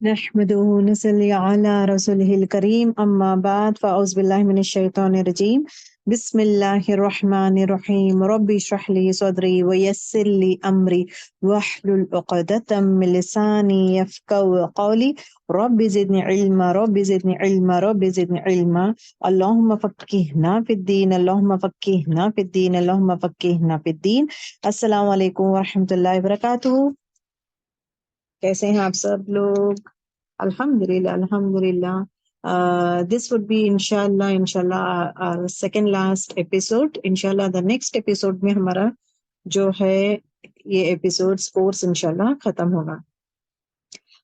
नहमदुहु व नसल्ली अला रसूलिहिल करीम अम्मा बाद फ़अऊज़ु बिल्लाहि मिनश शैतानिर रजीम बिस्मिल्लाहिर रहमानिर रहीम रब्बि इश्रह ली सदरी व यस्सिर ली अमरी वहलुल उक़दतम मिन लिसानी यफ़क़हू क़ौली रब्बि ज़िदनी इल्मा रब्बि ज़िदनी इल्मा रब्बि ज़िदनी इल्मा अल्लाहुम्मा फ़क़्क़िहना फ़िद्दीन अल्लाहुम्मा फ़क़्क़िहना फ़िद्दीन अल्लाहुम्मा फ़क़्क़िहना फ़िद्दीन। अस्सलामु अलैकुम व रहमतुल्लाहि व बरकातुहू। कैसे हैं आप सब लोग? अल्हम्दुलिल्लाह अल्हम्दुलिल्लाह। This would be इंशाल्लाह our second last episode। इंशाल्लाह the next episode में हमारा जो है ये एपिसोड कोर्स इंशाल्लाह खत्म होगा।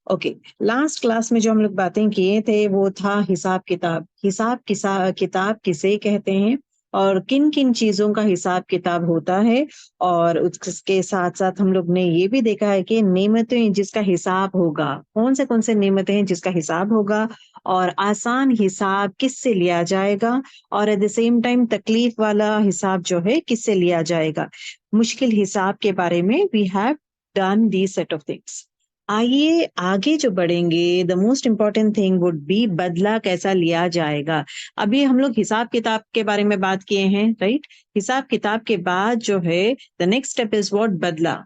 ओके, लास्ट क्लास में जो हम लोग बातें किए थे वो था हिसाब किताब। किताब किसे कहते हैं और किन किन चीजों का हिसाब किताब होता है, और उसके साथ साथ हम लोग ने ये भी देखा है कि नेमतें जिसका हिसाब होगा, कौन से नेमतें हैं जिसका हिसाब होगा, और आसान हिसाब किससे लिया जाएगा, और एट द सेम टाइम तकलीफ वाला हिसाब जो है किससे लिया जाएगा। मुश्किल हिसाब के बारे में we have done the set of things. आइए आगे जो बढ़ेंगे, the most important thing would be बदला कैसा लिया जाएगा। अभी हम लोग हिसाब किताब के बारे में बात किए हैं, राइट। हिसाब किताब के बाद जो है the next step is what, बदला।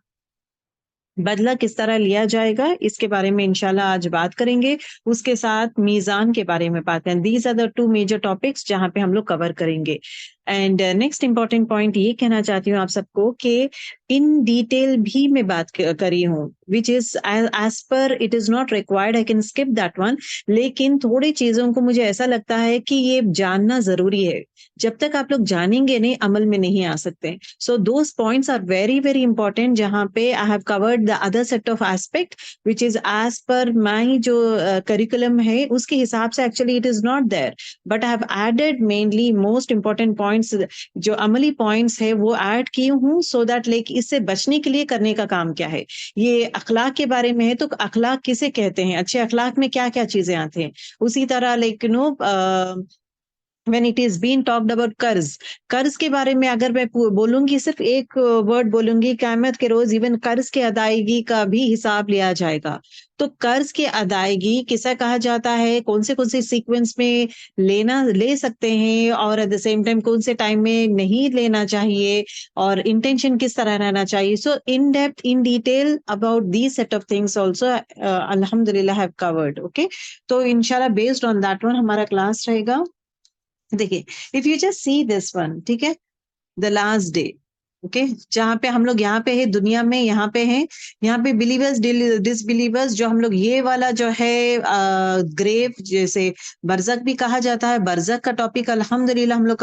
बदला किस तरह लिया जाएगा इसके बारे में इंशाल्लाह आज बात करेंगे। उसके साथ मीजान के बारे में बात करें। These are the two major topics जहां पे हम लोग कवर करेंगे। एंड नेक्स्ट इंपॉर्टेंट पॉइंट ये कहना चाहती हूँ आप सबको कि इन डिटेल भी मैं बात करी हूँ, which is as per it is not required, I can skip that one. लेकिन थोड़ी चीजों को मुझे ऐसा लगता है कि ये जानना जरूरी है। जब तक आप लोग जानेंगे नहीं, अमल में नहीं आ सकते। So those points are very very important, जहां पे I have covered the other set of aspect which is as per my जो करिकुलम है उसके हिसाब से actually it is not there, but I have added mainly most important points, जो अमली points है वो ऐड की हूँ, सो दैट लाइक इससे बचने के लिए करने का काम क्या है। ये अखलाक के बारे में है, तो अखलाक किसे कहते हैं, अच्छे अखलाक में क्या क्या चीजें आती हैं। उसी तरह like when it is being talked about कर्ज के बारे में अगर मैं बोलूंगी, सिर्फ एक वर्ड बोलूंगी, क़यामत के रोज इवन कर्ज के अदायगी का भी हिसाब लिया जाएगा। तो कर्ज की अदायगी किसे कहा जाता है, कौन से सीक्वेंस में ले सकते हैं, और एट द सेम टाइम कौन से टाइम में नहीं लेना चाहिए, और इंटेंशन किस तरह रहना चाहिए। So in depth in detail about these set of things also अल्हम्दुलिल्लाह हैव कवर्ड। ओके, तो इंशाल्लाह बेस्ड ऑन दैट वन हमारा क्लास रहेगा। देखिए, if you just see this one, ठीक है, द लास्ट डे, ओके, जहाँ पे हम लोग यहाँ पे है दुनिया में, यहाँ पे है, यहाँ पे बिलीवर्स डिसबिलीवर्स, जो हम लोग ये वाला जो है ग्रेव, जैसे बरज़क भी कहा जाता है, बरज़क का टॉपिक अल्हम्दुलिल्लाह हम लोग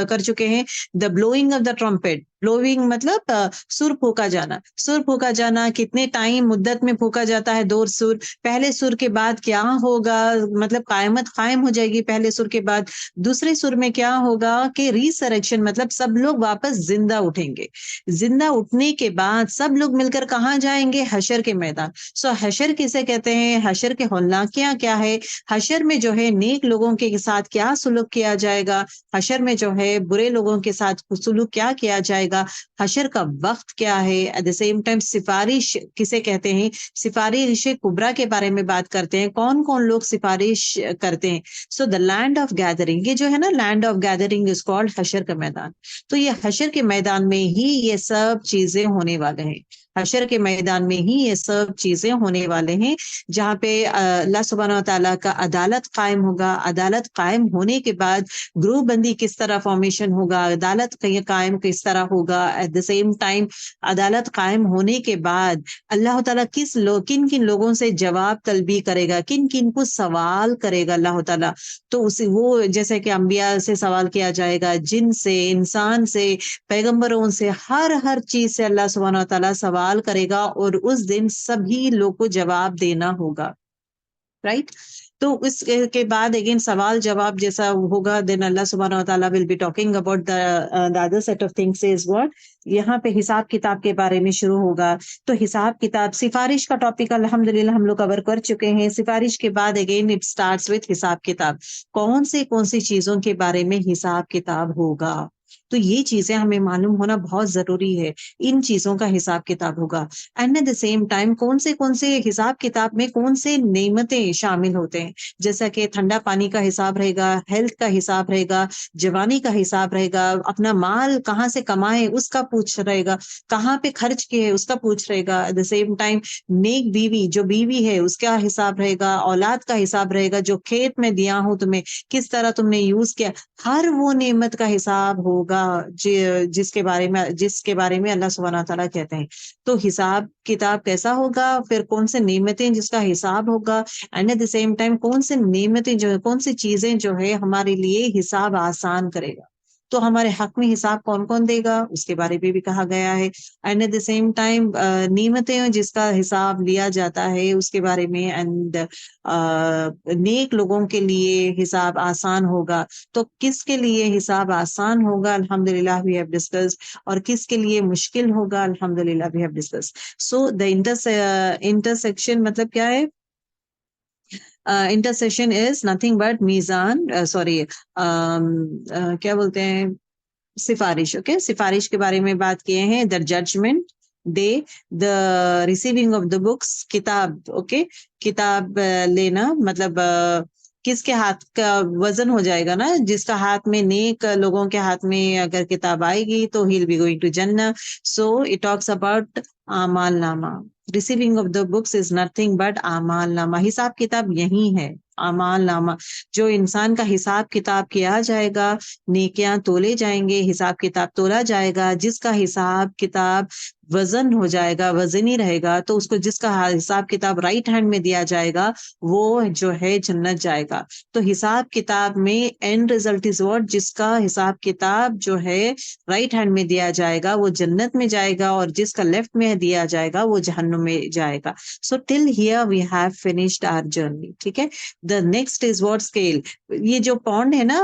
कर चुके हैं। The blowing of the trumpet, blowing मतलब सुर फूका जाना, कितने टाइम मुद्दत में फूका जाता है, 2 सुर, पहले सुर के बाद क्या होगा, मतलब कायमत कायम हो जाएगी पहले सुर के बाद। दूसरे सुर में क्या होगा कि रिसरेक्शन, मतलब सब लोग वापस जिंदा उठेंगे। जिंदा उठने के बाद सब लोग मिलकर कहाँ जाएंगे, हशर के मैदान। सो हशर किसे कहते हैं, हशर के हौलनाकियां क्या है, हशर में जो है नेक लोगों के साथ क्या सुलूक किया जाएगा, हशर में जो है बुरे लोगों के साथ सुलूक क्या किया जाएगा, हशर का वक्त क्या है, एट द सेम टाइम सिफारिश किसे कहते हैं, सिफारिश कुबरा के बारे में बात करते हैं, कौन कौन लोग सिफारिश करते हैं। So the land of gathering, ये जो है ना land of gathering is called हशर का मैदान। तो ये हशर के मैदान में ही ये सब चीजें होने वाले हैं, हशर के मैदान में ही ये सब चीजें होने वाले हैं, जहाँ पे अल्लाह सुब्हानहू व तआला का अदालत कायम होगा। अदालत कायम होने के बाद ग्रुप बंदी किस तरह फॉर्मेशन होगा, अदालत कायम किस तरह होगा, एट द सेम टाइम अदालत कायम होने के बाद अल्लाह ताला किन किन लोगों से जवाब तलबी करेगा, किन किन को सवाल करेगा अल्लाह ताला। तो उसे वो जैसे कि अंबिया से सवाल किया जाएगा, जिन से, इंसान से, पैगंबरों से, हर चीज से अल्लाह सुब्हानहू व तआला सवाल करेगा, और उस दिन सभी लोग को जवाब देना होगा, राइट। तो इसके बाद अगेन सवाल जवाब जैसा होगा, देन अल्लाह सुब्हानहू व तआला will be talking about the other set of things is what, यहाँ पे हिसाब किताब के बारे में शुरू होगा। तो हिसाब किताब, सिफारिश का टॉपिक अल्हम्दुलिल्लाह हम लोग कवर कर चुके हैं। सिफारिश के बाद अगेन इट स्टार्ट्स विथ हिसाब किताब, कौन सी चीजों के बारे में हिसाब किताब होगा। तो ये चीजें हमें मालूम होना बहुत जरूरी है, इन चीजों का हिसाब किताब होगा। And at the same time कौन से हिसाब किताब में कौन से नेमतें शामिल होते हैं, जैसा कि ठंडा पानी का हिसाब रहेगा, हेल्थ का हिसाब रहेगा, जवानी का हिसाब रहेगा, अपना माल कहाँ से कमाए उसका पूछ रहेगा, कहाँ पे खर्च किए उसका पूछ रहेगा। एट द सेम टाइम नेक बीवी, जो बीवी है उसका हिसाब रहेगा, औलाद का हिसाब रहेगा, जो खेत में दिया हो तुम्हें किस तरह तुमने यूज किया, हर वो नेमत का हिसाब होगा जिसके बारे में अल्लाह सुब्हानहू व तआला कहते हैं। तो हिसाब किताब कैसा होगा, फिर कौन से नेमतें जिसका हिसाब होगा, and at the same time कौन से नेमतें जो है, कौन सी चीजें जो है हमारे लिए हिसाब आसान करेगा। तो हमारे हक में हिसाब कौन कौन देगा उसके बारे में भी कहा गया है। And at the same time नियमतें जिसका हिसाब लिया जाता है उसके बारे में, एंड नेक लोगों के लिए हिसाब आसान होगा। तो किसके लिए हिसाब आसान होगा, अल्हम्दुलिल्लाह वी हैव डिस्कस्ड, और किसके लिए मुश्किल होगा, अल्हम्दुलिल्लाह we have discussed. So the intersection मतलब क्या है, इंटरसेशन इज नथिंग बट मीजान, सॉरी क्या बोलते हैं, सिफारिश। ओके, सिफारिश के बारे में बात किए हैं। The judgement day, the receiving of the books, किताब, ओके, किताब लेना मतलब किसके हाथ का वजन हो जाएगा ना, जिसका हाथ में, नेक लोगों के हाथ में अगर किताब आएगी तो he will be going to जन्नह। सो इट टॉक्स अबाउट आमाल नामा, receiving of the books is nothing but आमाल नामा, हिसाब किताब यही है, आमाल नामा। जो इंसान का हिसाब किताब किया जाएगा, नेकियां तोले जाएंगे, हिसाब किताब तोला जाएगा, जिसका हिसाब किताब वजन हो जाएगा, वजनी रहेगा, तो उसको जिसका हिसाब किताब राइट हैंड में दिया जाएगा वो जो है जन्नत जाएगा। तो हिसाब किताब में एंड रिजल्ट इज व्हाट, जिसका हिसाब किताब जो है राइट हैंड में दिया जाएगा वो जन्नत में जाएगा, और जिसका लेफ्ट में दिया जाएगा वो जहन्नुम में जाएगा। So till here we have finished our journey, ठीक है। The next is what, scale. ये जो पॉन्ड है ना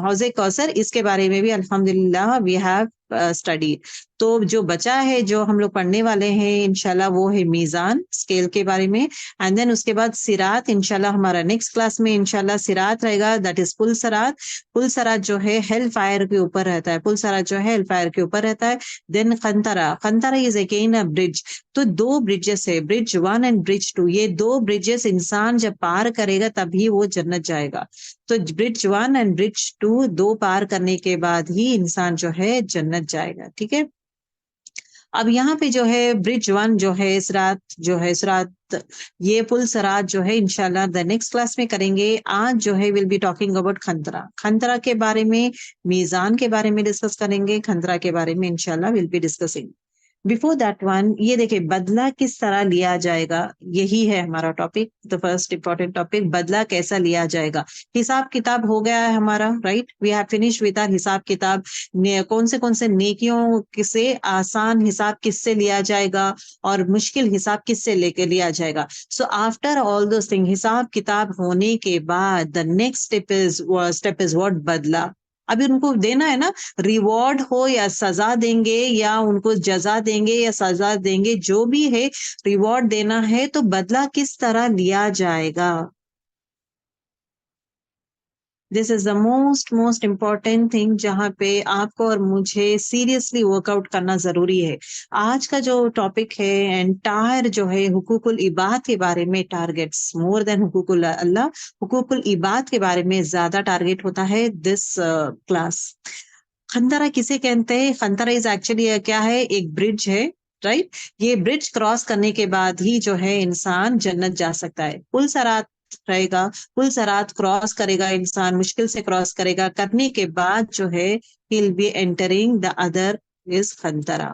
हौज़े कौसर, इसके बारे में भी अल्हम्दुलिल्लाह वी हैव स्टडीड। तो जो बचा है जो हम लोग पढ़ने वाले हैं इंशाल्लाह वो है मीजान स्केल के बारे में, एंड देन उसके बाद सिरात। इंशाल्लाह हमारा नेक्स्ट क्लास में इंशाल्लाह सिरात रहेगा, दैट इज पुल सरात। पुल सरात जो है हेल फायर के ऊपर रहता है, पुल सरात जो है हेल फायर के ऊपर रहता है। देन खंतरा, खंतरा इज अगेन अ ब्रिज। तो दो ब्रिजेस है, ब्रिज 1 एंड ब्रिज 2। ये दो ब्रिजेस इंसान जब पार करेगा तभी वो जन्नत जाएगा। तो ब्रिज 1 एंड ब्रिज 2 दो पार करने के बाद ही इंसान जो है जन्नत जाएगा। ठीक है, अब यहाँ पे जो है ब्रिज 1 जो है सिरात, जो है सिरात, ये पुल सरात जो है इंशाल्लाह द नेक्स्ट क्लास में करेंगे। आज जो है विल बी टॉकिंग अबाउट खंतरा, खंतरा के बारे में, मीजान के बारे में डिस्कस करेंगे, खंतरा के बारे में इंशाल्लाह will be discussing. Before that one, ये देखिए बदला किस तरह लिया जाएगा, यही है हमारा topic, the first important topic, बदला कैसा लिया जाएगा। हिसाब किताब हो गया है हमारा, right, we have finish with our हिसाब किताब। कौन से नेकियों से आसान हिसाब किससे लिया जाएगा और मुश्किल हिसाब किससे लेके लिया जाएगा। So after all those thing, हिसाब किताब होने के बाद the next step is what, बदला। अभी उनको देना है ना, रिवॉर्ड हो या सजा देंगे, या उनको जजा देंगे या सजा देंगे, जो भी है रिवॉर्ड देना है, तो बदला किस तरह लिया जाएगा। This is the most important thing जहां पे आपको और मुझे सीरियसली वर्कआउट करना जरूरी है। आज का जो टॉपिक है एंटायर जो है हुकूकुल इबाद के बारे में, टारगेट्स मोर देन हुकूकुल अल्लाह, हुकूकुल इबाद के बारे में ज्यादा टारगेट होता है दिस क्लास। खंदरा किसे कहते हैं? खंदरा इज एक्चुअली क्या है, एक ब्रिज है, राइट। ये ब्रिज क्रॉस करने के बाद ही जो है इंसान जन्नत जा सकता है। पुल सरात रहेगा, पुल सरात क्रॉस करेगा इंसान, मुश्किल से क्रॉस करेगा, करने के बाद जो है he'll be entering the other is Khandra.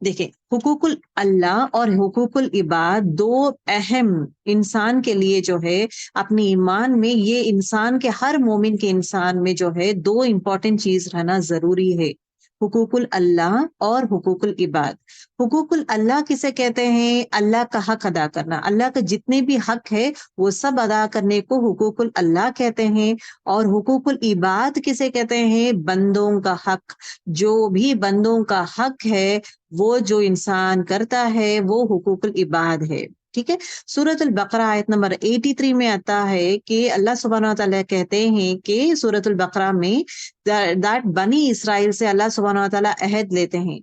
देखिए, हुकूकुल अल्लाह और हुकूकुल इबाद दो अहम, इंसान के लिए जो है अपने ईमान में, ये इंसान के हर मोमिन के इंसान में जो है दो इंपॉर्टेंट चीज रहना जरूरी है, हुकूकुल अल्लाह और हुकूकुल इबाद। हुकूकुल अल्लाह किसे कहते हैं? अल्लाह का हक अदा करना, अल्लाह के जितने भी हक है वो सब अदा करने को हुकूकुल अल्लाह कहते हैं। और हुकूकुल इबाद किसे कहते हैं? बंदों का हक, जो भी बंदों का हक है वो जो इंसान करता है वो हुकूकुल इबाद है। ठीक है, सूरत अल बकरा आयत नंबर 83 में आता है कि अल्लाह सुब्हानहू व तआला कहते हैं कि सूरत अल बकरा में दैट बनी इसराइल से अल्लाह सुब्हानहू व तआला अहद लेते हैं।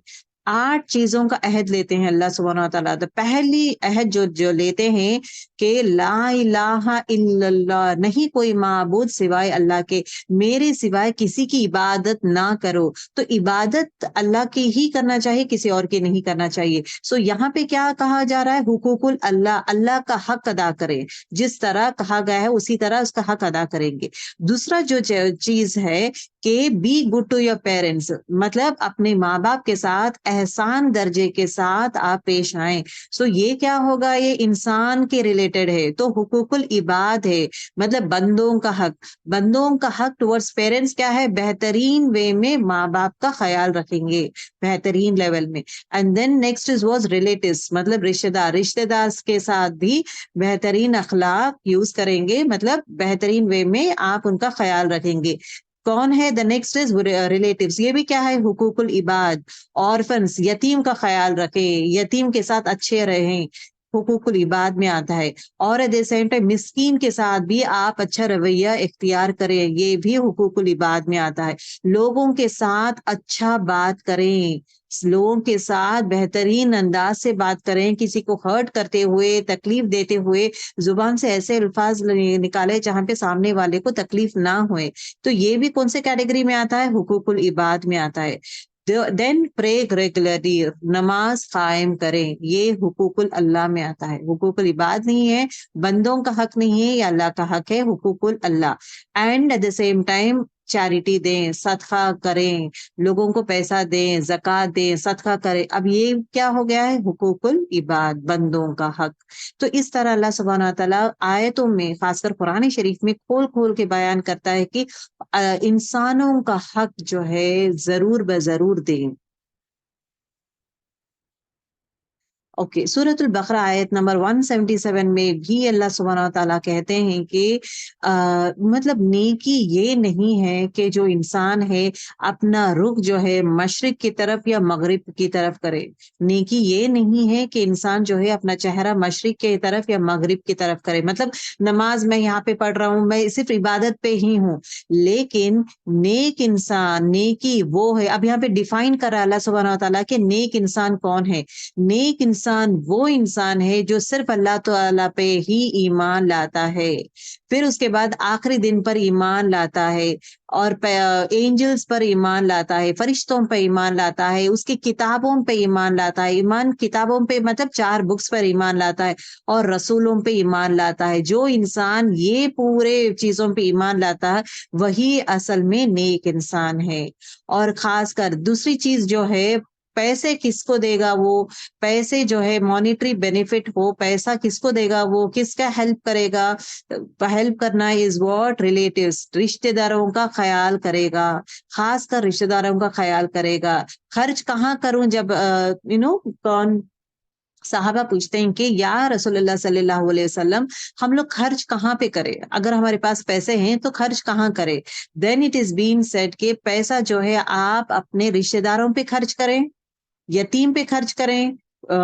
8 चीजों का अहद लेते हैं अल्लाह सुब्हानहू व तआला। तो पहली अहद जो लेते हैं कि ला इलाहा इल्लल्लाह, नहीं कोई माबूद सिवाय अल्लाह के, मेरे सिवाय किसी की इबादत ना करो। तो इबादत अल्लाह की ही करना चाहिए, किसी और की नहीं करना चाहिए। सो यहाँ पे क्या कहा जा रहा है? हुकूकुल अल्लाह, अल्लाह का हक अदा करें, जिस तरह कहा गया है उसी तरह उसका हक अदा करेंगे। दूसरा जो चीज है कि be good to your parents, मतलब अपने माँ बाप के साथ एहसान दर्जे के साथ आप पेश आए। सो ये क्या होगा? ये इंसान के रिलेटेड है, तो हुकूकुल इबाद है, मतलब बंदों का हक। बंदों का हक टुवर्ड्स पेरेंट्स क्या है? बेहतरीन वे में माँ बाप का ख्याल रखेंगे, बेहतरीन लेवल में। And then next is was relatives, मतलब रिश्तेदार, रिश्तेदार के साथ भी बेहतरीन अखलाक यूज करेंगे, मतलब बेहतरीन वे में आप उनका ख्याल रखेंगे। कौन है? द नेक्स्ट इज रिलेटिव्स, ये भी क्या है? हुकूकुल इबाद। ऑर्फन्स, यतीम का ख्याल रखें, यतीम के साथ अच्छे रहें, हुकूकुल इबाद में आता है। और एट द सेम टाइम मिस्कीन के साथ भी आप अच्छा रवैया इख्तियार करें, ये भी हुकूकुल इबाद में आता है। लोगों के साथ अच्छा बात करें, लोगों के साथ बेहतरीन अंदाज से बात करें, किसी को हर्ट करते हुए, तकलीफ देते हुए जुबान से ऐसे अल्फाज निकाले जहां पे सामने वाले को तकलीफ ना होए। तो ये भी कौन से कैटेगरी में आता है? हुकूकुल इबाद में आता है। देन प्रे रेगुलरली, नमाज कायम करें, ये हुकूकुल अल्लाह में आता है, हुकूकुल इबाद नहीं है, बंदों का हक नहीं है, ये अल्लाह का हक है, हुकूकुल अल्लाह। And at the same time charity दें, सदका करें, लोगों को पैसा दें, जक़ात दें, सदका करें। अब ये क्या हो गया है? हुकूकुल इबाद, बंदों का हक। तो इस तरह अल्लाह सुब्हानहू व तआला आयतों में, खासकर कुरान शरीफ में खोल खोल के बयान करता है कि इंसानों का हक जो है जरूर ब जरूर दें। ओके, सूरतुल बकरा आयत नंबर 177 में भी अल्लाह सुब्हानहू व तआला कहते हैं कि मतलब नेकी ये नहीं है कि जो इंसान है अपना रुख जो है मशरिक की तरफ या मगरिब की तरफ करे। नेकी ये नहीं है कि इंसान जो है अपना चेहरा मशरिक की तरफ या मगरिब की तरफ करे। मतलब नमाज मैं यहाँ पे पढ़ रहा हूँ, मैं सिर्फ इबादत पे ही हूँ, लेकिन नेक इंसान, नेकी वो है। अब यहाँ पे डिफाइन कर रहा है अल्लाह सुब्हानहू व तआला कि नेक इंसान कौन है। नेक इंसान वो इंसान है जो सिर्फ अल्लाह ताला पे ही ईमान लाता है, फिर उसके बाद आखिरी दिन पर ईमान लाता है, और एंजल्स पर ईमान लाता है, फरिश्तों पे ईमान लाता है, उसकी किताबों पे ईमान लाता है। ईमान किताबों पे मतलब 4 बुक्स पर ईमान लाता है, और रसूलों पे ईमान लाता है। जो इंसान ये पूरे चीजों पे ईमान लाता है वही असल में नेक इंसान है। और खासकर दूसरी चीज जो है, पैसे किसको देगा वो, पैसे जो है मॉनेटरी बेनिफिट हो, पैसा किसको देगा वो, किसका हेल्प करेगा। हेल्प करना इज व्हाट रिलेटिव्स, रिश्तेदारों का ख्याल करेगा, खासकर रिश्तेदारों का ख्याल करेगा। खर्च कहाँ करूं, जब कौन साहबा पूछते हैं कि या रसूलुल्लाह सल्लल्लाहु अलैहि वसल्लम, हम लोग खर्च कहाँ पे करें, अगर हमारे पास पैसे हैं तो खर्च कहाँ करें। Then it is been said कि पैसा जो है आप अपने रिश्तेदारों पे खर्च करें, यतीम पे खर्च करें,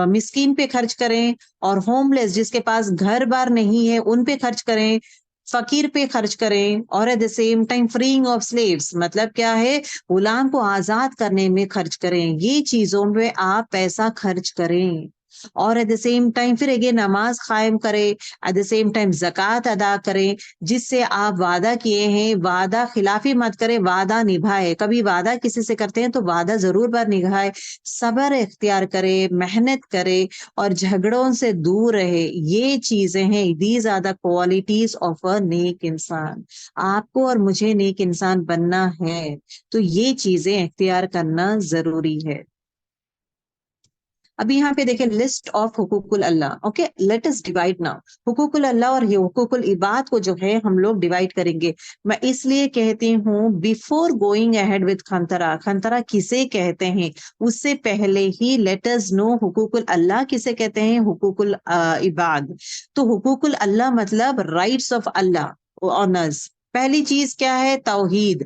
मिस्कीन पे खर्च करें, और होमलेस जिसके पास घर बार नहीं है उन पे खर्च करें, फकीर पे खर्च करें, और at the same time freeing of slaves, मतलब क्या है, गुलाम को आजाद करने में खर्च करें। ये चीजों में आप पैसा खर्च करें, और एट द सेम टाइम फिर अगेन नमाज कायम करें, एट द सेम टाइम जक़ात अदा करें, जिससे आप वादा किए हैं वादा खिलाफी मत करें, वादा निभाए। कभी वादा किसी से करते हैं तो वादा जरूर पर निभाए, सब्र इख्तियार करे, मेहनत करे, और झगड़ों से दूर रहे। ये चीजें हैं, these are the qualities of a नेक इंसान। आपको और मुझे नेक इंसान बनना है तो ये चीजें इख्तियार करना जरूरी है। अभी यहाँ पे देखिए लिस्ट ऑफ हुकूकुल अल्लाह। Okay, let us divide now. हुकूकुल अल्लाह और ये हुकूकुल इबाद को जो है हम लोग डिवाइड करेंगे। मैं इसलिए कहती हूँ बिफोर गोइंग अहेड विद खंतरा, खंतरा किसे कहते हैं उससे पहले ही लेट अस नो हुकूकुल अल्लाह किसे कहते हैं, हुकूकुल इबाद। तो हुकूकुल अल्लाह मतलब राइट्स ऑफ अल्लाह, ऑनर्स। पहली चीज क्या है, तौहीद।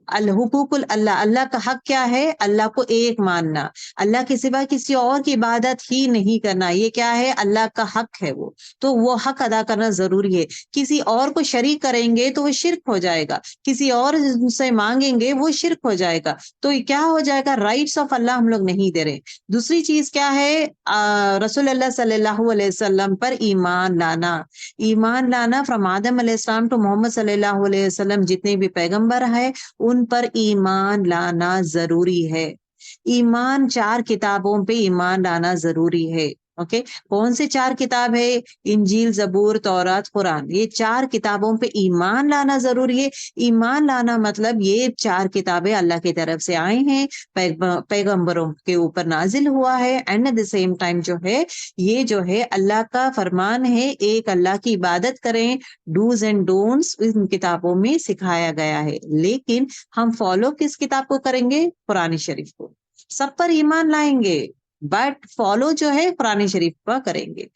अल हुकूकुल अल्लाह, अल्लाह का हक क्या है, अल्लाह को एक मानना, अल्लाह के सिवा किसी और की इबादत ही नहीं करना। ये क्या है, अल्लाह का हक है वो, तो वो हक अदा करना जरूरी है। किसी और को शरीक करेंगे तो वो शिर्क हो जाएगा, किसी और से मांगेंगे वो शिर्क हो जाएगा, तो ये क्या हो जाएगा, राइट्स ऑफ अल्लाह हम लोग नहीं दे रहे। दूसरी चीज क्या है, रसूल अल्लाह सल्लल्लाहु अलैहि वसल्लम पर ईमान लाना। ईमान लाना फ्रॉम आदम अलैहिस्सलाम टू मोहम्मद सल्लल्लाहु अलैहि वसल्लम, जितने भी पैगंबर है उन पर ईमान लाना जरूरी है। ईमान 4 किताबों पे ईमान लाना जरूरी है। ओके, कौन से 4 किताब है, इंजील, जबूर, तौरात, कुरान, ये 4 किताबों पे ईमान लाना जरूरी है। ईमान लाना मतलब ये 4 किताबें अल्लाह की तरफ से आई हैं, पैगंबरों के ऊपर नाजिल हुआ है, and at the same time जो है ये जो है अल्लाह का फरमान है, एक अल्लाह की इबादत करें, डूज एंड डोंट्स इन किताबों में सिखाया गया है। लेकिन हम फॉलो किस किताब को करेंगे, कुरान शरीफ को। सब पर ईमान लाएंगे बट फॉलो जो है कुरान शरीफ का करेंगे।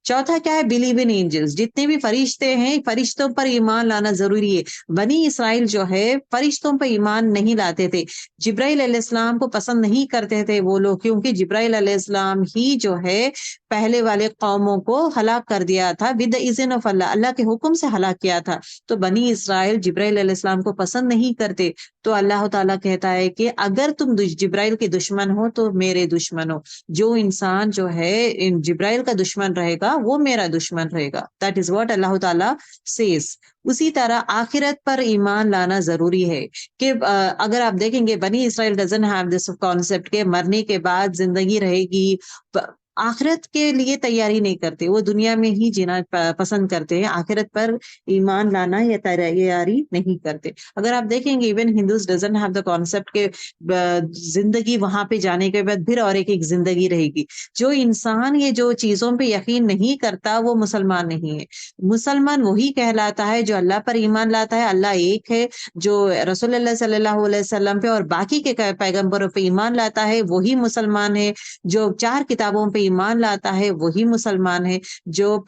चौथा क्या है, बिलीव इन एंजल्स, जितने भी फरिश्ते हैं फरिश्तों पर ईमान लाना जरूरी है। बनी इसराइल जो है फरिश्तों पर ईमान नहीं लाते थे, जिब्राइल अलैहिस्सलाम को पसंद नहीं करते थे वो लोग, क्योंकि जिब्राइल अलैहिस्सलाम ही जो है पहले वाले कौमों को हलाक कर दिया था विद इज़्न ऑफ अल्लाह, अल्लाह के हुक्म से हलाक किया था। तो बनी इसराइल जिब्राइल अलैहिस्सलाम को पसंद नहीं करते, तो अल्लाह ताला कहता है कि अगर तुम जिब्राइल के दुश्मन हो तो मेरे दुश्मन हो। जो इंसान जो है इन जिब्राइल का दुश्मन रहेगा वो मेरा दुश्मन रहेगा। दैट इज व्हाट अल्लाह ताला सेज। उसी तरह आखिरत पर ईमान लाना जरूरी है कि अगर आप देखेंगे बनी Israel doesn't have this concept के मरने के बाद जिंदगी रहेगी, आखिरत के लिए तैयारी नहीं करते, वो दुनिया में ही जीना पसंद करते हैं, आखिरत पर ईमान लाना या तैयारी नहीं करते। अगर आप देखेंगे even Hindus doesn't have the concept के जिंदगी वहां पे जाने के बाद फिर और एक जिंदगी रहेगी। जो इंसान ये जो चीजों पे यकीन नहीं करता वो मुसलमान नहीं है। मुसलमान वही कहलाता है जो अल्लाह पर ईमान लाता है, अल्लाह एक है, जो रसूलुल्लाह सल्लल्लाहु अलैहि वसल्लम पे और बाकी के पैगंबरों पे ईमान लाता है वही मुसलमान है। जो 4 किताबों पे ईमान लाता है वही मुसलमान है, जो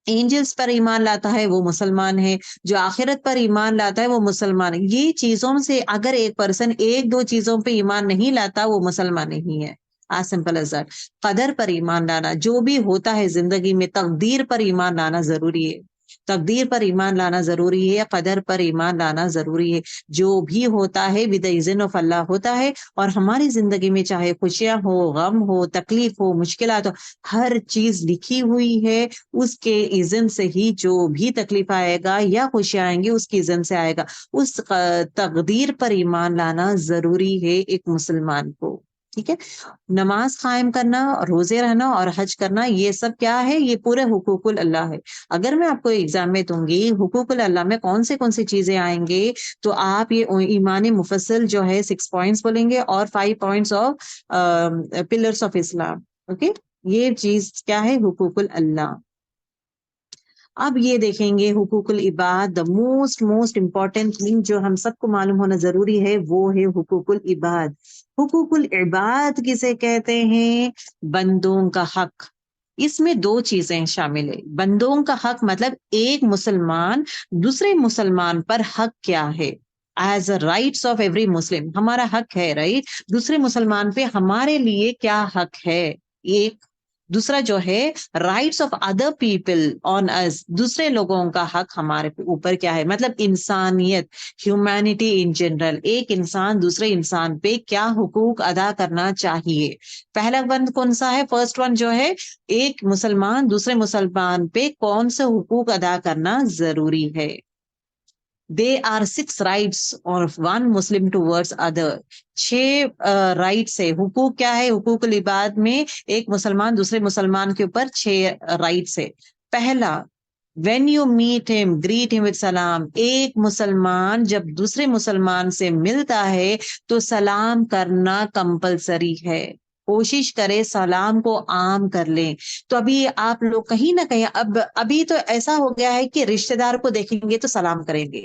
एंजल्स पर ईमान लाता है वो मुसलमान है, जो आखिरत पर ईमान लाता है वो मुसलमान है। ये चीजों से अगर एक पर्सन एक दो चीजों पे ईमान नहीं लाता वो मुसलमान नहीं है। आज सिंपल एज दैट। कदर पर ईमान लाना, जो भी होता है जिंदगी में तकदीर पर ईमान लाना जरूरी है। तकदीर पर ईमान लाना जरूरी है, कदर पर ईमान लाना जरूरी है। जो भी होता है विद इज़्न ऑफ अल्लाह होता है। और हमारी जिंदगी में चाहे खुशियां हो, गम हो, तकलीफ हो, मुश्किलात हो, हर चीज लिखी हुई है। उसके इज़्न से ही जो भी तकलीफ आएगा या खुशियां आएंगी उसकी इज़्न से आएगा। उस तकदीर पर ईमान लाना जरूरी है एक मुसलमान को। ठीक है। नमाज कायम करना, रोजे रहना और हज करना, ये सब क्या है? ये पूरे हुकूकुल अल्लाह है। अगर मैं आपको एग्जाम में दूंगी हुकूकुल अल्लाह में कौन सी चीजें आएंगे, तो आप ये ईमान मुफस्सल जो है 6 पॉइंट्स बोलेंगे और 5 points of pillars of Islam. Okay, ये चीज क्या है? हुकूकुल अल्लाह। अब ये देखेंगे हुकूकुल इबाद, the most most important thing जो हम सबको मालूम होना जरूरी है वो है हुकूकुल इबाद। हुकूकुल इबाद किसे कहते हैं? बंदों का हक। इसमें दो चीजें शामिल है। बंदों का हक मतलब एक मुसलमान दूसरे मुसलमान पर हक क्या है? As a rights of every Muslim हमारा हक है, राइट? दूसरे मुसलमान पे हमारे लिए क्या हक है? एक। दूसरा जो है rights of other people on us, दूसरे लोगों का हक हमारे ऊपर क्या है? मतलब इंसानियत, ह्यूमैनिटी इन जनरल। एक इंसान दूसरे इंसान पे क्या हुकूक अदा करना चाहिए? पहला वन कौन सा है? फर्स्ट वन जो है, एक मुसलमान दूसरे मुसलमान पे कौन से हुकूक अदा करना जरूरी है? They are 6 rights of one Muslim towards other. 6 rights है। हुकूक क्या है? हुकूकुल इबाद में एक मुसलमान दूसरे मुसलमान के ऊपर 6 राइट्स है। पहला, when you meet him greet him with सलाम। एक मुसलमान जब दूसरे मुसलमान से मिलता है तो सलाम करना कंपलसरी है। कोशिश करे सलाम को आम कर लें। तो अभी आप लोग कहीं ना कहीं अब अभी तो ऐसा हो गया है कि रिश्तेदार को देखेंगे तो सलाम करेंगे,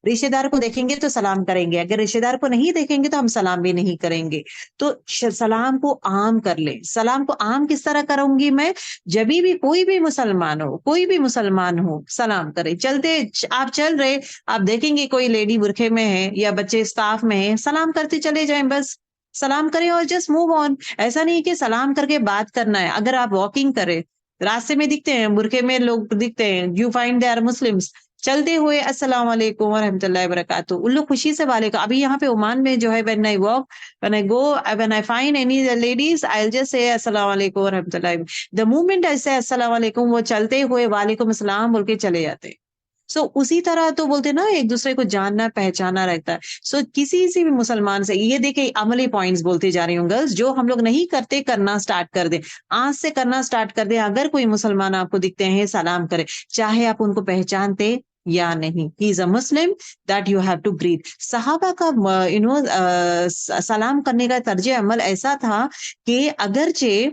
रिश्तेदार को देखेंगे तो सलाम करेंगे, अगर रिश्तेदार को नहीं देखेंगे तो हम सलाम भी नहीं करेंगे। तो सलाम को आम कर ले। सलाम को आम किस तरह करूंगी मैं? जब भी कोई भी मुसलमान हो, कोई भी मुसलमान हो, सलाम करे। चलते आप चल रहे, आप देखेंगे कोई लेडी बुरखे में है या बच्चे स्टाफ में है, सलाम करते चले जाएं, बस सलाम करें और जस्ट मूव ऑन। ऐसा नहीं कि सलाम करके बात करना है। अगर आप वॉकिंग करें, रास्ते में दिखते हैं बुरखे में लोग दिखते हैं, you find they are Muslims, चलते हुए अस्सलाम वालेकुम व रहमतुल्लाहि व बरकातहू, उन लोग खुशी से वालेकुम। अभी यहाँ पे ओमान में जो है when I walk, when I go, when I find any ladies, I will just say अस्सलाम वालेकुम व रहमतुल्लाहि। द मोमेंट आई से अस्सलाम वालेकुम, वो चलते हुए वालेकुम अस्सलाम बोल के चले जाते हैं। सो उसी तरह तो बोलते ना एक दूसरे को जानना पहचाना रहता है। सो किसी से भी मुसलमान से, ये देखे अमली पॉइंट्स बोलते जा रही हूँ गर्ल्स, जो हम लोग नहीं करते करना स्टार्ट कर दे, आज से करना स्टार्ट कर दे। अगर कोई मुसलमान आपको दिखते हैं सलाम करे, चाहे आप उनको पहचानते या नहीं। He is a Muslim, that you have to greet. सहाबा का सलाम करने का तर्ज अमल ऐसा था कि अगरचे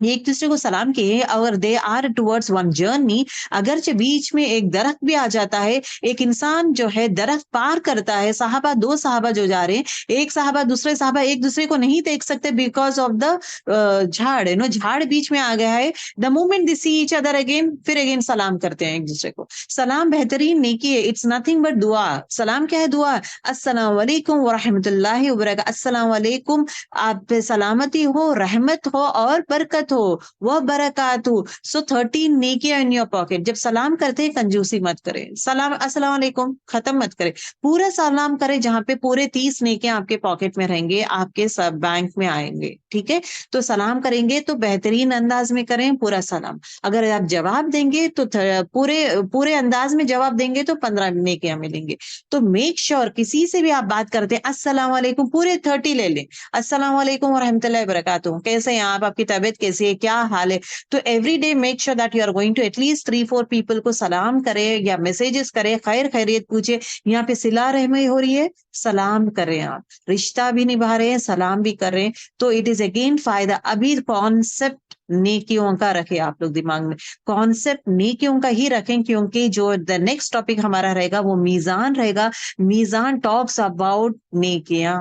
एक दूसरे को सलाम किए और they are towards one journey, अगरचे बीच में एक दरख्त भी आ जाता है, एक इंसान जो है दरख्त पार करता है, साहबा दो साहबा जो जा रहे हैं, एक साहबा दूसरे साहबा एक दूसरे को नहीं देख सकते बिकॉज ऑफ द झाड़, झाड़ बीच में आ गया है। The moment they see each other again, फिर अगेन सलाम करते हैं एक दूसरे को। सलाम बेहतरीन नेकी है, इट्स नथिंग बट दुआ। सलाम क्या है? दुआ। अस्सलाम वालेकुम व रहमतुल्लाहि व बरकातहू। अस्सलाम वालेकुम, आप पे सलामती हो, रहमत हो और बरकत हो, वह बरकातु। सो 13 नेकियां इन योर पॉकेट। जब सलाम करते हैं कंजूसी मत करें। सलाम अस्सलाम वालेकुम खत्म मत करें, पूरा सलाम करें, जहां पे पूरे 30 नेकियां आपके पॉकेट में रहेंगे, आपके सब बैंक में आएंगे। ठीक है। तो सलाम करेंगे तो बेहतरीन अंदाज में करें पूरा सलाम। अगर आप जवाब देंगे तो पूरे पूरे अंदाज में जवाब देंगे तो 15 नेकियां मिलेंगे। तो मेक श्योर किसी से भी आप बात करते हैं अस्सलाम वालेकुम पूरे 30 ले लें। अस्सलाम वालेकुम व रहमतुल्लाहि व बरकातहू, कैसे हैं आप, आपकी तबीयत कैसी है, क्या हाल है। तो every day make sure that you are going to at least 3-4 people को सलाम करें या मैसेजेस करें, खैर खैरियत पूछे। यहाँ पे सिला रहमी हो रही है, सलाम करें, आप रिश्ता भी निभा रहे हैं, सलाम भी कर रहे हैं, तो इट इज अगेन फायदा। अभी कॉन्सेप्ट नेकियों का रखें आप लोग दिमाग में, कॉन्सेप्ट नेकियों का ही रखें, क्योंकि जो द नेक्स्ट टॉपिक हमारा रहेगा वो मीजान रहेगा। मीजान टॉक्स अबाउट नेकियां,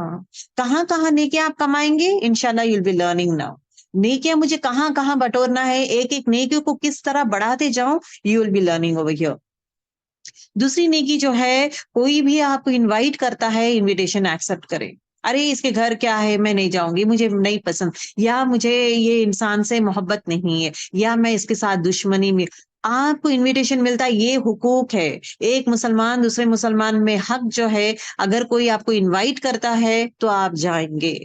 कहाँ कहाँ नेकियां आप कमाएंगे, इंशाल्लाह you will be learning now. नेकियां मुझे कहाँ कहाँ बटोरना है, एक एक नेकियों को किस तरह बढ़ाते जाऊं, you will be learning over here. दूसरी नेकी जो है, कोई भी आपको इनवाइट करता है, इनविटेशन एक्सेप्ट करें। अरे इसके घर क्या है, मैं नहीं जाऊंगी, मुझे नहीं पसंद, या मुझे ये इंसान से मोहब्बत नहीं है, या मैं इसके साथ दुश्मनी में। आपको इनविटेशन मिलता है, ये हुकूक है। एक मुसलमान दूसरे मुसलमान में हक जो है, अगर कोई आपको इनवाइट करता है तो आप जाएंगे।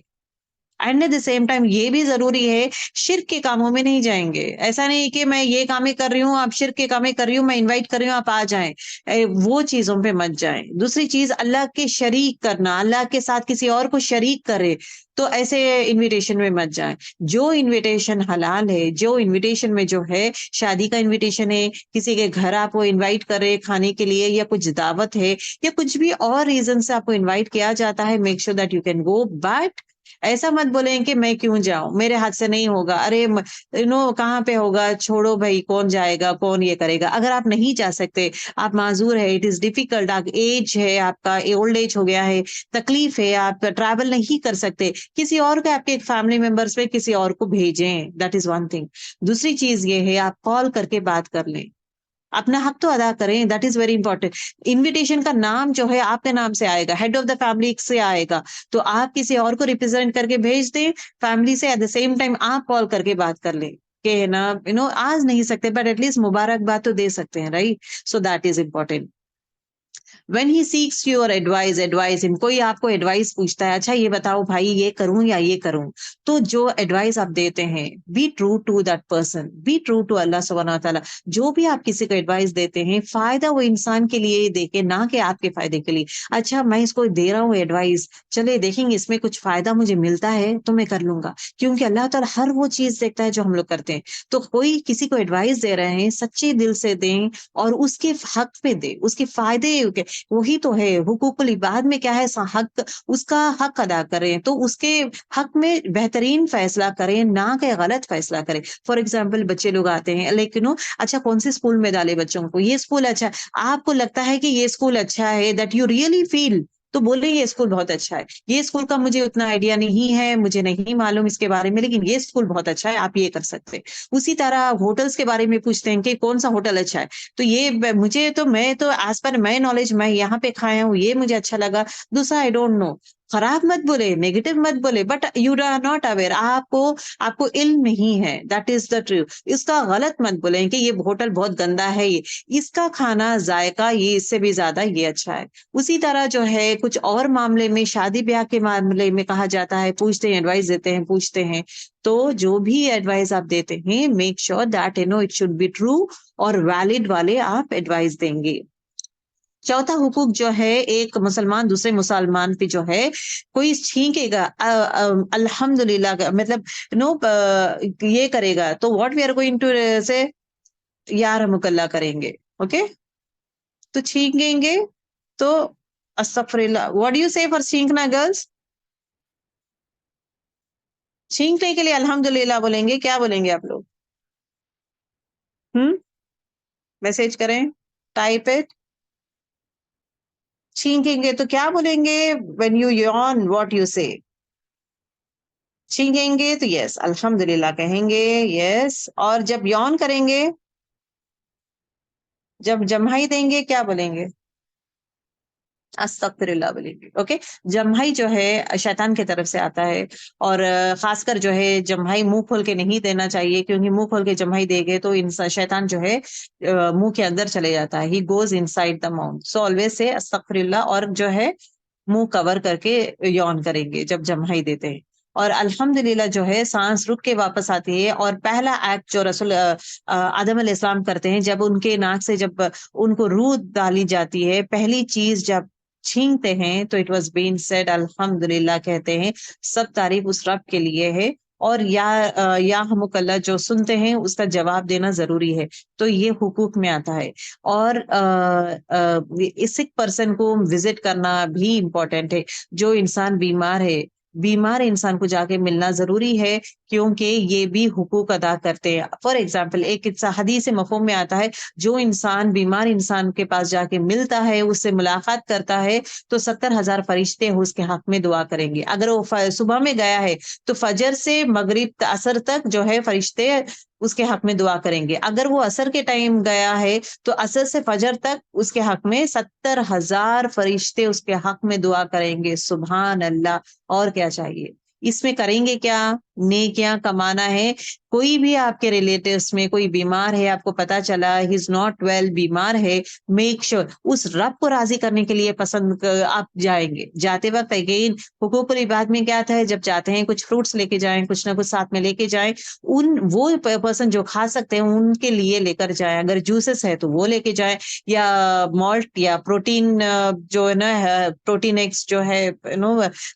And at the same time ये भी जरूरी है, शिर्क के कामों में नहीं जाएंगे। ऐसा नहीं कि मैं ये कामें कर रही हूँ, आप शिर्क के कामें कर रही हूँ, मैं इनवाइट कर रही हूँ, आप आ जाएं। वो चीजों पे मत जाएं। दूसरी चीज, अल्लाह के शरीक करना, अल्लाह के साथ किसी और को शरीक करे, तो ऐसे इनविटेशन में मत जाएं। जो इनविटेशन हलाल है, जो इनविटेशन में जो है, शादी का इनविटेशन है, किसी के घर आपको इनवाइट करे खाने के लिए, या कुछ दावत है, या कुछ भी और रीजन से आपको इनवाइट किया जाता है, make sure that you can go. But ऐसा मत बोलें कि मैं क्यों जाऊं, मेरे हाथ से नहीं होगा, अरे कहाँ पे होगा, छोड़ो भाई, कौन जाएगा, कौन ये करेगा। अगर आप नहीं जा सकते, आप माजूर है, इट इज डिफिकल्ट, आप एज है, आपका ओल्ड एज हो गया है, तकलीफ है, आप ट्रैवल नहीं कर सकते, किसी और को, आपके फैमिली मेंबर्स में किसी और को भेजें, दैट इज वन थिंग। दूसरी चीज ये है, आप कॉल करके बात कर लें, अपना हक तो अदा करें, that is very important. Invitation का नाम जो है आपके नाम से आएगा, हेड ऑफ द फैमिली से आएगा, तो आप किसी और को रिप्रेजेंट करके भेज दें फैमिली से। एट द सेम टाइम आप कॉल करके बात कर लें कि ना, आज नहीं सकते बट एटलीस्ट मुबारकबाद तो दे सकते हैं, right. So that is important. When he seeks your advice, advise him। कोई आपको एडवाइस पूछता है, अच्छा ये बताओ भाई, ये करूं या ये करूं, तो जो एडवाइस आप देते हैं, be true to that person, be true to Allah सुब्हानहू व तआला। जो भी आप किसी को एडवाइस देते हैं, फायदा वो इंसान के लिए देके, ना कि आपके फायदे के लिए। अच्छा मैं इसको दे रहा हूँ एडवाइस, चले देखेंगे इसमें कुछ फायदा मुझे मिलता है तो मैं कर लूंगा, क्योंकि अल्लाह ताला हर वो चीज देखता है जो हम लोग करते हैं। तो कोई किसी को एडवाइस दे रहे हैं, सच्चे दिल से दें, और उसके हक पे दे, उसके फायदे, वही तो है हुकूकुल इबाद में, क्या है, हक, उसका हक अदा करें, तो उसके हक में बेहतरीन फैसला करें, ना कि गलत फैसला करें। फॉर एग्जाम्पल, बच्चे लोग आते हैं, लेकिन अच्छा कौन से स्कूल में डाले बच्चों को, ये स्कूल अच्छा है, आपको लगता है कि ये स्कूल अच्छा है, दैट यू रियली फील, तो बोले ये स्कूल बहुत अच्छा है। ये स्कूल का मुझे उतना आइडिया नहीं है, मुझे नहीं मालूम इसके बारे में, लेकिन ये स्कूल बहुत अच्छा है, आप ये कर सकते हैं। उसी तरह होटल्स के बारे में पूछते हैं कि कौन सा होटल अच्छा है, तो ये मुझे तो, मैं तो एज पर माई नॉलेज, मैं यहाँ पे खाया हूँ, ये मुझे अच्छा लगा। दूसरा आई डोंट नो। खराब मत बोले, नेगेटिव मत बोले, but you are not aware, आपको आपको इल्म नहीं है, दैट इज द ट्रू। इसका गलत मत बोले कि ये होटल बहुत गंदा है, ये इसका खाना जायका ये इससे भी ज्यादा ये अच्छा है। उसी तरह जो है, कुछ और मामले में, शादी ब्याह के मामले में कहा जाता है, पूछते हैं, एडवाइस देते हैं, पूछते हैं, तो जो भी एडवाइस आप देते हैं, make sure that it should be true और वैलिड वाले आप एडवाइस देंगे। चौथा हुकूक जो है, एक मुसलमान दूसरे मुसलमान पे जो है, कोई छींकेगा, अल्हम्दुलिल्लाह मतलब नो, ये करेगा, तो what we are going to say, यार मुकल्ला करेंगे, ओके। तो छींकेंगे तो अस्तगफिरुल्लाह, what do you say for छींकना गर्ल्स? छींकने के लिए अल्हम्दुलिल्लाह बोलेंगे, क्या बोलेंगे आप लोग? हम्म, मैसेज करें, टाइप इट। छींकेंगे तो क्या बोलेंगे? When you yawn, what you say? छींकेंगे तो यस अल्हम्दुलिल्लाह कहेंगे, यस। और जब यौन करेंगे, जब जम्हाई देंगे, क्या बोलेंगे? अस्तगफिरुल्लाह बोलेंगे, ओके। जम्हाई जो है शैतान की तरफ से आता है, और खासकर जो है जम्हाई मुंह खोल के नहीं देना चाहिए, क्योंकि मुंह खोल के जम्हाई देंगे तो इंसान, शैतान जो है मुंह के अंदर चले जाता है, he goes inside the mouth. So always say अस्तगफिरुल्लाह, और जो है मुंह कवर करके यौन करेंगे जब जम्हाई देते हैं। और अल्हम्दुलिल्लाह जो है सांस रुक के वापस आती है। और पहला एक्ट जो रसूल आदम अलैहिस्सलाम करते हैं, जब उनके नाक से जब उनको रूह डाली जाती है, पहली चीज जब छींकते हैं, तो इट वाज बीन सेड अल्हम्दुलिल्लाह कहते हैं, सब तारीफ उस रब के लिए है। और या हमकल्ला जो सुनते हैं उसका जवाब देना जरूरी है। तो ये हुकूक में आता है। और इस सिक पर्सन को विजिट करना भी इम्पोर्टेंट है। जो इंसान बीमार है, बीमार इंसान को जाके मिलना जरूरी है, क्योंकि ये भी हुकूक अदा करते हैं। फॉर एग्जाम्पल, एक हदीस मफ़हूम में आता है, जो इंसान बीमार इंसान के पास जाके मिलता है, उससे मुलाकात करता है, तो 70,000 फरिश्ते उसके हक में दुआ करेंगे। अगर वो सुबह में गया है तो फजर से मगरिब असर तक जो है फरिश्ते उसके हक में दुआ करेंगे। अगर वो असर के टाइम गया है तो असर से फजर तक उसके हक में 70,000 फरिश्ते उसके हक में दुआ करेंगे। सुभान अल्लाह! और क्या चाहिए? इसमें करेंगे क्या? नेकियां कमाना है। कोई भी आपके रिलेटिव्स में कोई बीमार है, आपको पता चला ही इज नॉट वेल, बीमार है, मेक श्योर उस रब को राजी करने के लिए आप जाएंगे। जाते वक्त अगेन हुकूकुल इबाद में क्या था, जब जाते हैं कुछ फ्रूट्स लेके जाएं, कुछ ना कुछ साथ में लेके जाएं। वो पर्सन जो खा सकते हैं उनके लिए लेकर जाएं। अगर जूसेस है तो वो लेके जाएं, या मॉल्ट या प्रोटीन जो है ना, प्रोटीन एक्स जो है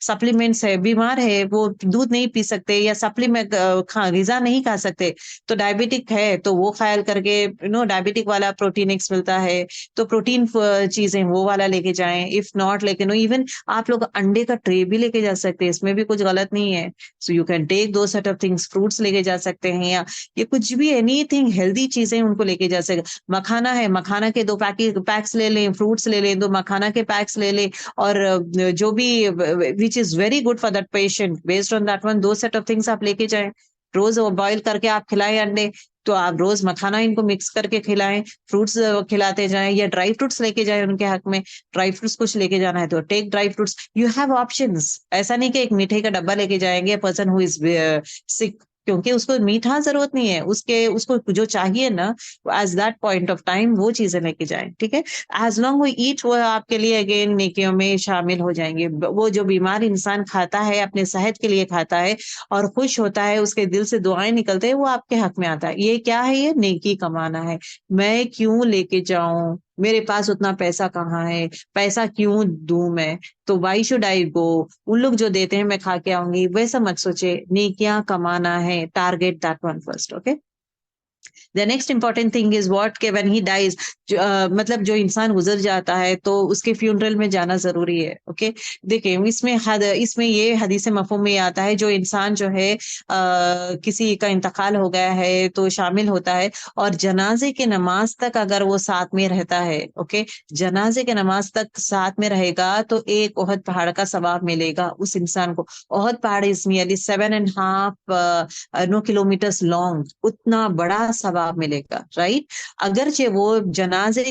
सप्लीमेंट्स है, बीमार है वो दूध नहीं पी सकते या सप्लीमेंट गिजा नहीं खा सकते, तो डायबिटिक है तो वो ख्याल करके डायबिटिक वाला प्रोटीन एक्स मिलता है, तो प्रोटीन चीजें वो वाला लेके जाएं। इफ नॉट लेके इवन आप लोग अंडे का ट्रे भी लेके जा सकते हैं, इसमें भी कुछ गलत नहीं है। सो यू कैन टेक दो सेट ऑफ थिंग्स, फ्रूट्स लेके जा सकते हैं, या ये कुछ भी एनीथिंग हेल्दी चीजें उनको लेके जा सकते। मखाना है, मखाना के 2 पैक्स ले लें, फ्रूट्स ले लें, 2 मखाना के पैक्स ले लें, और जो भी which is very good for that patient, based on that one 2 set of things आप लेके जाएं। रोज बॉईल करके आप खिलाएं अंडे, तो आप रोज मखाना इनको मिक्स करके खिलाएं, फ्रूट्स खिलाते जाएं, या ड्राई फ्रूट्स लेके जाएं उनके हक में। ड्राई फ्रूट्स कुछ लेके जाना है तो take dry fruits, you have options. ऐसा नहीं कि एक मिठाई का डब्बा लेके जाएंगे पर्सन हु इज सिक, क्योंकि उसको मीठा जरूरत नहीं है, उसको जो चाहिए ना as that point of time वो चीजें लेके जाएं। ठीक है, एज लॉन्ग वो ईट, वो आपके लिए अगेन नेकियों में शामिल हो जाएंगे। वो जो बीमार इंसान खाता है अपने सेहत के लिए खाता है और खुश होता है, उसके दिल से दुआएं निकलते हैं, वो आपके हक में आता है। ये क्या है? ये नेकी कमाना है। मैं क्यों लेके जाऊं, मेरे पास उतना पैसा कहाँ है, पैसा क्यों दूं मैं, तो वाई शुड आई गो, उन लोग जो देते हैं मैं खा के आऊंगी, वैसा मत सोचे। नेकियां कमाना है, target that one first. Okay, the next important thing is what के व्हेन ही डाइज, मतलब जो इंसान गुजर जाता है तो उसके फ्यूनरल में जाना जरूरी है। ओके, देखिए इसमें ये हदीस मफ़हूम में आता है, जो इंसान जो है किसी का इंतकाल हो गया है तो शामिल होता है, और जनाजे के नमाज तक अगर वो साथ में रहता है, ओके, जनाजे के नमाज तक साथ में रहेगा तो एक ओहद पहाड़ का सवाब मिलेगा उस इंसान को। ओहद पहाड़ इज नियरली 7.5 किलोमीटर्स लॉन्ग, उतना बड़ा सवाब मिलेगा, राइट। अगरचे वो जनाजे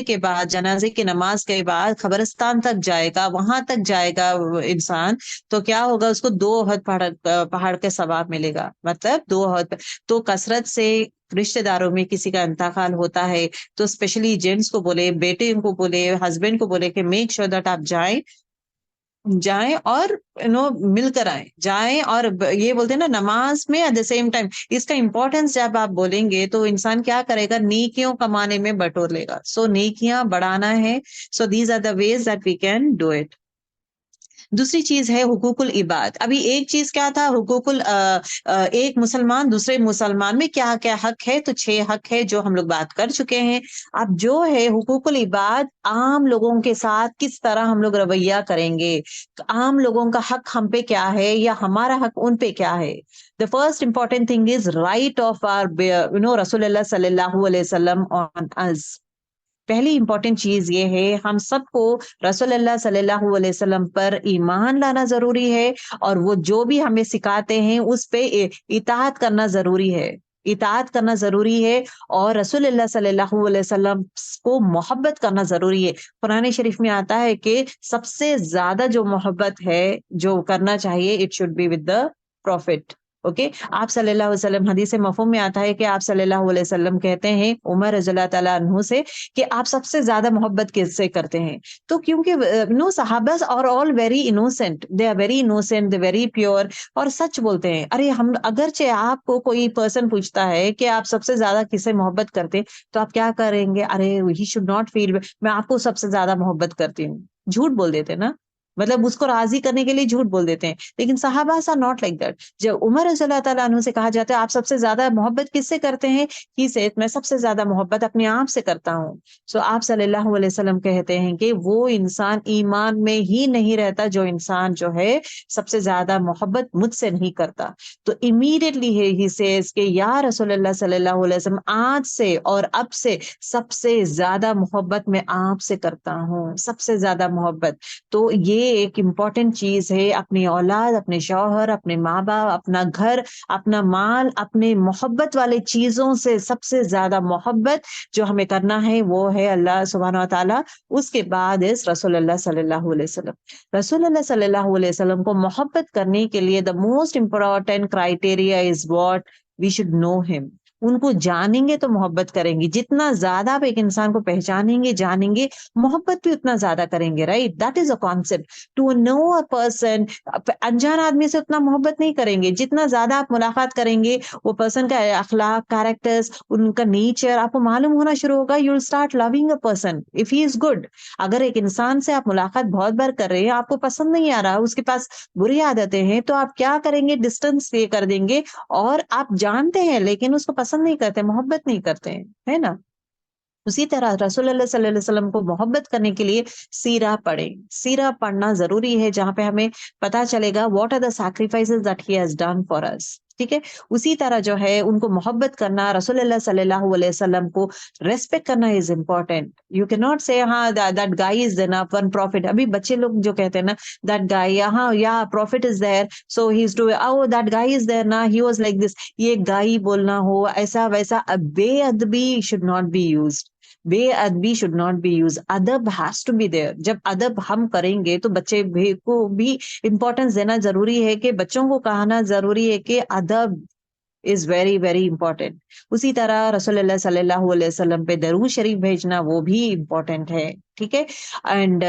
के नमाज के बाद कब्रिस्तान तक जाएगा, वहां तक जाएगा वो इंसान, तो क्या होगा, उसको 2 ओहद पहाड़ के सवाब मिलेगा, मतलब 2 ओहद। तो कसरत से रिश्तेदारों में किसी का इंतकाल होता है तो स्पेशली जेंट्स को बोले, बेटे को बोले, हस्बैंड को बोले कि मेक श्योर दैट आप जाएं, जाएं और मिलकर आए, जाएं। और ये बोलते हैं ना, नमाज में एट द सेम टाइम, इसका इंपॉर्टेंस जब आप बोलेंगे तो इंसान क्या करेगा, नेकियों कमाने में बटोर लेगा। सो नेकियां बढ़ाना है। So these are the ways that we can do it. दूसरी चीज है हुकूकुल इबाद। अभी एक चीज क्या था, एक मुसलमान दूसरे मुसलमान में क्या क्या हक है, तो 6 हक है जो हम लोग बात कर चुके हैं। अब जो है हुकूकुल इबाद, आम लोगों के साथ किस तरह हम लोग रवैया करेंगे, आम लोगों का हक हम पे क्या है या हमारा हक उन पे क्या है। The first important thing is right of our रसूलुल्लाह सल्लल्लाहु अलैहि वसल्लम ऑन अस। पहली इंपॉर्टेंट चीज ये है, हम सबको रसूलुल्लाह सल्लल्लाहु अलैहि वसल्लम पर ईमान लाना जरूरी है, और वो जो भी हमें सिखाते हैं उस पे इताअत करना जरूरी है, इताअत करना जरूरी है। और रसूलुल्लाह सल्लल्लाहु अलैहि वसल्लम को मोहब्बत करना जरूरी है। कुरान शरीफ में आता है कि सबसे ज्यादा जो मोहब्बत है, जो करना चाहिए, it should be with the profit. Okay, आप सल्लल्लाहु अलैहि वसल्लम, हदीस मफ़हूम में आता है कि आप सल्लल्लाहु अलैहि वसल्लम कहते हैं उमर रज़ियल्लाहु ताला अन्हु से कि आप सबसे ज्यादा मोहब्बत किससे करते हैं। तो क्योंकि सहाबा are all very innocent, they are very innocent, they very pure, और सच बोलते हैं। अरे हम, अगरचे आपको कोई पर्सन पूछता है कि आप सबसे ज्यादा किससे मोहब्बत करते हैं, तो आप क्या करेंगे, अरे ही शुड नॉट फील मैं आपको सबसे ज्यादा मोहब्बत करती हूँ, झूठ बोल देते ना। मतलब उसको राजी करने के लिए झूठ बोल देते हैं। लेकिन सहाबास आर नॉट लाइक दैट। जब उमर रज़ियल्लाहु ताला अन्हु से कहा जाता है आप सबसे ज्यादा मोहब्बत किससे करते हैं, ही सेड मैं सबसे ज्यादा मोहब्बत अपने आप से करता हूँ। सो आप सल्लल्लाहु अलैहि वसल्लम कहते हैं कि वो इंसान ईमान में ही नहीं रहता जो इंसान जो है सबसे ज्यादा मोहब्बत मुझसे नहीं करता। तो इमीडिएटली ही सेज कि या रसूलुल्लाह सल्लल्लाहु अलैहि वसल्लम आज से और अब से सबसे ज्यादा मोहब्बत मैं आपसे करता हूँ, सबसे ज्यादा मोहब्बत। तो ये एक इम्पॉर्टेंट चीज है, अपनी औलाद, अपने शौहर, अपने माँ बाप, अपना घर, अपना माल, अपने मोहब्बत वाले चीजों से सबसे ज्यादा मोहब्बत जो हमें करना है वो है अल्लाह सुब्हानहू व तआला। उसके बाद इस रसूलुल्लाह सल्लल्लाहु अलैहि वसल्लम। रसूलुल्लाह सल्लल्लाहु अलैहि वसल्लम को मोहब्बत करने के लिए the most important criteria is what, we should know him. उनको जानेंगे तो मोहब्बत करेंगे। जितना ज्यादा आप एक इंसान को पहचानेंगे, जानेंगे, मोहब्बत भी उतना ज्यादा करेंगे, right? That is a concept. To know a person, अनजान आदमी से उतना मोहब्बत नहीं करेंगे। जितना ज्यादा आप मुलाकात करेंगे, वो पर्सन का अखलाक, कैरेक्टर्स, उनका नेचर आपको मालूम होना शुरू होगा। You will start loving a person if he is good. अगर एक इंसान से आप मुलाकात बहुत बार कर रहे हैं, आपको पसंद नहीं आ रहा, उसके पास बुरी आदतें हैं, तो आप क्या करेंगे? डिस्टेंस पे कर देंगे। और आप जानते हैं लेकिन उसको पसंद नहीं करते, मोहब्बत नहीं करते हैं, है ना? उसी तरह रसूलुल्लाह सल्लल्लाहु अलैहि वसल्लम को मोहब्बत करने के लिए सीरा पढ़ें। सीरा पढ़ना ज़रूरी है जहाँ पे हमें पता चलेगा what are the sacrifices that he has done for us. ठीक है? उसी तरह जो है उनको मोहब्बत करना, रसूलुल्लाह सल्लल्लाहु अलैहि वसल्लम को रिस्पेक्ट करना is important. You can not से हाँ that guy is enough, one profit. अभी बच्चे लोग जो कहते हैं ना दैट गाय, हाँ या profit is there so he is doing, oh that guy is there ना, ही वाज़ लाइक दिस। ये गाय बोलना हो ऐसा वैसा, बेअदबी शुड नॉट बी यूज्ड। बेअदबी शुड नॉट बी यूज। अदब हैज टू बी देयर। जब अदब हम करेंगे तो बच्चे भी को भी इंपॉर्टेंस देना जरूरी है, कि बच्चों को कहना जरूरी है कि अदब इज वेरी वेरी इंपॉर्टेंट। उसी तरह रसूलुल्लाह सल्लल्लाहु अलैहि वसल्लम पे दरूद शरीफ भेजना वो भी इंपॉर्टेंट है। ठीक है? And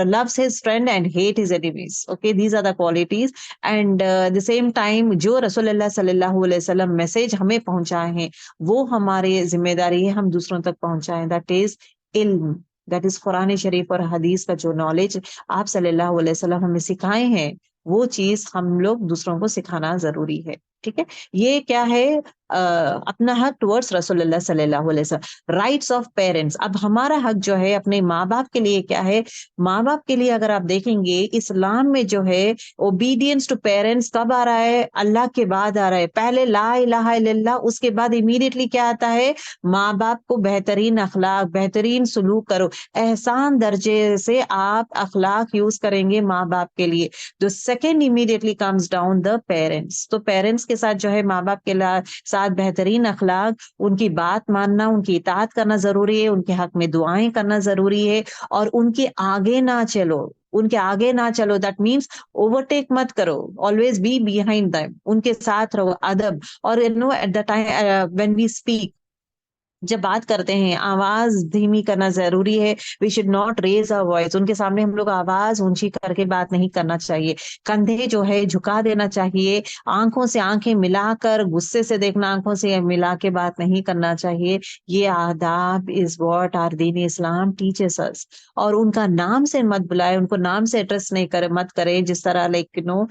loves his friend and hate his enemies. Okay, these are the qualities. And the same time जो रसूलुल्लाह सल्लल्लाहु अलैहि वसल्लम मैसेज हमें पहुंचाए हैं वो हमारी जिम्मेदारी है हम दूसरों तक पहुंचाएं। दैट इज इल्म, दैट इज कुरान शरीफ और हदीस का जो नॉलेज आप सल्लल्लाहु अलैहि वसल्लम हमें सिखाए हैं, वो चीज हम लोग दूसरों को सिखाना जरूरी है। ठीक है? ये क्या है? अपना हक टुवर्ड्स रसूलुल्लाह सल्लल्लाहु अलैहि वसल्लम। Rights of parents. अब हमारा हक जो है अपने माँ बाप के लिए क्या है? माँ बाप के लिए अगर आप देखेंगे इस्लाम में जो है ओबीडियंस टू पेरेंट्स कब आ रहा है? अल्लाह के बाद आ रहा है। पहले ला इलाहा इल्लल्लाह, उसके बाद इमीडिएटली क्या आता है? माँ बाप को बेहतरीन अखलाक, बेहतरीन सुलूक करो। एहसान दर्जे से आप अखलाक यूज करेंगे माँ बाप के लिए। तो second immediately comes down the parents. तो पेरेंट्स के साथ जो है माँ बाप के साथ बेहतरीन अखलाक, उनकी बात मानना, उनकी इताअत करना जरूरी है, उनके हक में दुआएं करना जरूरी है। और उनके आगे ना चलो, उनके आगे ना चलो, दैट मीन्स ओवरटेक मत करो, ऑलवेज बी बिहाइंड देम, उनके साथ रहो, अदब। और you know at the time when we speak, जब बात करते हैं आवाज धीमी करना जरूरी है। We should not raise a voice. उनके सामने हम लोग आवाज ऊंची करके बात नहीं करना चाहिए। कंधे जो है झुका देना चाहिए। आंखों से आंखें मिलाकर गुस्से से देखना, आंखों से मिला के बात नहीं करना चाहिए। ये आदाब is what are Deen Islam teaches us. और उनका नाम से मत बुलाए, उनको नाम से एड्रेस नहीं करे, मत करे। जिस तरह लाइक यू नो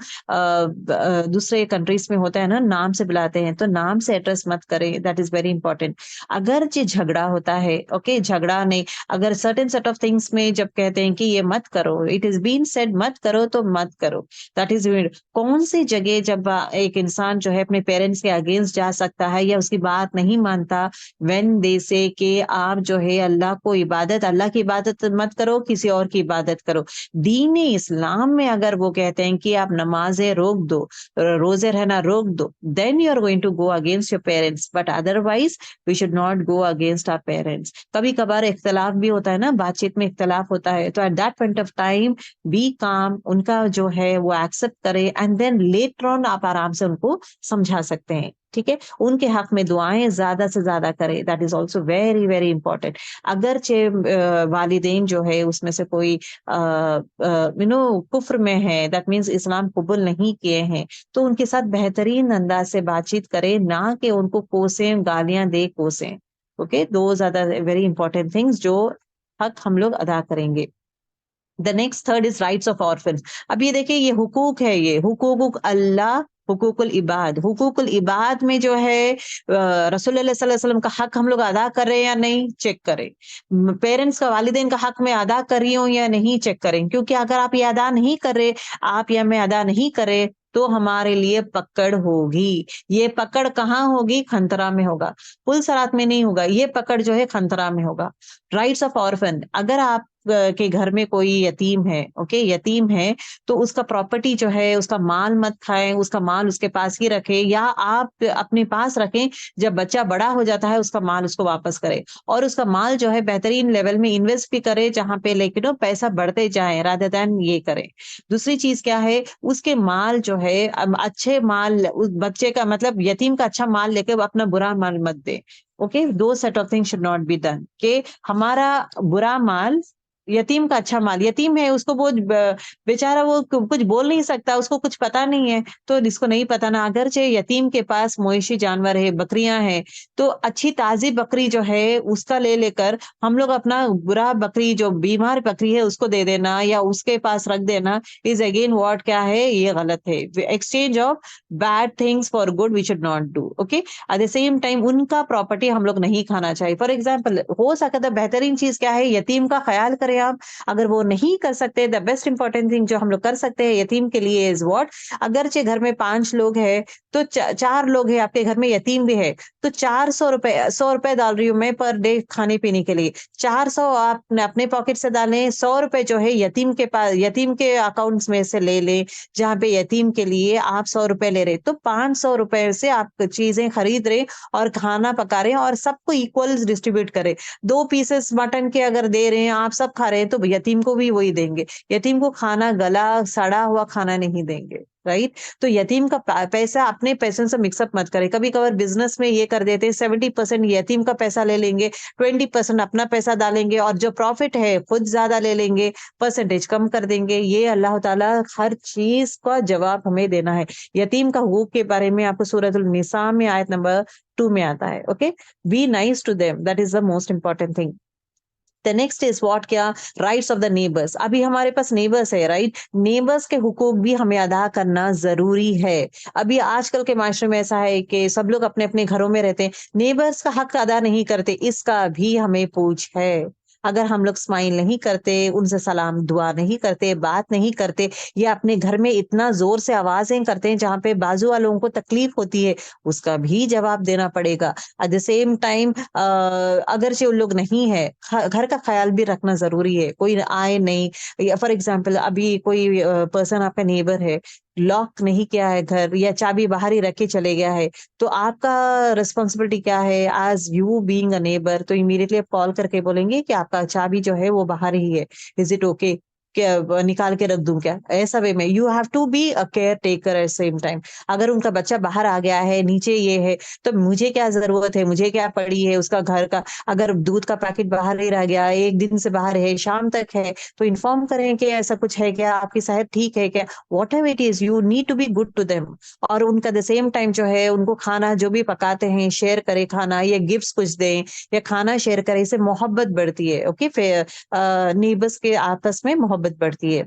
दूसरे कंट्रीज में होता है ना, नाम से बुलाते हैं, तो नाम से एड्रेस मत करे। That is very important. अगर जो झगड़ा होता है, ओके झगड़ा नहीं, अगर सर्टेन सेट ऑफ थिंग्स में जब कहते हैं कि ये मत करो, इट इज बीन सेड मत करो, तो मत करो। दैट इज कौन सी जगह जब एक इंसान जो है अपने पेरेंट्स के अगेंस्ट जा सकता है या उसकी बात नहीं मानता? व्हेन दे से कि आप जो है अल्लाह को इबादत, अल्लाह की इबादत मत करो, किसी और की इबादत करो। दीन इस्लाम में अगर वो कहते हैं कि आप नमाजें रोक दो, रोजे रहना रोक दो, then you are going to go against your parents. But otherwise we should not go against our parents. कभी कभार इख्तलाफ भी होता है ना, बातचीत में इख्तलाफ होता है, तो at that point of time be calm, उनका जो है वो एक्सेप्ट करे, एंड देन लेटर ऑन आप आराम से उनको समझा सकते हैं। ठीक है? उनके हक में दुआएं ज्यादा से ज्यादा करें। That is also very very important. अगरचे वालिदैन जो है उसमें से कोई यू नो कुफ्र में है, दैट मीन्स इस्लाम कबूल नहीं किए हैं, तो उनके साथ बेहतरीन अंदाज से बातचीत करें, ना कि उनको कोसें, गालियां दे कोसें। Okay, those are the very important things जो हक हम लोग अदा करेंगे। The next third is rights of orphan. अब ये देखिए, ये हुकूक है, ये हुकूक अल्लाह, हुकूकुल इबाद। हुकूकुल इबाद में जो है रसूलुल्लाह सल्लल्लाहु अलैहि वसल्लम का हक हम लोग अदा कर रहे हैं या नहीं, चेक करें। पेरेंट्स का, वालिदैन का हक में अदा कर रही हूँ या नहीं, चेक करें। क्योंकि अगर आप ये अदा नहीं कर रहे, आप या मैं अदा नहीं करे, तो हमारे लिए पकड़ होगी। ये पकड़ कहाँ होगी? खंतरा में होगा, पुलसरात में नहीं होगा, ये पकड़ जो है खंतरा में होगा। राइट्स ऑफ ऑर्फन, अगर आप के घर में कोई यतीम है, ओके, यतीम है, तो उसका प्रॉपर्टी जो है, उसका माल मत खाएं, उसका माल उसके पास ही रखें, या आप अपने पास रखें। जब बच्चा बड़ा हो जाता है, उसका माल उसको वापस करें, और उसका माल जो है बेहतरीन लेवल में इन्वेस्ट भी करे, जहां पे लेकिन पैसा बढ़ते जाए, रादर देन ये करें। दूसरी चीज क्या है? उसके माल जो है, अच्छे माल, उस बच्चे का मतलब यतीम का अच्छा माल लेके अपना बुरा माल मत दे। ओके, दो set of things should not be done, कि हमारा बुरा माल, यतीम का अच्छा माल। यतीम है, उसको वो बेचारा वो कुछ बोल नहीं सकता, उसको कुछ पता नहीं है, तो जिसको नहीं पता ना, अगरचे यतीम के पास मवेशी जानवर है, बकरियां हैं, तो अच्छी ताजी बकरी जो है उसका ले लेकर हम लोग अपना बुरा बकरी, जो बीमार बकरी है, उसको दे देना या उसके पास रख देना, इज अगेन व्हाट, क्या है? ये गलत है। Exchange of bad things for good we should not do. Okay, at the same time उनका प्रॉपर्टी हम लोग नहीं खाना चाहिए। फॉर एग्जाम्पल, हो सकता है बेहतरीन चीज क्या है? यतीम का ख्याल करें आप। अगर वो नहीं कर सकते, द बेस्ट इंपॉर्टेंट थिंग जो हम लोग कर सकते हैं यतीम के लिए इज व्हाट, अगरचे घर में 5 लोग हैं, तो 4 लोग हैं आपके घर में, यतीम भी है, तो 400 रुपए, 100 रुपए डाल रही हूँ मैं पर डे खाने पीने के लिए। 400 आप अपने पॉकेट से डालें, 100 रुपए जो है यतीम के पास, यतीम के अकाउंट्स में से ले लें, जहां पे यतीम के लिए आप 100 रुपए ले रहे, तो 500 रुपए से आप चीजें खरीद रहे और खाना पका रहे हैं, और सबको इक्वल डिस्ट्रीब्यूट करें। 2 पीसेस मटन के अगर दे रहे हैं, आप सब खा रहे हैं, तो यतीम को भी वही देंगे। यतीम को खाना गला सड़ा हुआ खाना नहीं देंगे, राइट? तो यतीम का पैसा अपने पैसे से मिक्सअप मत करें। कभी कभार बिजनेस में ये कर देते हैं, 70% यतीम का पैसा ले लेंगे, 20% अपना पैसा डालेंगे, और जो प्रॉफिट है खुद ज्यादा ले लेंगे, परसेंटेज कम कर देंगे। ये अल्लाह ताला हर चीज का जवाब हमें देना है। यतीम का हुकूक के बारे में आपको सूरतुल निसा में आयत नंबर 2 में आता है। Okay, be nice to them, that is the most important thing. The next is what, क्या? Rights of the neighbours. अभी हमारे पास नेबर्स है, राइट? नेबर्स के हुकूक भी हमें अदा करना जरूरी है। अभी आजकल के माशरे में ऐसा है कि सब लोग अपने अपने घरों में रहते हैं, नेबर्स का हक अदा नहीं करते, इसका भी हमें पूछ है। अगर हम लोग स्माइल नहीं करते, उनसे सलाम दुआ नहीं करते, बात नहीं करते, या अपने घर में इतना जोर से आवाजें करते हैं जहां पे बाजू वालों को तकलीफ होती है, उसका भी जवाब देना पड़ेगा। एट द सेम टाइम अगर जो लोग नहीं है, घर का ख्याल भी रखना जरूरी है। कोई आए नहीं, फॉर एग्जाम्पल अभी कोई पर्सन आपका नेबर है, लॉक नहीं किया है घर, या चाबी बाहर ही रख के चले गया है, तो आपका रिस्पॉन्सिबिलिटी क्या है? As you being a neighbour, तो इमीडिएटली आप कॉल करके बोलेंगे कि आपका चाबी जो है वो बाहर ही है, इज इट ओके, क्या निकाल के रख दूं क्या? ऐसा वे में you have to be a care taker at same time. अगर उनका बच्चा बाहर आ गया है, नीचे ये है, तो मुझे क्या जरूरत है, मुझे क्या पड़ी है उसका घर का? अगर दूध का पैकेट बाहर ही रह गया, 1 दिन से बाहर है, शाम तक है, तो इन्फॉर्म करें कि ऐसा कुछ है क्या, आपकी सेहत ठीक है क्या? Whatever it is, you need to be good to them. और उनका द सेम टाइम जो है, उनको खाना जो भी पकाते हैं शेयर करें खाना, या गिफ्ट्स कुछ दें, या खाना शेयर करें, इससे मोहब्बत बढ़ती है। ओके, फिर नेबर्स के आपस में मोहब्बत बढ़ती है।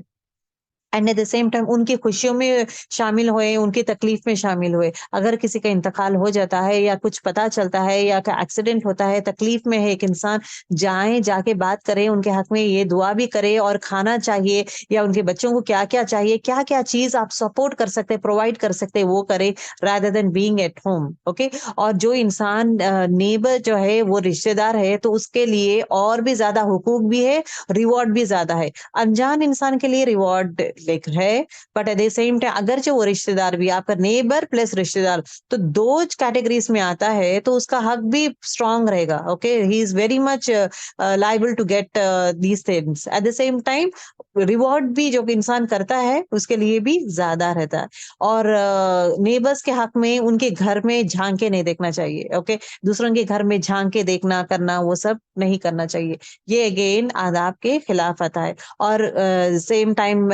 And at the same time उनकी खुशियों में शामिल हुए, उनकी तकलीफ में शामिल हुए। अगर किसी का इंतकाल हो जाता है, या कुछ पता चलता है, या एक्सीडेंट होता है, तकलीफ में है एक इंसान, जाएं, जाके बात करें उनके हक में, ये दुआ भी करें, और खाना चाहिए या उनके बच्चों को क्या क्या चाहिए, क्या क्या चीज आप सपोर्ट कर सकते हैं, प्रोवाइड कर सकते हैं, वो करें, rather than being at home. Okay, और जो इंसान नेबर जो है वो रिश्तेदार है, तो उसके लिए और भी ज्यादा हुकूक भी है, रिवॉर्ड भी ज्यादा है। अनजान इंसान के लिए रिवॉर्ड लाइक है, but at the same time अगर जो वो रिश्तेदार भी, आपका नेबर प्लस रिश्तेदार, तो 2 कैटेगरीज में आता है, तो उसका हक भी स्ट्रांग रहेगा। Okay, he is very much liable to get these things. At the same time reward भी जो इंसान करता है उसके लिए भी ज्यादा रहता है। और नेबर्स के हक में उनके घर में झांक के नहीं देखना चाहिए। ओके, दूसरों के घर में झांक के देखना करना, वो सब नहीं करना चाहिए। ये अगेन आदाब के खिलाफ आता है। और सेम टाइम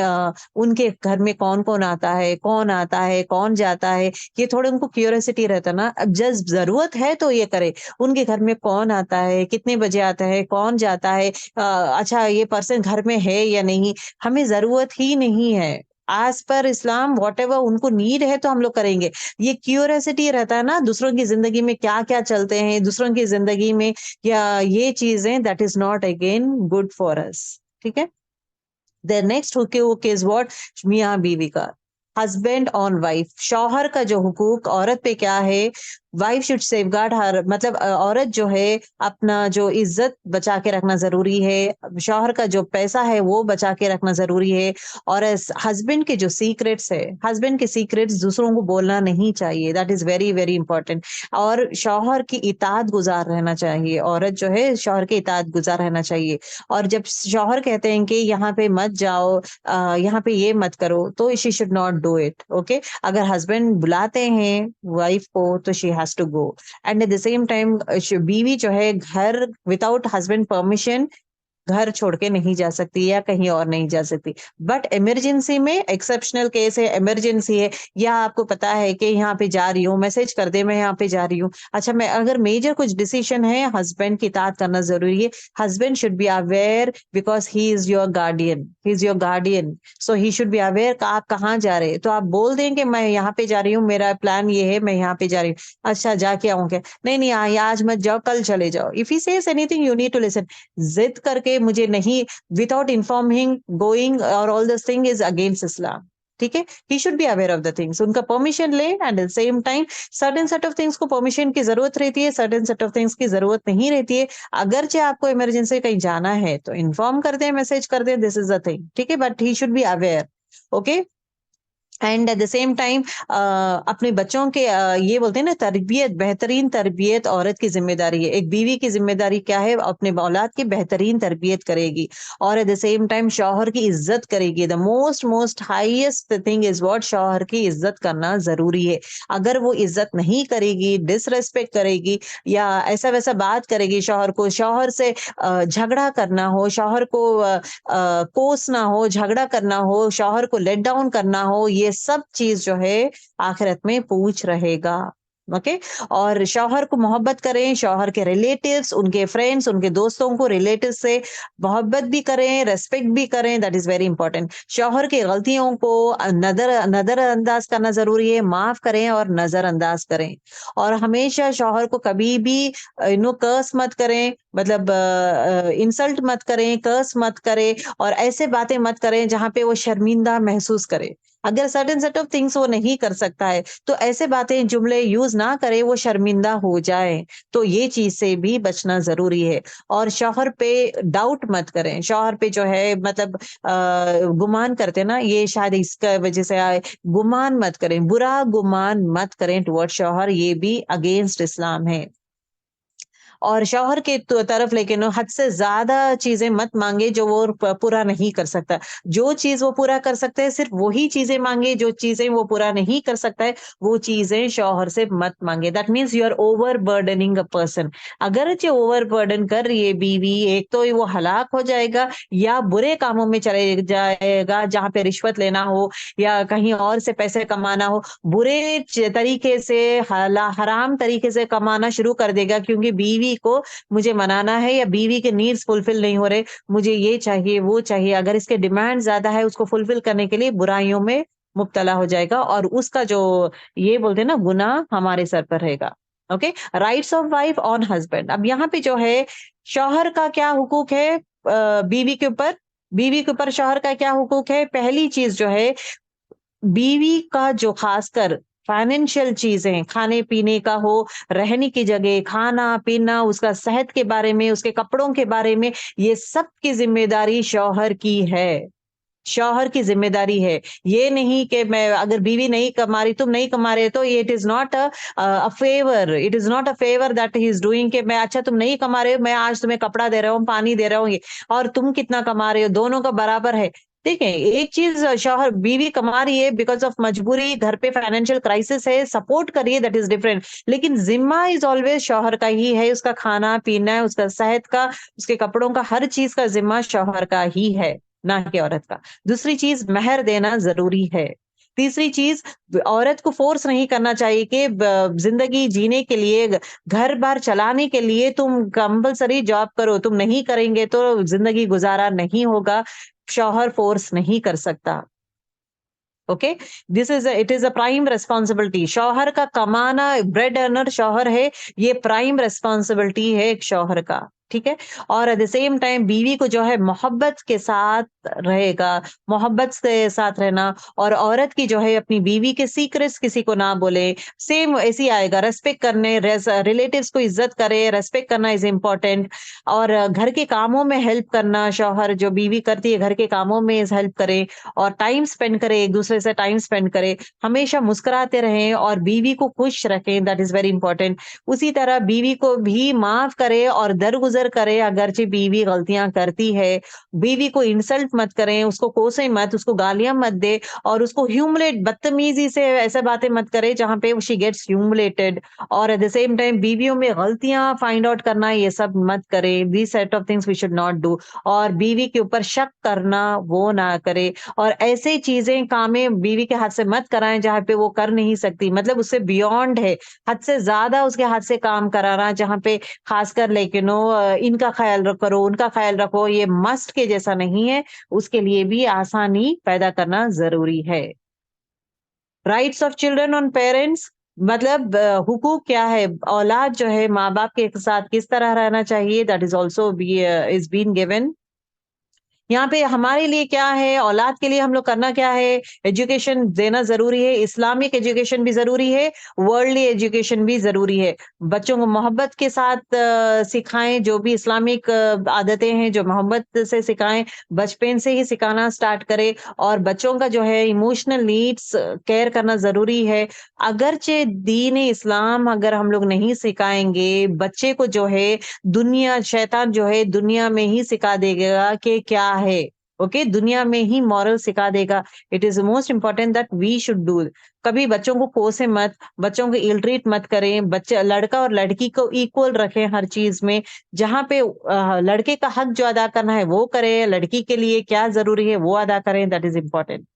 उनके घर में कौन कौन आता है, कौन जाता है, ये थोड़े उनको क्यूरियोसिटी रहता ना। अब जब जरूरत है तो ये करे, उनके घर में कौन आता है, कितने बजे आता है, कौन जाता है, अच्छा ये पर्सन घर में है या नहीं, हमें जरूरत ही नहीं है। आज पर इस्लाम वॉट एवर उनको नीड है तो हम लोग करेंगे। ये क्यूरियोसिटी रहता है ना, दूसरों की जिंदगी में क्या क्या चलते हैं, दूसरों की जिंदगी में या ये चीजें, that is not again good for us. ठीक है। द नेक्स्ट हुकूक इज व्हाट, मियाँ बीवी का, हस्बैंड ऑन वाइफ, शौहर का जो हुकूक औरत पे क्या है, वाइफ शुड सेफगार्ड हर, मतलब औरत जो है अपना जो इज्जत बचा के रखना जरूरी है, शौहर का जो पैसा है वो बचा के रखना जरूरी है, और हस्बैंड के जो सीक्रेट्स है, हस्बैंड के सीक्रेट्स दूसरों को बोलना नहीं चाहिए, that is very very important. और शौहर की इताअत गुजार रहना चाहिए, औरत जो है शौहर के इताअत गुजार रहना चाहिए। और जब शौहर कहते हैं कि यहाँ पे मत जाओ, यहाँ पे ये मत करो, तो she should not do it. Okay, अगर हस्बैंड बुलाते हैं वाइफ को तो she has to go. And at the same time बीवी जो है घर विदाउट हस्बैंड परमिशन घर छोड़ के नहीं जा सकती या कहीं और नहीं जा सकती। बट इमरजेंसी में, एक्सेप्शनल केस है, इमरजेंसी है, या आपको पता है कि यहाँ पे जा रही हूँ, मैसेज कर दे मैं यहाँ पे जा रही हूँ। अच्छा, मैं अगर मेजर कुछ डिसीजन है, हस्बैंड की इताअत करना जरूरी है। Husband should be aware because he is your guardian, he is your guardian, so he should be aware कि आप कहाँ जा रहे हैं। तो आप बोल दें कि मैं यहाँ पे जा रही हूँ, मेरा प्लान ये है, मैं यहाँ पे जा रही हूँ। अच्छा, जाके आऊँ क्या? नहीं नहीं, आज मत जाओ, कल चले जाओ। If he says anything you need to listen. जिद करके मुझे नहीं, विदाउट इन्फॉर्मिंग गोइंग और all this thing is against Islam. ठीक है, he should be aware of the things, उनका परमिशन ले। And at same time certain set of things को परमिशन की जरूरत रहती है, सर्टेन सेट ऑफ थिंग्स की जरूरत नहीं रहती है। अगरचे आपको इमरजेंसी कहीं जाना है तो इन्फॉर्म कर दें, मैसेज कर दें, दिस इज द थिंग। ठीक है, but he should be aware. Okay. And at the same time अपने बच्चों के ये बोलते हैं ना, तरबियत, बेहतरीन तरबियत औरत की जिम्मेदारी है। एक बीवी की जिम्मेदारी क्या है, अपने औलाद की बेहतरीन तरबियत करेगी और एट द सेम टाइम शौहर की इज्जत करेगी। The most most highest thing is what, शौहर की इज्जत करना जरूरी है। अगर वो इज्जत नहीं करेगी, डिसरेस्पेक्ट करेगी या ऐसा वैसा बात करेगी शौहर को, शौहर से झगड़ा करना हो, शौहर को कोसना हो, झगड़ा करना हो, शौहर को लेट डाउन करना हो, ये सब चीज जो है आखिरत में पूछ रहेगा। ओके। और शौहर को मोहब्बत करें, शौहर के रिलेटिव्स, उनके फ्रेंड्स, उनके दोस्तों को, रिलेटिव्स से मोहब्बत भी करें, रेस्पेक्ट भी करें, दैट इज वेरी इंपॉर्टेंट। शौहर की गलतियों को नजरअंदाज करना जरूरी है, माफ करें और नजरअंदाज करें। और हमेशा शौहर को कभी भी कर्स मत करें, मतलब इंसल्ट मत करें, कर्स मत करें और ऐसे बातें मत करें जहां पे वो शर्मिंदा महसूस करे। अगर सर्टेन सेट ऑफ थिंग्स वो नहीं कर सकता है तो ऐसे बातें, जुमले यूज ना करे, वो शर्मिंदा हो जाए। तो ये चीज से भी बचना जरूरी है। और शौहर पे डाउट मत करें, शौहर पे जो है मतलब गुमान करते ना, ये शायद इसका वजह से आए, गुमान मत करें, बुरा गुमान मत करें टुवर्ड शौहर, ये भी अगेंस्ट इस्लाम है। और शौहर के तरफ लेकिन हद से ज्यादा चीजें मत मांगे जो वो पूरा नहीं कर सकता। जो चीज वो पूरा कर सकता है सिर्फ वही चीजें मांगे, जो चीजें वो पूरा नहीं कर सकता है वो चीजें शौहर से मत मांगे। That means you are over burdening a person. अगर ये ओवर बर्डन कर रही है बीवी, एक तो वो हलाक हो जाएगा या बुरे कामों में चले जाएगा जहां पे रिश्वत लेना हो या कहीं और से पैसे कमाना हो, बुरे तरीके से, हराम तरीके से कमाना शुरू कर देगा, क्योंकि बीवी को मुझे मनाना है या बीवी के नीड्स फुलफिल नहीं हो रहे, मुझे ये चाहिए वो चाहिए। अगर इसके डिमांड ज्यादा है, उसको फुलफिल करने के लिए बुराइयों में मुब्तला हो जाएगा और उसका जो ये बोलते हैं ना गुनाह हमारे सर पर रहेगा। Okay. Rights of wife on husband. अब यहाँ पे जो है शौहर का क्या हुकूक है बीवी के ऊपर, बीवी के ऊपर शौहर का क्या हुकूक है। पहली चीज जो है, बीवी का जो खासकर फाइनेंशियल चीजें, खाने पीने का हो, रहने की जगह, खाना पीना, उसका सेहत के बारे में, उसके कपड़ों के बारे में, ये सब की जिम्मेदारी शौहर की है। शौहर की जिम्मेदारी है। ये नहीं कि मैं, अगर बीवी नहीं कमा रही, तुम नहीं कमा रहे, तो it is not a favour, it is not a favour that he is doing कि मैं, अच्छा तुम नहीं कमा रहे हो, मैं आज तुम्हें कपड़ा दे रहा हूँ, पानी दे रहा हूँ, ये और तुम कितना कमा रहे हो, दोनों का बराबर है। ठीक है, एक चीज शौहर, बीवी कमा रही है बिकॉज ऑफ मजबूरी, घर पे फाइनेंशियल क्राइसिस है, सपोर्ट करिए, दैट इज डिफरेंट। लेकिन जिम्मा इज ऑलवेज शौहर का ही है, उसका खाना पीना, उसका सेहत का, उसके कपड़ों का, हर चीज का जिम्मा शौहर का ही है। ना कि औरत का। दूसरी चीज, महर देना जरूरी है। तीसरी चीज, औरत को फोर्स नहीं करना चाहिए कि जिंदगी जीने के लिए, घर बार चलाने के लिए तुम कंपलसरी जॉब करो, तुम नहीं करेंगे तो जिंदगी गुजारा नहीं होगा। शौहर फोर्स नहीं कर सकता। Okay, this is it is a prime responsibility. शौहर का कमाना, ब्रेड अर्नर शौहर है, ये प्राइम रिस्पॉन्सिबिलिटी है एक शौहर का। ठीक है। और एट द सेम टाइम बीवी को जो है मोहब्बत के साथ रहेगा, मोहब्बत के साथ रहना। और औरत की जो है अपनी बीवी के सीक्रेट्स किसी को ना बोले। सेम ऐसे ही आएगा, रेस्पेक्ट करने, रिलेटिव्स को इज्जत करे, रेस्पेक्ट करना इज इम्पोर्टेंट। और घर के कामों में हेल्प करना, शौहर जो बीवी करती है घर के कामों में हेल्प करे, और टाइम स्पेंड करें, एक दूसरे से टाइम स्पेंड करें, हमेशा मुस्कुराते रहें और बीवी को खुश रखें, दैट इज वेरी इंपॉर्टेंट। उसी तरह बीवी को भी माफ करे और दरगुजर करे, अगरचे बीवी गलतियां करती है। बीवी को इंसल्ट मत करें, उसको कोसे मत, उसको गालियां मत दे, और उसको ह्यूमिलेट, बदतमीजी से ऐसे बातें मत करे जहां पे शी गेट्स ह्यूमिलेटेड। और एट द सेम टाइम बीवियों में गलतियां फाइंड आउट करना, ये सब मत करें। This set of things we should not do. और बीवी के ऊपर शक करना वो ना करे। और ऐसे चीजें कामें बीवी के हाथ से मत कराएं जहां पे वो कर नहीं सकती, मतलब उससे बियॉन्ड है, हद से ज्यादा उसके हाथ से काम कराना जहां पे खासकर, लेकिन इनका ख्याल करो, उनका ख्याल रखो, ये मस्ट के जैसा नहीं है। उसके लिए भी आसानी पैदा करना जरूरी है। Rights of children on parents, मतलब हुकूक क्या है, औलाद जो है माँ बाप के साथ किस तरह रहना चाहिए, that is also is been given. यहाँ पे हमारे लिए क्या है, औलाद के लिए हम लोग करना क्या है, एजुकेशन देना जरूरी है, इस्लामिक एजुकेशन भी जरूरी है, वर्ल्डली एजुकेशन भी जरूरी है। बच्चों को मोहब्बत के साथ सिखाएं, जो भी इस्लामिक आदतें हैं जो मोहब्बत से सिखाएं, बचपन से ही सिखाना स्टार्ट करें। और बच्चों का जो है इमोशनल नीड्स केयर करना जरूरी है। अगरचे दीन इस्लाम अगर हम लोग नहीं सिखाएंगे, बच्चे को जो है दुनिया, शैतान जो है दुनिया में ही सिखा देगा कि क्या है। ओके, दुनिया में ही मॉरल सिखा देगा। It is most important that we should do. कभी बच्चों को कोसे मत, बच्चों को इल ट्रीट मत करें। बच्चे, लड़का और लड़की को इक्वल रखें हर चीज में। जहां पे लड़के का हक जो अदा करना है वो करें, लड़की के लिए क्या जरूरी है वो अदा करें, दैट इज इम्पोर्टेंट।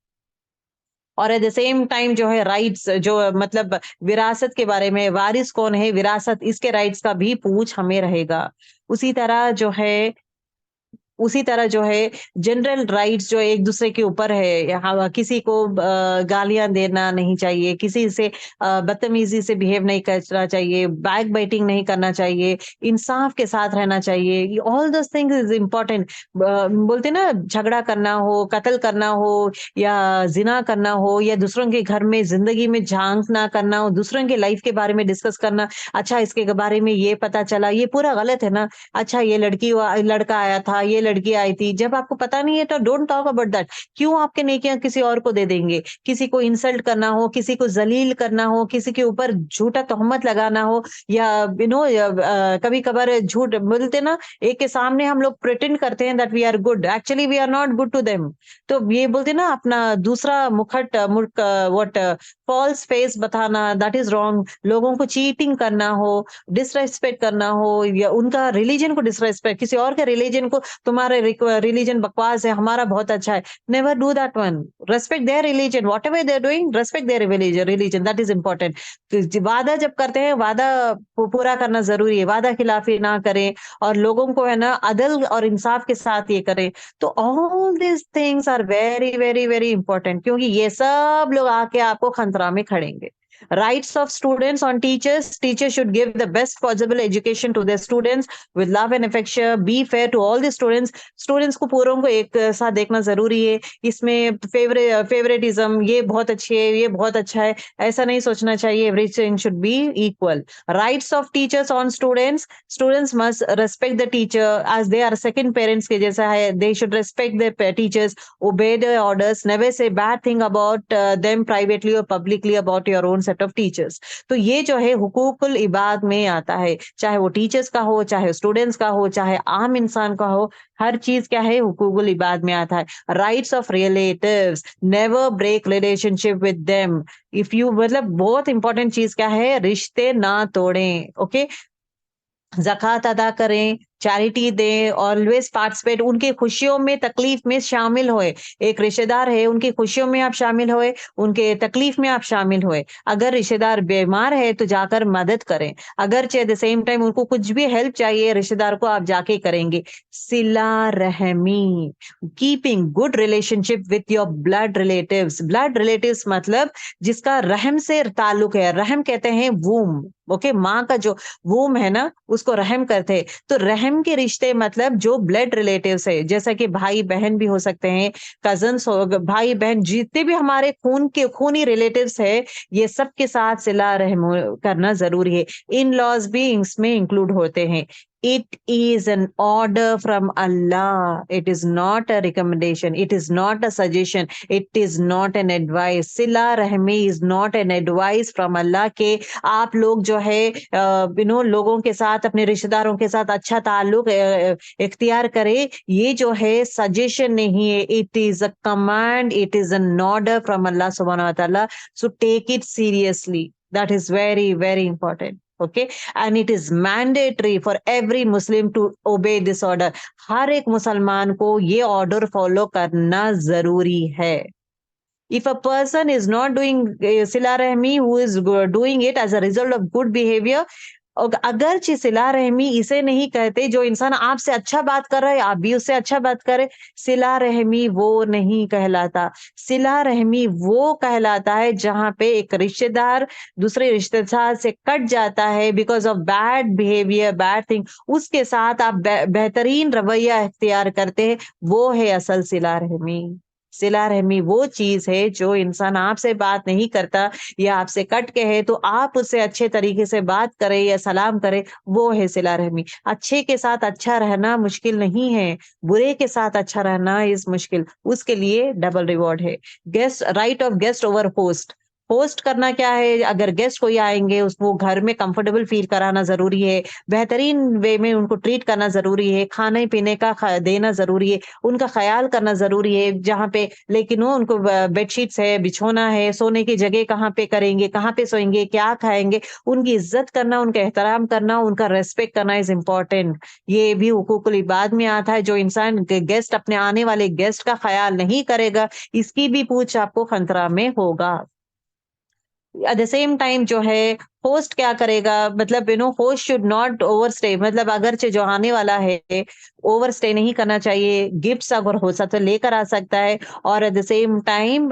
और एट द सेम टाइम जो है राइट्स, जो मतलब विरासत के बारे में, वारिस कौन है, विरासत, इसके राइट्स का भी पूछ हमें रहेगा। उसी तरह जो है, उसी तरह जो है जनरल राइट्स जो एक दूसरे के ऊपर है, यहाँ किसी को गालियां देना नहीं चाहिए, किसी से बदतमीजी से बिहेव नहीं करना चाहिए, बैक बाइटिंग नहीं करना चाहिए, इंसाफ के साथ रहना चाहिए। All those things is important. बोलते ना, झगड़ा करना हो, कत्ल करना हो, या जिना करना हो, या दूसरों के घर में जिंदगी में झांकना करना हो, दूसरों के लाइफ के बारे में डिस्कस करना, अच्छा इसके बारे में ये पता चला, ये पूरा गलत है ना। अच्छा ये लड़का आया था, ये लड़की आई थी, जब आपको पता नहीं है तो डोंट टॉक अबाउट दैट। क्यों आपके नेकियां किसी और को दे देंगे? किसी को इंसल्ट करना हो, किसी को जलील करना हो, किसी के ऊपर झूठा तोहमत लगाना हो, या कभी कभार झूठ बोलते ना, एक के सामने हम लोग प्रिटेंड करते हैं that we are good, actually we are not good to them. तो ये बोलते ना, अपना दूसरा मुखट, व्हाट, फॉल्स फेस बताना, दैट इज रॉन्ग। लोगों को चीटिंग करना हो, डिसरेस्पेक्ट करना हो, या उनका रिलीजन को डिसरेस्पेक्ट, किसी और के रिलीजन को, तुम्हारा रिलीजन बकवास है, हमारा बहुत अच्छा है, never do that one. Respect their religion, whatever they are doing, respect their religion, that is important. वादा जब करते हैं, वादा पूरा करना जरूरी है, वादा खिलाफी ना करें, और लोगों को है ना अदल और इंसाफ के साथ ये करें। तो all this things are very very very important, क्योंकि ये सब लोग आके आपको खतरा में खड़ेंगे। Rights of students on teachers. Teachers should give the best possible education to their students with love and affection. Be fair to all the students. Students को पूरों को एक साथ देखना जरूरी है। इसमें फेवरेटिज्म, ये बहुत अच्छी है, ये बहुत अच्छा है, ऐसा नहीं सोचना चाहिए। Everything should be equal. Rights of teachers on students. Students must respect the teacher as they are second parents के जैसा है। They should respect their teachers, obey their orders, never say bad thing about them privately or publicly about your own set of teachers. तो ये जो है हुकूकुल इबाद में आता है, चाहे वो टीचर्स का हो, चाहे स्टूडेंट्स का हो, चाहे आम इंसान का हो, हर चीज क्या है हुकूकुल इबाद में आता है। Rights of relatives, never break relationship with them. If you, मतलब बहुत इंपॉर्टेंट चीज क्या है, रिश्ते ना तोड़ें। ओके, ज़कात अदा करें, चैरिटी दें, ऑलवेज पार्टिसिपेट, उनकी खुशियों में तकलीफ में शामिल होए। एक रिश्तेदार है, उनकी खुशियों में आप शामिल होए, उनके तकलीफ में आप शामिल होए। अगर रिश्तेदार बीमार है तो जाकर मदद करें, अगर एट द सेम टाइम उनको कुछ भी हेल्प चाहिए रिश्तेदार को, आप जाके करेंगे। सिला रहमी, keeping good relationship with your blood relatives. Blood relatives मतलब जिसका रहम से ताल्लुक है, रहम कहते हैं वूम, ओके, माँ का जो वूम है ना उसको रहम करते हैं। तो रहम के रिश्ते मतलब जो ब्लड रिलेटिव्स है, जैसा कि भाई बहन भी हो सकते हैं, कजन्स हो, भाई बहन जितने भी हमारे खून के खूनी रिलेटिव्स है, ये सब के साथ सिला रहम करना जरूरी है। इन लॉज भी इसमें इंक्लूड होते हैं। It is an order from Allah. It is not a recommendation. It is not a suggestion. It is not an advice. सिला रहमी is not an advice from Allah के आप लोग जो है लोगों के साथ, अपने रिश्तेदारों के साथ अच्छा ताल्लुक इख्तियार करें। ये जो है सजेशन नहीं है, it is a command, it is an order from Allah सुब्हानहू व तआला। So take it seriously, that is very very important. Okay, and it is mandatory for every Muslim to obey this order. हर एक मुसलमान को ये order follow करना जरूरी है। If a person is not doing sila rahmi, who is doing it as a result of good behavior, अगर सिला रहमी इसे नहीं कहते, जो इंसान आपसे अच्छा बात कर रहा है आप भी उससे अच्छा बात करें, सिला रहमी वो नहीं कहलाता। सिला रहमी वो कहलाता है जहां पे एक रिश्तेदार दूसरे रिश्तेदार से कट जाता है because of bad behaviour, bad thing, उसके साथ आप बेहतरीन रवैया इख्तियार करते हैं, वो है असल सिला रहमी। सिला रहमी वो चीज है जो इंसान आपसे बात नहीं करता या आपसे कट के है तो आप उससे अच्छे तरीके से बात करें या सलाम करें, वो है सिला रहमी। अच्छे के साथ अच्छा रहना मुश्किल नहीं है, बुरे के साथ अच्छा रहना इस मुश्किल, उसके लिए डबल रिवॉर्ड है। Guest, right of guest over host. Host करना क्या है, अगर गेस्ट कोई आएंगे उसको घर में कंफर्टेबल फील कराना जरूरी है, बेहतरीन वे में उनको ट्रीट करना जरूरी है, खाने पीने का देना जरूरी है, उनका ख्याल करना जरूरी है जहाँ पे, लेकिन वो उनको बेडशीट्स है, बिछोना है, सोने की जगह कहाँ पे करेंगे, कहाँ पे सोएंगे, क्या खाएंगे, उनकी इज्जत करना, उनका एहतराम करना, उनका रेस्पेक्ट करना इज इम्पोर्टेंट। ये भी हुकूकुल इबाद में आता है। जो इंसान गेस्ट, अपने आने वाले गेस्ट का ख्याल नहीं करेगा, इसकी भी पूछ आपको खतरा में होगा। एट द सेम टाइम जो है होस्ट क्या करेगा, मतलब होस्ट शुड नॉट ओवरस्टे, मतलब अगर जो आने वाला है ओवरस्टे नहीं करना चाहिए। गिफ्ट्स अगर हो सकता है लेकर आ सकता है, और एट द सेम टाइम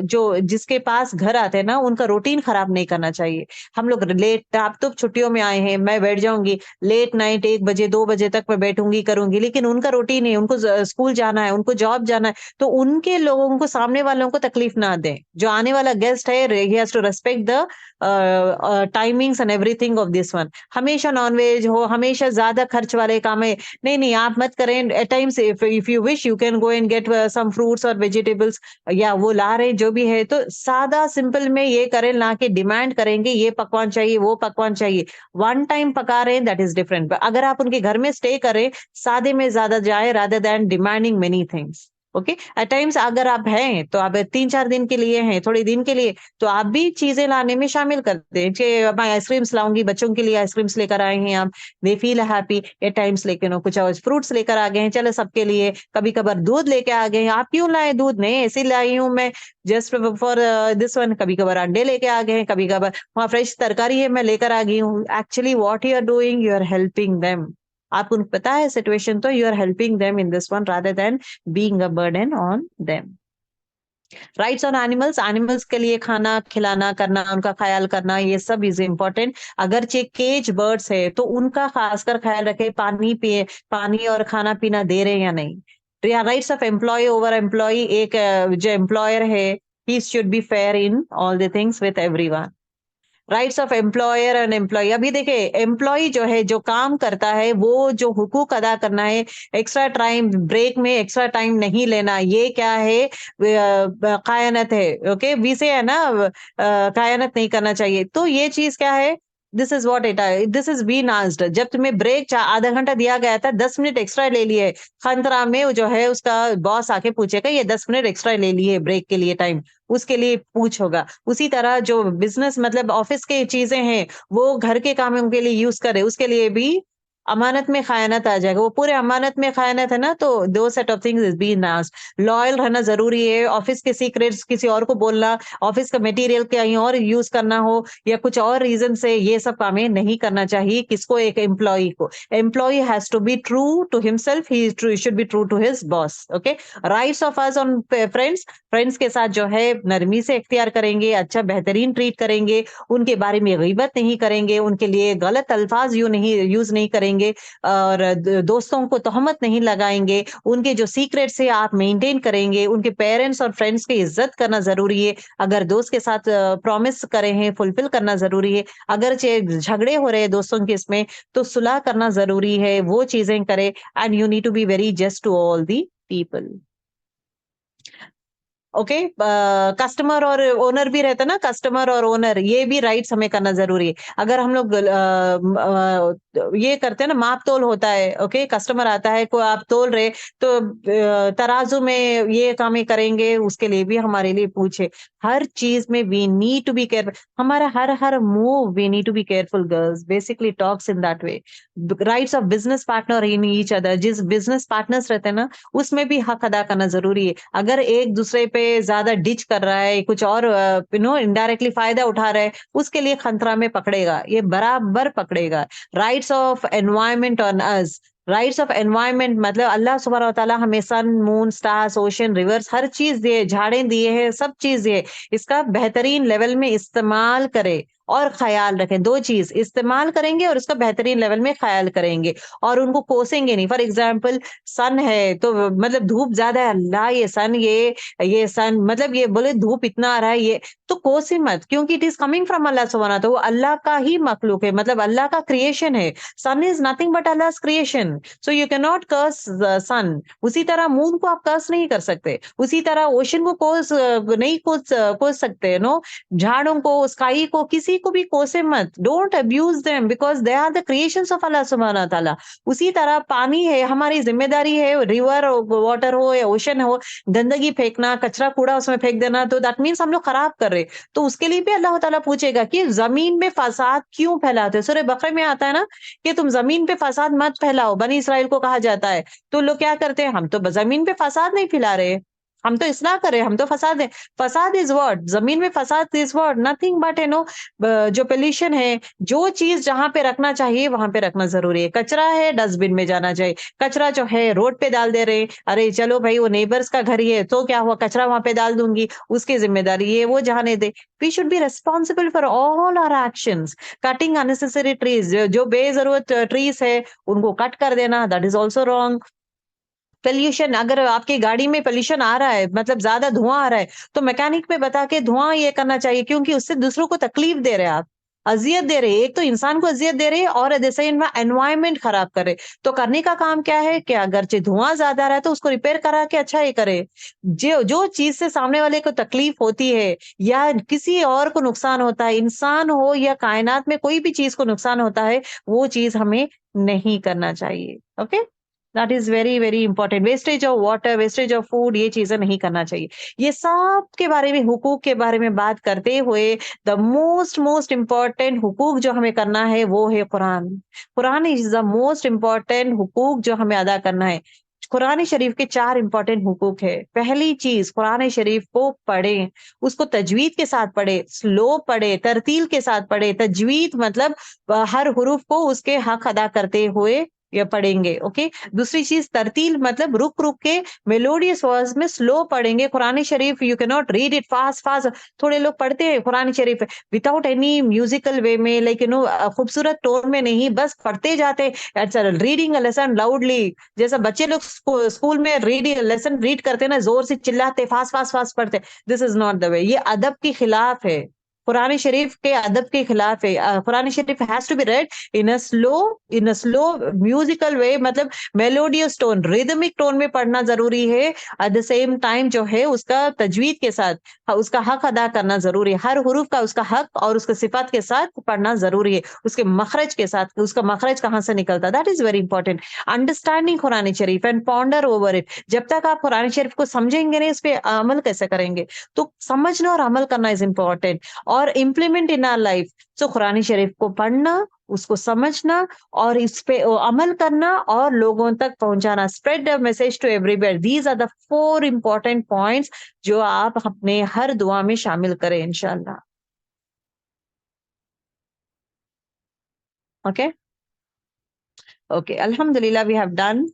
जो जिसके पास घर आते हैं ना उनका रूटीन खराब नहीं करना चाहिए। हम लोग लेट, आप तो छुट्टियों में आए हैं, मैं बैठ जाऊंगी लेट नाइट 1 बजे 2 बजे तक मैं बैठूंगी करूंगी, लेकिन उनका रूटीन है, उनको स्कूल जाना है, उनको जॉब जाना है, तो उनके लोगों को, सामने वालों को तकलीफ ना दें। जो आने वाला गेस्ट है, he has to respect the timings and everything of this one. हमेशा नॉनवेज हो, हमेशा ज्यादा खर्च वाले काम है, नहीं नहीं आप मत करें। At times if you wish you can go and get some fruits और वेजिटेबल्स, या वो ला रहे जो भी है, तो सादा सिंपल में ये करें, ना कि डिमांड करेंगे ये पकवान चाहिए वो पकवान चाहिए। वन टाइम पका रहे हैं दैट इज डिफरेंट, अगर आप उनके घर में स्टे करें, सादे में ज्यादा जाए rather than demanding many things. Okay, at times अगर आप हैं तो आप 3-4 दिन के लिए हैं, थोड़े दिन के लिए, तो आप भी चीजें लाने में शामिल कर दें कि मैं आइसक्रीम्स लाऊंगी, बच्चों के लिए आइसक्रीम्स लेकर आए हैं आप, they feel happy at times, लेकिन कुछ और फ्रूट्स लेकर आ गए हैं, चलो सबके लिए। कभी कभार दूध लेके आ गए हैं, आप क्यों लाए दूध, नहीं ऐसे लाई हूँ मैं जस्ट फॉर दिस वन। कभी कभार अंडे लेके आ गए हैं, कभी कभार वहाँ फ्रेश तरकारी है मैं लेकर आ गई हूँ। Actually what you are doing, you are helping them. आपको पता है सिचुएशन, तो you are helping them in this one rather than being a burden on them. Rights on animals, animals के लिए खाना खिलाना करना, उनका ख्याल करना, ये सब इज इम्पोर्टेंट। अगर केज बर्ड्स है तो उनका खासकर ख्याल रखें, पानी पिए, पानी और खाना पीना दे रहे हैं या नहीं। Rights of employ over employ, एक जो एम्प्लॉयर है he should be fair in all the things with everyone. Rights of employer and employ, अभी देखिए एम्प्लॉय जो है, जो काम करता है, वो जो हुकूक अदा करना है, एक्स्ट्रा टाइम ब्रेक में एक्स्ट्रा टाइम नहीं लेना, ये क्या है, कायनत है। ओके, वी से है ना, कायनत नहीं करना चाहिए, तो ये चीज क्या है, this is what it, this is been asked. जब तुम्हें ब्रेक आधा घंटा दिया गया था, 10 मिनट एक्स्ट्रा ले लिए, खंतरा में जो है उसका बॉस आके पूछेगा ये 10 मिनट एक्स्ट्रा ले लिए ब्रेक के लिए टाइम, उसके लिए पूछ होगा। उसी तरह जो बिजनेस मतलब ऑफिस के चीजें हैं वो घर के कामों के लिए यूज करे, उसके लिए भी अमानत में खयानत आ जाएगा, वो पूरे अमानत में खयानत है ना, तो दो set of things is been asked. Loyal रहना जरूरी है, ऑफिस के सीक्रेट्स किसी और को बोलना, ऑफिस का मटेरियल कहीं और यूज करना हो या कुछ और रीजन से, ये सब कामें नहीं करना चाहिए। किसको? एक एम्प्लॉय को। Employ has to be true to himself, he should be true to his boss. Okay, rights of us on friends, friends के साथ जो है नरमी से इख्तियार करेंगे, अच्छा बेहतरीन ट्रीट करेंगे, उनके बारे में गीबत नहीं करेंगे, उनके लिए गलत अल्फाज यूज नहीं करेंगे, और दोस्तों को तोहमत नहीं लगाएंगे, उनके जो सीक्रेट्स है आप मेंटेन करेंगे, उनके पेरेंट्स और फ्रेंड्स की इज्जत करना जरूरी है। अगर दोस्त के साथ प्रॉमिस करे हैं, फुलफिल करना जरूरी है। अगर झगड़े हो रहे हैं दोस्तों के इसमें, तो सुलह करना जरूरी है, वो चीजें करे। And you need to be very just to all the people. Okay, customer और ओनर भी रहता है ना, कस्टमर और ओनर, ये भी राइट्स हमें करना जरूरी है। अगर हम लोग ये करते हैं ना, माप तोल होता है, ओके, कस्टमर आता है को आप तोल रहे, तो तराजू में ये काम करेंगे, उसके लिए भी हमारे लिए पूछे। हर चीज में we need to be careful, हमारा हर हर move we need to be careful. Girls basically talks in that way. Rights of business partner in each other, जिस बिजनेस पार्टनर्स रहते हैं ना, उसमें भी हक अदा करना जरूरी है। अगर एक दूसरे पे ज्यादा डिच कर रहा है, कुछ और इनडायरेक्टली फायदा उठा रहा है, उसके लिए खतरा में पकड़ेगा, ये बराबर पकड़ेगा। Rights of environment on us, rights of environment मतलब अल्लाह सुब्हानहू व तआला हमें सन, मून, स्टार्स, ओशन, रिवर्स हर चीज दिए, झाड़ें दिए हैं, सब चीज दिए, इसका बेहतरीन लेवल में इस्तेमाल करे और ख्याल रखें। दो चीज, इस्तेमाल करेंगे और उसका बेहतरीन लेवल में ख्याल करेंगे, और उनको कोसेंगे नहीं। फॉर एग्जाम्पल सन है तो मतलब धूप ज्यादा है, अल्लाह ये सन, ये सन मतलब ये बोले धूप इतना आ रहा है, ये तो कोसे मत, क्योंकि it is coming from Allah सुब्हानहू, तो वो अल्लाह का ही मखलूक है, मतलब अल्लाह का क्रिएशन है। Sun is nothing but Allah creation, so you can not curse sun. उसी तरह मून को आप कर्स नहीं कर सकते, उसी तरह ओशन को कोस नहीं कोस सकते, नो, झाड़ों को, स्काई को, किसी को भी कोसे मत। Don't abuse them because they are the creations of Allah सुब्हानहू व तआला। उसी तरह पानी है, हमारी जिम्मेदारी है, रिवर वाटर हो या ओशन हो, गंदगी फेंकना, कचरा कूड़ा उसमें फेंक देना, तो दैट मीन्स हम लोग खराब कर रहे। तो उसके लिए भी अल्लाह ताला पूछेगा कि जमीन में फसाद क्यों फैलाते हो। सूरह बकरे में आता है ना कि तुम जमीन पे फसाद मत फैलाओ, बनी इसराइल को कहा जाता है। तो लोग क्या करते हैं, हम तो जमीन पे फसाद नहीं फैला रहे, हम तो इस्लाह करें, हम तो फसाद है। फसाद इज व्हाट? जमीन में फसाद इज व्हाट? नथिंग बट जो पोल्यूशन है, जो चीज जहां पे रखना चाहिए वहां पे रखना जरूरी है। कचरा है, डस्टबिन में जाना चाहिए। कचरा जो है रोड पे डाल दे रहे, अरे चलो भाई वो नेबर्स का घर ही है तो क्या हुआ, कचरा वहां पे डाल दूंगी, उसकी जिम्मेदारी ये वो जाने दे। We should be responsible for all our actions. Cutting unnecessary trees, जो बेजरूरत ट्रीज है उनको कट कर देना, that is also wrong. Pollution, अगर आपकी गाड़ी में पोल्यूशन आ रहा है, मतलब ज्यादा धुआं आ रहा है, तो मैकेनिक पे बता के धुआं ये करना चाहिए, क्योंकि उससे दूसरों को तकलीफ दे रहे हैं आप, अजियत दे रहे हैं। एक तो इंसान को अजियत दे रहे हैं और at the same time environment खराब कर रहे। तो करने का काम क्या है कि अगर धुआं ज्यादा आ रहा है तो उसको रिपेयर करा के अच्छा ये करे। जो जो चीज से सामने वाले को तकलीफ होती है या किसी और को नुकसान होता है, इंसान हो या कायनात में कोई भी चीज को नुकसान होता है, वो चीज हमें नहीं करना चाहिए। Okay, that is very very important. Wastage of water, wastage of food, ये चीजें नहीं करना चाहिए। ये सब के बारे में, हुकूक के बारे में बात करते हुए, द मोस्ट मोस्ट इंपॉर्टेंट हुकूक जो हमें करना है वो है कुरान। Quran is the most important हुकूक जो हमें अदा करना है। कुरान शरीफ के 4 इंपॉर्टेंट हुकूक है। पहली चीज, कुरान शरीफ को पढ़ें, उसको तजवीद के साथ पढ़े, स्लो पढ़े, तरतील के साथ पढ़े। तजवीद मतलब हर हुरूफ को उसके हक अदा करते हुए ये पढ़ेंगे। ओके, दूसरी चीज तरतील मतलब रुक रुक के मेलोडियस वर्ड्स में स्लो पढ़ेंगे। कुरान शरीफ you can not read it fast fast. थोड़े लोग पढ़ते हैं कुरान शरीफ विदाउट एनी म्यूजिकल वे में, लाइक खूबसूरत टोन में नहीं, बस पढ़ते जाते। रीडिंग अ लेसन लाउडली, जैसा बच्चे लोग स्कूल में रीडिंग लेसन रीड करते ना, जोर से चिल्लाते, फास्ट फास्ट फास्ट पढ़ते। This is not the way, ये अदब के खिलाफ है, कुरान शरीफ के अदब के खिलाफ है। कुरान शरीफ has to be read in a slow musical way, मतलब मेलोडियस टोन, रिदमिक टोन में पढ़ना जरूरी है। एट द सेम टाइम जो है उसका तजवीद के साथ उसका हक अदा करना जरूरी है। हर हुरूफ का उसका हक और उसके सिफात के साथ पढ़ना जरूरी है, उसके मखरज के साथ, उसका मखरज कहाँ से निकलता है, that is very important. Understanding Quran Sharif and ponder over it. जब तक आप कुरान शरीफ को समझेंगे नहीं, उस पर अमल कैसे करेंगे? तो समझना और अमल करना इज इंपॉर्टेंट और इम्प्लीमेंट इन आवर लाइफ। सो कुरान शरीफ को पढ़ना, उसको समझना और इस पे अमल करना और लोगों तक पहुंचाना, spread the message to everywhere. These are the 4 important points जो आप अपने हर दुआ में शामिल करें इंशाल्लाह। ओके ओके, अल्हम्दुलिल्लाह वी हैव डन।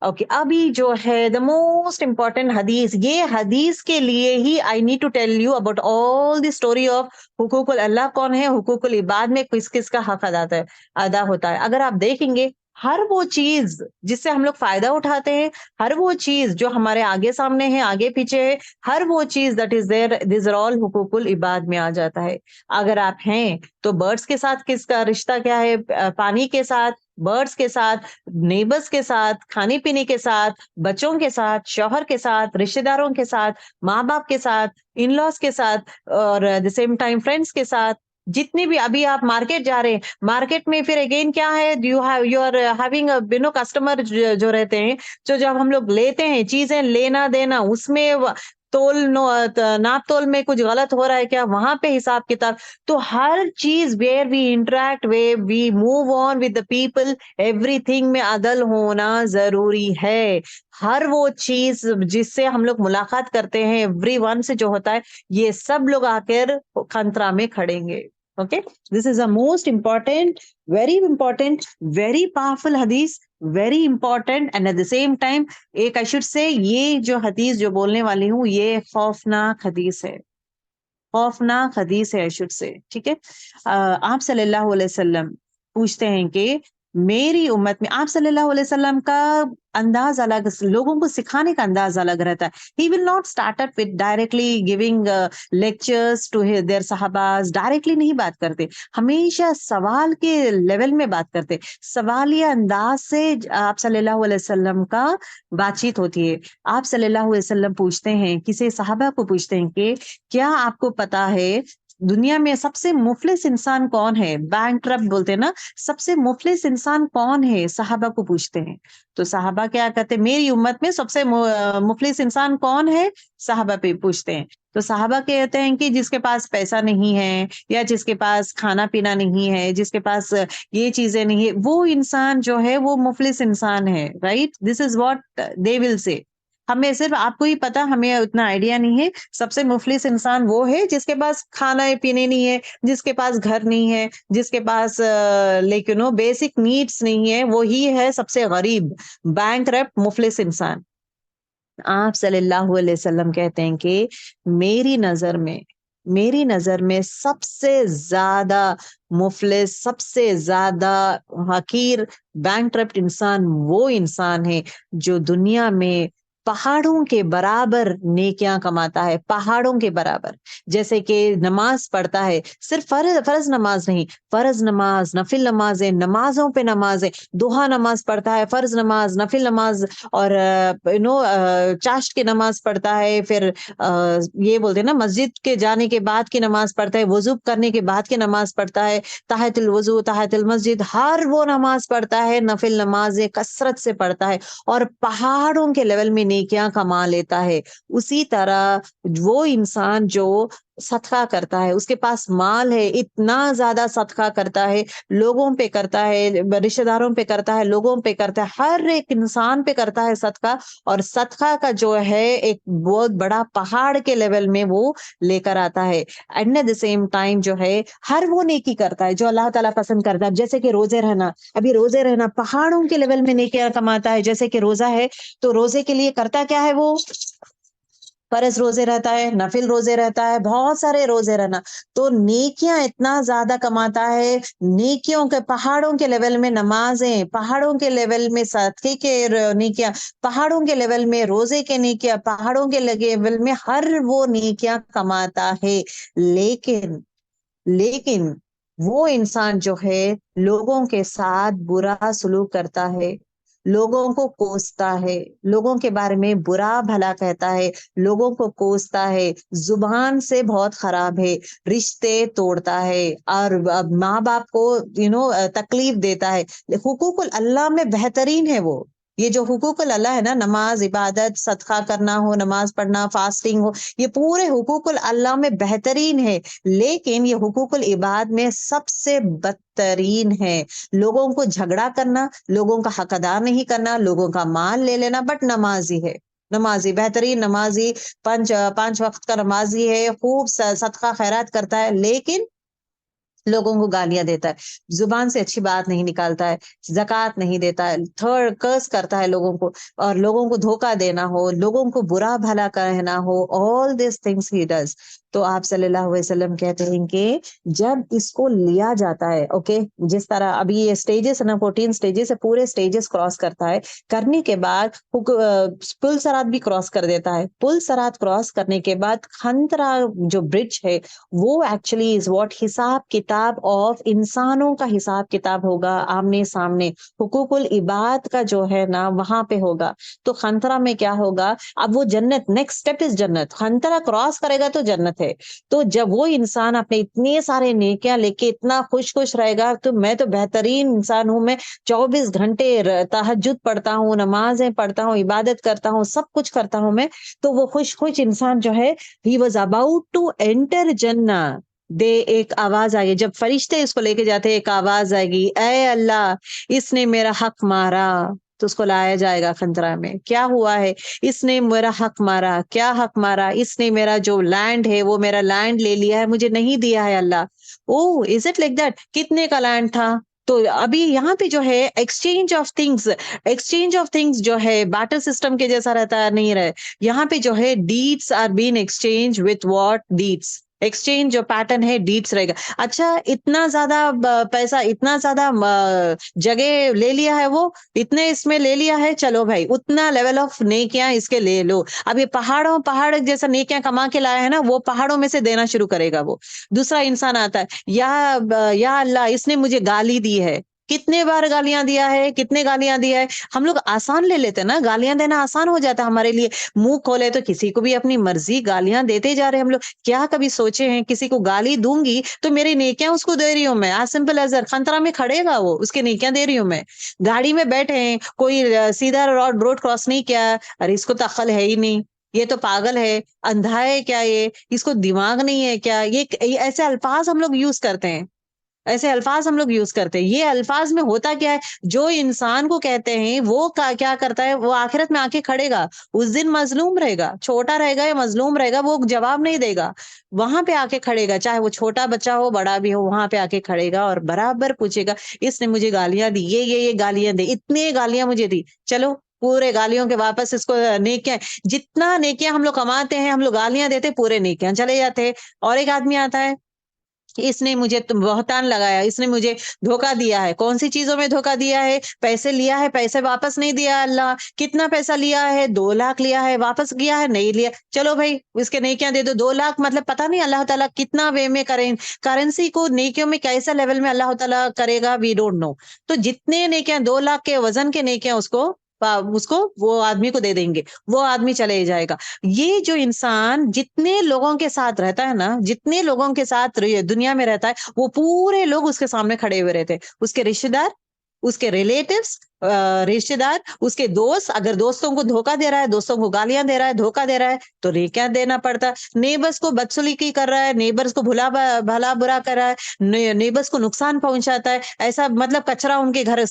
ओके अभी जो है द मोस्ट इम्पॉर्टेंट हदीस, ये हदीस के लिए ही I need to tell you about all the story of हुकूकुल अल्लाह कौन है, हुकूकुल इबाद में किस किस का हक अदा होता है। अगर आप देखेंगे हर वो चीज जिससे हम लोग फायदा उठाते हैं, हर वो चीज जो हमारे आगे सामने है, आगे पीछे है, हर वो चीज that is there, this are all हुकूकुल इबाद में आ जाता है। अगर आप हैं तो बर्ड्स के साथ किसका रिश्ता क्या है, पानी के साथ, बर्ड्स के साथ, नेबर्स के साथ, खाने पीने के साथ, बच्चों के साथ, शौहर के साथ, रिश्तेदारों के साथ, माँ बाप के साथ, इन लॉज के साथ, और द सेम टाइम फ्रेंड्स के साथ। जितनी भी, अभी आप मार्केट जा रहे हैं, मार्केट में फिर अगेन क्या है, यू आर हैविंग कस्टमर जो रहते हैं, जो जब हम लोग लेते हैं चीजें, लेना देना, उसमें नाप तोल में कुछ गलत हो रहा है क्या, वहां पे हिसाब किताब। तो हर चीज where we interact, way we move on with the people, everything में अदल होना जरूरी है। हर वो चीज जिससे हम लोग मुलाकात करते हैं, एवरीवन से जो होता है, ये सब लोग आकर खंतरा में खड़ेंगे। Okay, this is a most important, very powerful हदीस, very important, and at the same time एक आई शुड से, ये जो हदीस जो बोलने वाली हूँ, ये खौफनाक हदीस है, खौफनाक हदीस है आई शुड से। ठीक है, आप सल्लल्लाहु अलैहि वसल्लम पूछते हैं कि मेरी उम्मत में, आप सल्लल्लाहु अलैहि वसल्लम का अंदाज अलग, लोगों को सिखाने का अंदाज अलग रहता है। He will not start up with directly giving lectures to their सहाबाज, डायरेक्टली नहीं बात करते, हमेशा सवाल के लेवल में बात करते, सवालिया अंदाज से आप सल्लल्लाहु अलैहि वसल्लम का बातचीत होती है। आप सल्लल्लाहु अलैहि वसल्लम पूछते हैं, किसी सहाबा को पूछते हैं कि क्या आपको पता है दुनिया में सबसे मुफलिस इंसान कौन है, बैंकक्रप्ट बोलते हैं ना, सबसे मुफलिस इंसान कौन है, सहाबा को पूछते हैं। तो सहाबा क्या कहते हैं, मेरी उम्मत में सबसे मुफलिस इंसान कौन है, सहाबा पे पूछते हैं। तो सहाबा कहते हैं कि जिसके पास पैसा नहीं है, या जिसके पास खाना पीना नहीं है, जिसके पास ये चीजें नहीं है, वो इंसान जो है वो मुफलिस इंसान है। Right, this is what they will say. हमें सिर्फ, आपको ही पता, हमें उतना आइडिया नहीं है। सबसे मुफलिस इंसान वो है जिसके पास खाना पीने नहीं है, जिसके पास घर नहीं है, जिसके पास लाइक बेसिक नीड्स नहीं है, वो ही है सबसे गरीब, बैंकरप्ट, मुफलिस इंसान। आप सल्लल्लाहु अलैहि वसल्लम कहते हैं कि मेरी नजर में, मेरी नजर में सबसे ज्यादा मुफलिस, सबसे ज्यादा हकीर, बैंकरप्ट इंसान वो इंसान है जो दुनिया में पहाड़ों के बराबर नेकियां कमाता है, पहाड़ों के बराबर। जैसे कि नमाज पढ़ता है, सिर्फ फर्ज नमाज नहीं, फर्ज नमाज, नफिल नमाज है, नमाजों पे नमाज है, दुहा नमाज पढ़ता है, फर्ज नमाज, नफिल नमाज, और चाश्त की नमाज पढ़ता है, फिर ये बोलते हैं ना, मस्जिद के जाने के बाद की नमाज पढ़ता है, वजू करने के बाद की नमाज पढ़ता है, तहतुल वजू, तहतुल मस्जिद, हर वो नमाज पढ़ता है, नफिल नमाज कसरत से पढ़ता है, और पहाड़ों के लेवल में नेकियां कमा लेता है। उसी तरह वो इंसान जो सदका करता है, उसके पास माल है, इतना ज्यादा सदका करता है, लोगों पे करता है, रिश्तेदारों पे करता है, लोगों पे करता है, हर एक इंसान पे करता है सदका, और सदका का जो है एक बहुत बड़ा पहाड़ के लेवल में वो लेकर आता है। And at the same time जो है हर वो नेकी करता है जो अल्लाह ताला पसंद करता है। जैसे कि रोजे रहना, अभी रोजे रहना पहाड़ों के लेवल में नेकियां कमाता है। जैसे कि रोजा है, तो रोजे के लिए करता क्या है, वो फर्ज रोजे रहता है, नफिल रोजे रहता है, बहुत सारे रोजे रहना, तो नेकियां इतना ज्यादा कमाता है। नेकियों के पहाड़ों के लेवल में नमाजें, पहाड़ों के लेवल में सदके के नेकियां, पहाड़ों के लेवल में रोजे के नेकियां, पहाड़ों के लेवल में हर वो नेकियां कमाता है। लेकिन लेकिन वो इंसान जो है लोगों के साथ बुरा सलूक करता है, लोगों को कोसता है, लोगों के बारे में बुरा भला कहता है, लोगों को कोसता है, जुबान से बहुत खराब है, रिश्ते तोड़ता है, और माँ बाप को तकलीफ देता है। हुकूकुल अल्लाह में बेहतरीन है वो, ये जो हुकूकुल अल्लाह है ना, नमाज, इबादत, सदका करना हो, नमाज पढ़ना, फास्टिंग हो, ये पूरे हुकूकुल अल्लाह में बेहतरीन है। लेकिन ये हुकूकुल इबाद में सबसे बदतरीन है। लोगों को झगड़ा करना, लोगों का हक अदा नहीं करना, लोगों का माल ले लेना, बट नमाजी है। नमाजी, बेहतरीन नमाजी, पांच वक्त का नमाजी है, खूब सदका खैरात करता है, लेकिन लोगों को गालियां देता है, जुबान से अच्छी बात नहीं निकालता है, ज़कात नहीं देता है, थर्ड कर्स करता है लोगों को, और लोगों को धोखा देना हो, लोगों को बुरा भला कहना हो, all this things he does. तो आप सल्लल्लाहु अलैहि वसल्लम कहते हैं कि जब इसको लिया जाता है, ओके, जिस तरह अभी ये स्टेजेस है ना, 14 स्टेजेस है, पूरे स्टेजेस क्रॉस करता है, करने के बाद पुल सरात भी क्रॉस कर देता है। पुल सरात क्रॉस करने के बाद खंतरा जो ब्रिज है, वो एक्चुअली इज व्हाट, हिसाब किताब ऑफ इंसानों का हिसाब किताब होगा आमने सामने, हुकूकुल इबाद का जो है ना वहां पे होगा। तो खंतरा में क्या होगा, अब वो जन्नत, नेक्स्ट स्टेप इज जन्नत, खंतरा क्रॉस करेगा तो जन्नत है। तो जब वो इंसान अपने इतने सारे नेकियां लेके इतना खुश खुश रहेगा, तो मैं तो बेहतरीन इंसान हूं, मैं 24 घंटे तहज्जुद पढ़ता हूँ, नमाजें पढ़ता हूँ, इबादत करता हूँ, सब कुछ करता हूँ मैं, तो वो खुश खुश इंसान जो है, he was about to enter जन्ना, दे एक आवाज आई, जब फरिश्ते इसको लेके जाते हैं, एक आवाज आएगी, ए अल्लाह, इसने मेरा हक मारा। तो उसको लाया जाएगा खंतरा में, क्या हुआ है, इसने मेरा हक मारा, क्या हक मारा, इसने मेरा जो लैंड है वो मेरा लैंड ले लिया है, मुझे नहीं दिया है अल्लाह। Oh is it like that, कितने का लैंड था। तो अभी यहाँ पे जो है exchange of things, exchange of things जो है बाटर सिस्टम के जैसा रहता है, नहीं रहे। यहाँ पे जो है deeds are been exchange with what, deeds, exchange जो पैटर्न है डीड्स रहेगा। अच्छा, इतना ज्यादा पैसा, इतना ज्यादा जगह ले लिया है वो, इतने इसमें ले लिया है, चलो भाई उतना लेवल ऑफ नेकियां इसके ले लो। अब ये पहाड़ जैसा नेकियां कमा के लाया है ना, वो पहाड़ों में से देना शुरू करेगा वो। दूसरा इंसान आता है, या अल्लाह, इसने मुझे गाली दी है, कितने बार गालियां दिया है, कितने गालियां दिया है। हम लोग आसान ले लेते हैं ना, गालियां देना आसान हो जाता है हमारे लिए, मुंह खोले तो किसी को भी अपनी मर्जी गालियां देते जा रहे हैं हम लोग। क्या कभी सोचे हैं, किसी को गाली दूंगी तो मेरी नेकियां उसको दे रही हूँ मैं, आज सिंपल एज दैट, खंतरा में खड़ेगा वो, उसके नेकियां दे रही हूँ मैं। गाड़ी में बैठे हैं, कोई सीधा रोड क्रॉस नहीं किया, अरे इसको तो अक्ल है ही नहीं, ये तो पागल है, अंधा है क्या, ये इसको दिमाग नहीं है क्या, ये ऐसे अल्फाज हम लोग यूज करते हैं, ऐसे अल्फाज हम लोग यूज करते हैं। ये अल्फाज में होता क्या है, जो इंसान को कहते हैं वो क्या करता है, वो आखिरत में आके खड़ेगा, उस दिन मजलूम रहेगा, छोटा रहेगा या मजलूम रहेगा, वो जवाब नहीं देगा, वहां पे आके खड़ेगा, चाहे वो छोटा बच्चा हो बड़ा भी हो, वहां पे आके खड़ेगा और बराबर पूछेगा, इसने मुझे गालियां दी, ये गालियां दी, इतने गालियां मुझे दी, चलो पूरे गालियों के वापस इसको नेकियां, जितना नेकियां हम लोग कमाते हैं, हम लोग गालियां देते, पूरे नेकियां चले जाते हैं। और एक आदमी आता है, इसने मुझे बहतान लगाया, इसने मुझे धोखा दिया है, कौन सी चीजों में धोखा दिया है, पैसे लिया है, पैसे वापस नहीं दिया अल्लाह, कितना पैसा लिया है, 2 लाख लिया है, वापस किया है नहीं लिया, चलो भाई इसके नेकियां दे दो। 2 लाख मतलब पता नहीं अल्लाह ताला कितना वे में करें, करेंसी को नेकियों में कैसा लेवल में अल्लाह ताला करेगा, वी डोंट नो। तो जितने नेकियां 2 लाख के वजन के नेकियां उसको वो आदमी को दे देंगे, वो आदमी चले जाएगा। ये जो इंसान जितने लोगों के साथ रहता है ना, जितने लोगों के साथ दुनिया में रहता है, वो पूरे लोग उसके सामने खड़े हुए रहते हैं, उसके रिश्तेदार, उसके रिलेटिव्स, रिश्तेदार, उसके दोस्त, अगर दोस्तों को धोखा दे रहा है, दोस्तों को गालियां दे रहा है, धोखा दे रहा है, तो क्या देना पड़ता है। नेबर्स को बदसलूकी कर रहा है, नेबर्स को भला बुरा कर रहा है, नेबर्स को नुकसान पहुंचाता है, ऐसा मतलब कचरा उनके घर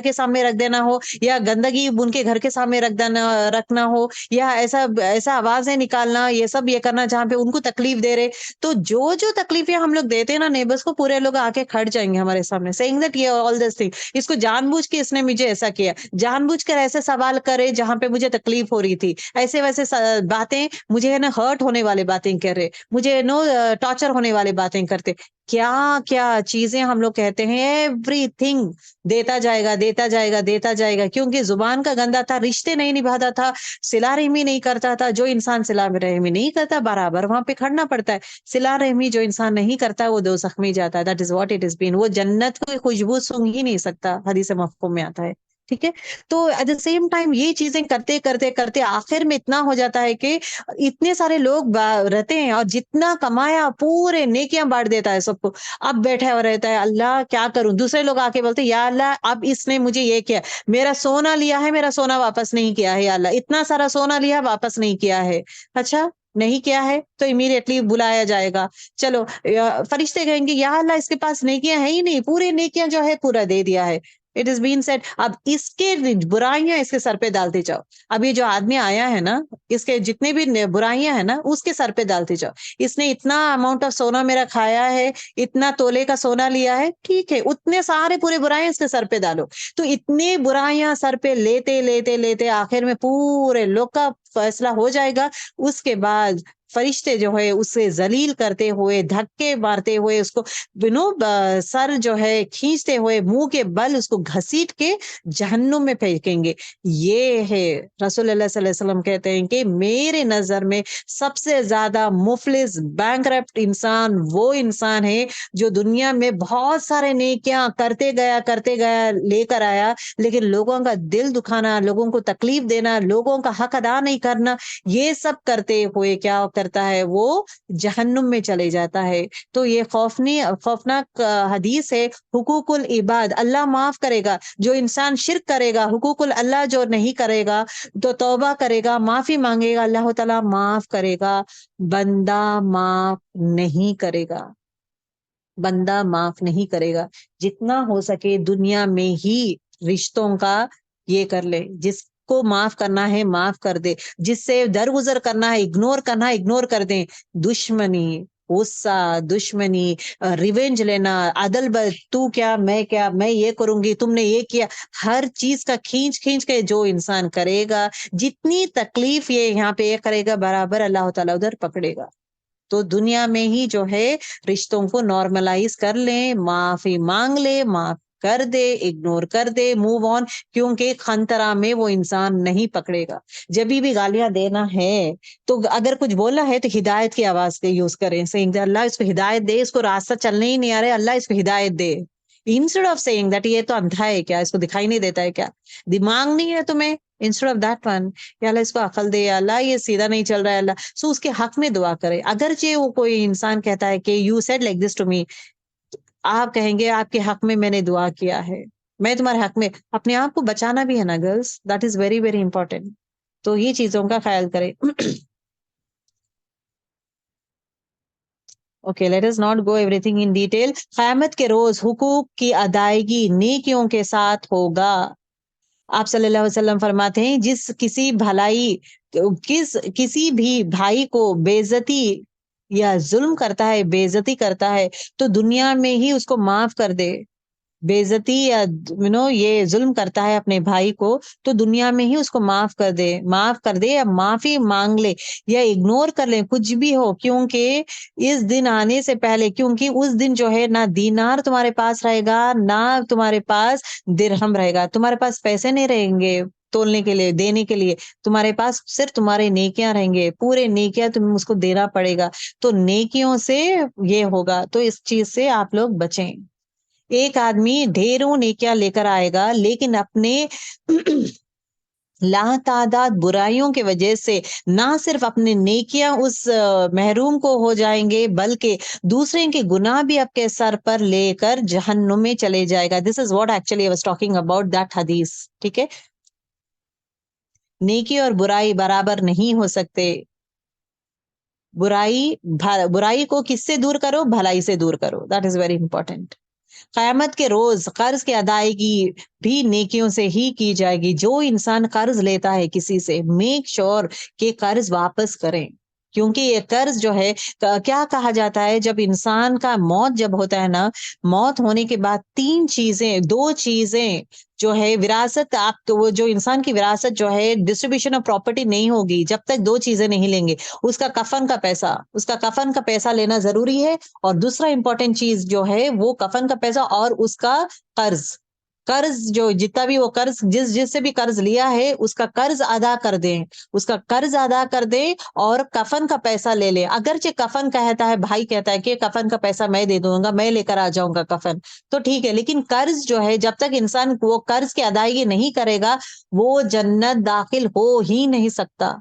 के सामने रख देना हो, या गंदगी उनके घर के सामने रखना हो, या ऐसा ऐसा आवाजें निकालना, ये सब ये करना जहाँ पे उनको तकलीफ दे रहे। तो जो जो तकलीफें हम लोग देते हैं ना नेबर्स को, पूरे लोग आके खड़ जाएंगे हमारे सामने, सेइंग दैट ये ऑल दिस थिंग, इसको जानबूझ के इसने मुझे ऐसा किया, जानबूझकर ऐसे सवाल करे जहां पे मुझे तकलीफ हो रही थी, ऐसे वैसे बातें मुझे है ना, हर्ट होने वाले बातें कर रहे, मुझे नो टॉर्चर होने वाली बातें करते, क्या क्या चीजें हम लोग कहते हैं, एवरीथिंग देता जाएगा, देता जाएगा, देता जाएगा, क्योंकि जुबान का गंदा था, रिश्ते नहीं निभाता था, सिला रहमी नहीं करता था। जो इंसान सिला रहमी नहीं करता, बराबर वहां पे खड़ना पड़ता है। सिला रहमी जो इंसान नहीं करता, वो दोज़ख में जाता है, that is what it is been, वो जन्नत को खुशबू सूंघ ही नहीं सकता, हदीस मफ़हूम में आता है। ठीक है। तो एट द सेम टाइम ये चीजें करते करते करते आखिर में इतना हो जाता है कि इतने सारे लोग रहते हैं और जितना कमाया पूरे नेकियां बांट देता है सबको। अब बैठा हुआ रहता है, अल्लाह क्या करूं। दूसरे लोग आके बोलते हैं, या अल्लाह अब इसने मुझे ये किया, मेरा सोना लिया है, मेरा सोना वापस नहीं किया है, या अल्लाह इतना सारा सोना लिया वापस नहीं किया है। अच्छा, नहीं किया है तो इमीडिएटली बुलाया जाएगा। चलो, फरिश्ते कहेंगे, या अल्लाह इसके पास नेकियां है ही नहीं, पूरे नेकियां जो है पूरा दे दिया है। इट इज बीन सेड, अब इसके बुराइयां इसके सर पे डालते जाओ। अब ये जो आदमी आया है ना, इसके जितने भी बुराइयां है ना उसके सर पे डालते जाओ। इसने इतना अमाउंट ऑफ सोना मेरा खाया है, इतना तोले का सोना लिया है, ठीक है, उतने सारे पूरे बुराइयां इसके सर पे डालो। तो इतने बुराइयां सर पे लेते लेते लेते आखिर में पूरे लोग का फैसला हो जाएगा। उसके बाद फरिश्ते जो है उसे जलील करते हुए, धक्के मारते हुए, उसको सर जो है खींचते हुए मुंह के बल उसको घसीट के जहन्नुम में फेंकेंगे। ये है रसूल अल्लाह सल्लल्लाहु अलैहि वसल्लम कहते हैं कि मेरे नजर में सबसे ज्यादा मुफलिस बैंकरप्ट इंसान वो इंसान है जो दुनिया में बहुत सारे नेकियां करते गया लेकर आया, लेकिन लोगों का दिल दुखाना, लोगों को तकलीफ देना, लोगों का हक अदा नहीं करना, ये सब करते हुए क्या करता है, वो जहन्नुम में चले जाता है। तो ये खौफनाक हदीस है। हुकूकुल इबाद अल्लाह माफ करेगा, जो इंसान शिर्क करेगा, हुकूकुल अल्लाह जो नहीं करेगा, तो तौबा करेगा, माफी मांगेगा, अल्लाह ताला माफ करेगा। बंदा माफ नहीं करेगा, बंदा माफ नहीं करेगा। जितना हो सके दुनिया में ही रिश्तों का ये कर ले, जिसको माफ करना है माफ कर दे, जिससे दरगुजर करना है, इग्नोर करना है इग्नोर कर दे। दुश्मनी, गुस्सा, दुश्मनी, रिवेंज लेना, तू क्या मैं ये करूंगी, तुमने ये किया, हर चीज का खींच खींच के जो इंसान करेगा, जितनी तकलीफ ये यहाँ पे ये करेगा, बराबर अल्लाह ताला उधर पकड़ेगा। तो दुनिया में ही जो है रिश्तों को नॉर्मलाइज कर ले, माफी मांग ले, माफ कर दे, इग्नोर कर दे, मूव ऑन। क्योंकि खंतरा में वो इंसान नहीं पकड़ेगा। जब भी गालियां देना है तो अगर कुछ बोला है तो हिदायत की आवाज के यूज करें, सेइंग अल्लाह इसको हिदायत दे, इसको रास्ता चलने ही नहीं आ रहा है, अल्लाह इसको हिदायत दे। इंस्टेड ऑफ सेइंग दैट ये तो अंधा है क्या, इसको दिखाई नहीं देता है क्या, दिमाग नहीं है तुम्हें, इंस्टेड ऑफ दैट वन, या अल्लाह इसको अकल दे, या अल्लाह ये सीधा नहीं चल रहा है, अल्लाह सो उसके हक में दुआ करे। अगरचे वो कोई इंसान कहता है कि you said like this to me, आप कहेंगे आपके हक में मैंने दुआ किया है, मैं तुम्हारे हक में, अपने आप को बचाना भी है ना girls, that is very very important. तो ये चीजों का ख्याल करें। Okay, let us not go everything in detail. क़यामत के रोज हुकूक की अदायगी नेकियों के साथ होगा। आप सल्लल्लाहु अलैहि वसल्लम फरमाते हैं, किसी भी भाई को बेइज्जती या जुल्म करता है, बेइज्जती करता है, तो दुनिया में ही उसको माफ कर दे। बेइज्जती या ये जुल्म करता है अपने भाई को, तो दुनिया में ही उसको माफ कर दे या माफी मांग ले या इग्नोर कर ले, कुछ भी हो। क्योंकि इस दिन आने से पहले, क्योंकि उस दिन जो है ना दीनार तुम्हारे पास रहेगा, ना तुम्हारे पास दिरहम रहेगा, तुम्हारे पास पैसे नहीं रहेंगे तोलने के लिए, देने के लिए। तुम्हारे पास सिर्फ तुम्हारे नेकियां रहेंगे, पूरे नेकियां तुम्हें उसको देना पड़ेगा। तो नेकियों से ये होगा, तो इस चीज से आप लोग बचें। एक आदमी ढेरों नेकियां लेकर आएगा, लेकिन अपने लातादाद बुराइयों की वजह से ना सिर्फ अपने नेकियां उस महरूम को हो जाएंगे, बल्कि दूसरे के गुनाह भी आपके सर पर लेकर जहन्नुम में चले जाएगा। This is what actually I was talking about that हदीस। ठीक है, नेकी और बुराई बराबर नहीं हो सकते। बुराई को किससे दूर करो, भलाई से दूर करो, दैट इज वेरी इंपॉर्टेंट। कयामत के रोज कर्ज की अदायगी भी नेकियों से ही की जाएगी। जो इंसान कर्ज लेता है किसी से, मेक श्योर कि कर्ज वापस करें। क्योंकि ये कर्ज जो है, क्या कहा जाता है, जब इंसान का मौत जब होता है ना, मौत होने के बाद दो चीजें जो है विरासत, आप तो वो जो इंसान की विरासत जो है, डिस्ट्रीब्यूशन ऑफ प्रॉपर्टी नहीं होगी जब तक दो चीजें नहीं लेंगे। उसका कफन का पैसा लेना जरूरी है, और दूसरा इंपॉर्टेंट चीज जो है वो कफन का पैसा और उसका कर्ज। कर्ज जो जितना भी वो कर्ज जिससे भी कर्ज लिया है उसका कर्ज अदा कर दें, उसका कर्ज अदा कर दें और कफन का पैसा ले ले। अगरचे कफन कहता है, भाई कहता है कि कफन का पैसा मैं दे दूंगा, मैं लेकर आ जाऊंगा कफन, तो ठीक है, लेकिन कर्ज जो है जब तक इंसान वो कर्ज की अदायगी नहीं करेगा वो जन्नत दाखिल हो ही नहीं सकता।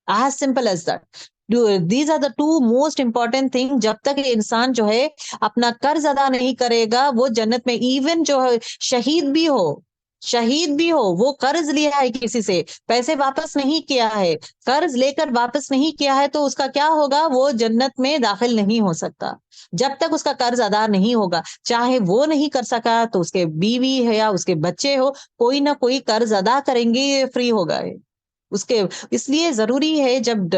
as simple as that. These are the two most important thing। जब तक इंसान जो है अपना कर्ज अदा नहीं करेगा वो जन्नत में, इवन जो है शहीद भी हो, शहीद भी हो, वो कर्ज लिया है किसी से, पैसे वापस नहीं किया है, कर्ज लेकर वापस नहीं किया है, तो उसका क्या होगा, वो जन्नत में दाखिल नहीं हो सकता जब तक उसका कर्ज अदा नहीं होगा। चाहे वो नहीं कर सका तो उसके बीवी है या उसके बच्चे हो, कोई ना कोई कर्ज अदा करेंगे, ये फ्री होगा ये उसके। इसलिए जरूरी है जब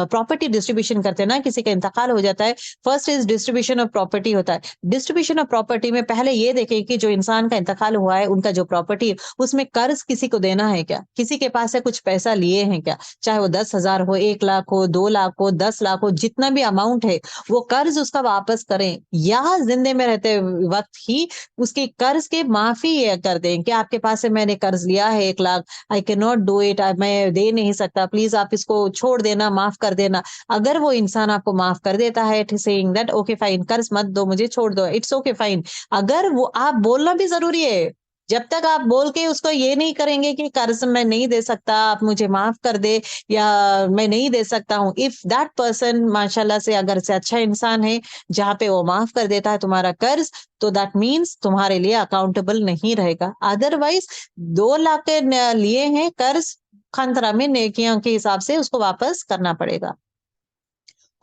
प्रॉपर्टी डिस्ट्रीब्यूशन करते हैं ना, किसी का इंतकाल हो जाता है, first is distribution of property होता है। डिस्ट्रीब्यूशन ऑफ प्रॉपर्टी में पहले ये देखें कि जो इंसान का इंतकाल हुआ है उनका जो प्रॉपर्टी है उसमें कर्ज किसी को देना है क्या, किसी के पास से कुछ पैसा लिए हैं क्या, चाहे वो 10,000 हो, 1 लाख हो, 2 लाख हो, 10 लाख हो, जितना भी अमाउंट है वो कर्ज उसका वापस करें, या जिंदे में रहते वक्त ही उसके कर्ज के माफी कर दें कि आपके पास से मैंने कर्ज लिया है 1 lakh, I can not do it, मैं दे नहीं सकता, प्लीज आप इसको छोड़ देना, माफ कर देना। अगर वो इंसान आपको माफ कर देता है सेइंग दैट ओके फाइन, कर्ज मत दो मुझे, छोड़ दो, इट्स ओके फाइन। अगर वो आप बोलना भी जरूरी है, जब तक आप बोल के उसको ये नहीं करेंगे कि कर्ज मैं नहीं दे सकता, आप मुझे माफ कर दे या मैं नहीं दे सकता हूँ, इफ दैट पर्सन माशाल्लाह से अगर से अच्छा इंसान है जहाँ पे वो माफ कर देता है तुम्हारा कर्ज, तो दैट मीन्स तुम्हारे लिए अकाउंटेबल नहीं रहेगा। अदरवाइज 2 लाख के लिए हैं कर्ज, खंतरा में नेकियों के हिसाब से उसको वापस करना पड़ेगा।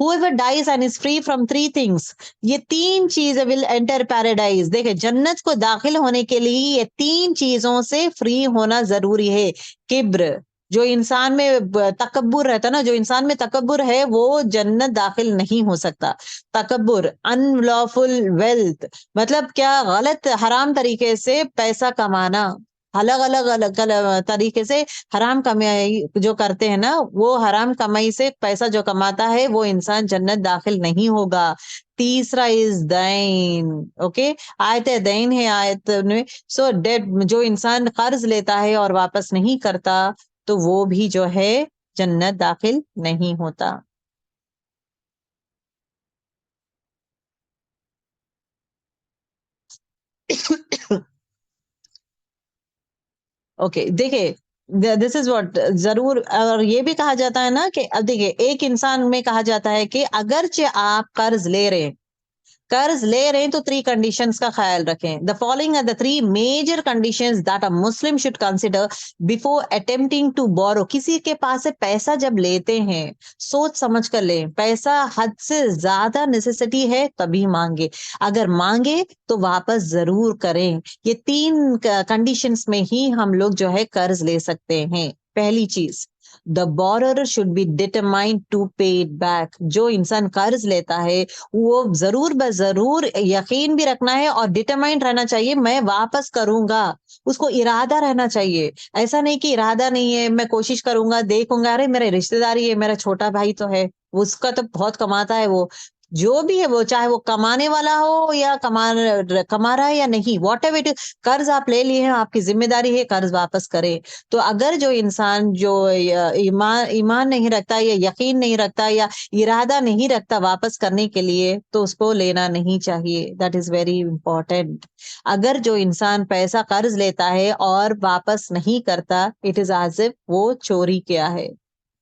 Whoever dies and is free from 3 things, ये 3 चीजें will enter paradise। देखे जन्नत को दाखिल होने के लिए ये 3 चीजों से फ्री होना जरूरी है। किब्र, जो इंसान में तकब्बुर रहता ना, जो इंसान में तकब्बुर है वो जन्नत दाखिल नहीं हो सकता। तकब्बुर, अनलॉफुल वेल्थ, मतलब क्या, गलत हराम तरीके से पैसा कमाना, अलग अलग अलग अलग तरीके से हराम कमाई जो करते हैं ना, वो हराम कमाई से पैसा जो कमाता है वो इंसान जन्नत दाखिल नहीं होगा। तीसरा इज दैन, ओके, आयत दैन है आयत में। सो डेट, जो इंसान कर्ज लेता है और वापस नहीं करता तो वो भी जो है जन्नत दाखिल नहीं होता। ओके देखिए, दिस इज व्हाट जरूर, और ये भी कहा जाता है ना कि अब देखिए एक इंसान में कहा जाता है कि अगरचे आप कर्ज ले रहे हैं तो 3 कंडीशंस का ख्याल रखें। The following are the 3 major conditions that a Muslim should consider before attempting to borrow. किसी के पास से पैसा जब लेते हैं सोच समझ कर लें, पैसा हद से ज्यादा नेसेसिटी है तभी मांगे, अगर मांगे तो वापस जरूर करें। ये 3 कंडीशंस में ही हम लोग जो है कर्ज ले सकते हैं। पहली चीज, the borrower should be determined to pay it back. जो इंसान कर्ज लेता है वो जरूर ब जरूर यकीन भी रखना है और डिटरमाइंड रहना चाहिए, मैं वापस करूंगा, उसको इरादा रहना चाहिए। ऐसा नहीं कि इरादा नहीं है, मैं कोशिश करूंगा, देखूंगा, अरे मेरे रिश्तेदारी है, मेरा छोटा भाई तो है, उसका तो बहुत कमाता है, वो जो भी है वो, चाहे वो कमाने वाला हो या कमा रहा है या नहीं, वॉट एवर इट, कर्ज आप ले लिए हैं, आपकी जिम्मेदारी है कर्ज वापस करें। तो अगर जो इंसान जो ईमान ईमान नहीं रखता या यकीन नहीं रखता या इरादा नहीं रखता वापस करने के लिए, तो उसको लेना नहीं चाहिए। That is very important. अगर जो इंसान पैसा कर्ज लेता है और वापस नहीं करता, इट इज एज इफ वो चोरी किया है,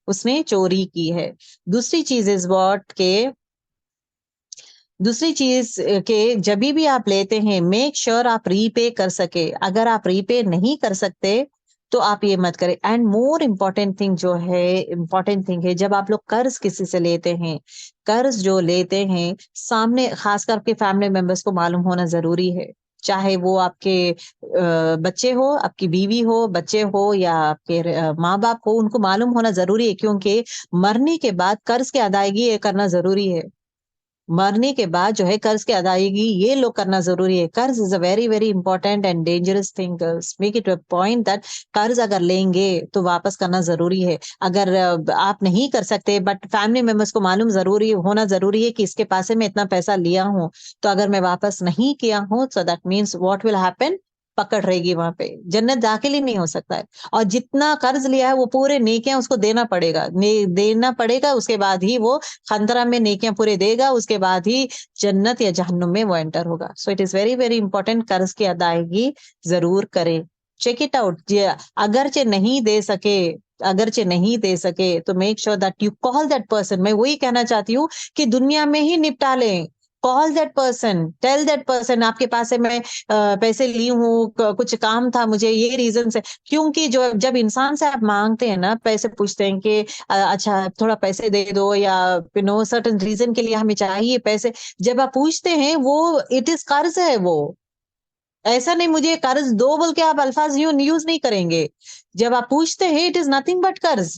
उसने चोरी की है। दूसरी चीज इज वॉट के, दूसरी चीज के जब भी आप लेते हैं मेक श्योर आप रीपे कर सके। अगर आप रीपे नहीं कर सकते तो आप ये मत करें। एंड मोर इम्पोर्टेंट थिंग जो है, इम्पोर्टेंट थिंग है, जब आप लोग कर्ज किसी से लेते हैं, कर्ज जो लेते हैं सामने खासकर आपके फैमिली मेंबर्स को मालूम होना जरूरी है। चाहे वो आपके बच्चे हो, आपकी बीवी हो, बच्चे हो या आपके माँ बाप हो, उनको मालूम होना जरूरी है, क्योंकि मरने के बाद कर्ज की अदायगी करना जरूरी है। मरने के बाद जो है कर्ज की अदायगी ये लोग करना जरूरी है। कर्ज is a very very important and dangerous thing. Make it a point that कर्ज अगर लेंगे तो वापस करना जरूरी है। अगर आप नहीं कर सकते बट फैमिली मेंबर्स को मालूम जरूरी होना जरूरी है कि इसके पास से मैं इतना पैसा लिया हूं, तो अगर मैं वापस नहीं किया हूं, so that means what will happen, पकड़ रहेगी वहां पे, जन्नत दाखिल ही नहीं हो सकता है। और जितना कर्ज लिया है वो पूरे नेकियां उसको देना पड़ेगा, देना पड़ेगा, उसके बाद ही वो खंतरा में नेकियां पूरे देगा, उसके बाद ही जन्नत या जहन्नुम में वो एंटर होगा। So it is very very important, कर्ज की अदायगी जरूर करें। Check it out. अगरचे नहीं दे सके, अगरचे नहीं दे सके तो make sure that you call that person. मैं वही कहना चाहती हूँ कि दुनिया में ही निपटा लें। Call that person, tell that person आपके पास से मैं पैसे ली हूँ, कुछ काम था मुझे, ये रीजन से। क्योंकि जो जब इंसान से आप मांगते हैं ना, पैसे पूछते हैं कि अच्छा थोड़ा पैसे दे दो, या सर्टेन रीजन के लिए हमें चाहिए पैसे, जब आप पूछते हैं वो इट इज कर्ज है। वो ऐसा नहीं मुझे कर्ज दो बोल के आप अल्फाज यूज नहीं करेंगे। जब आप पूछते हैं इट इज नथिंग बट कर्ज।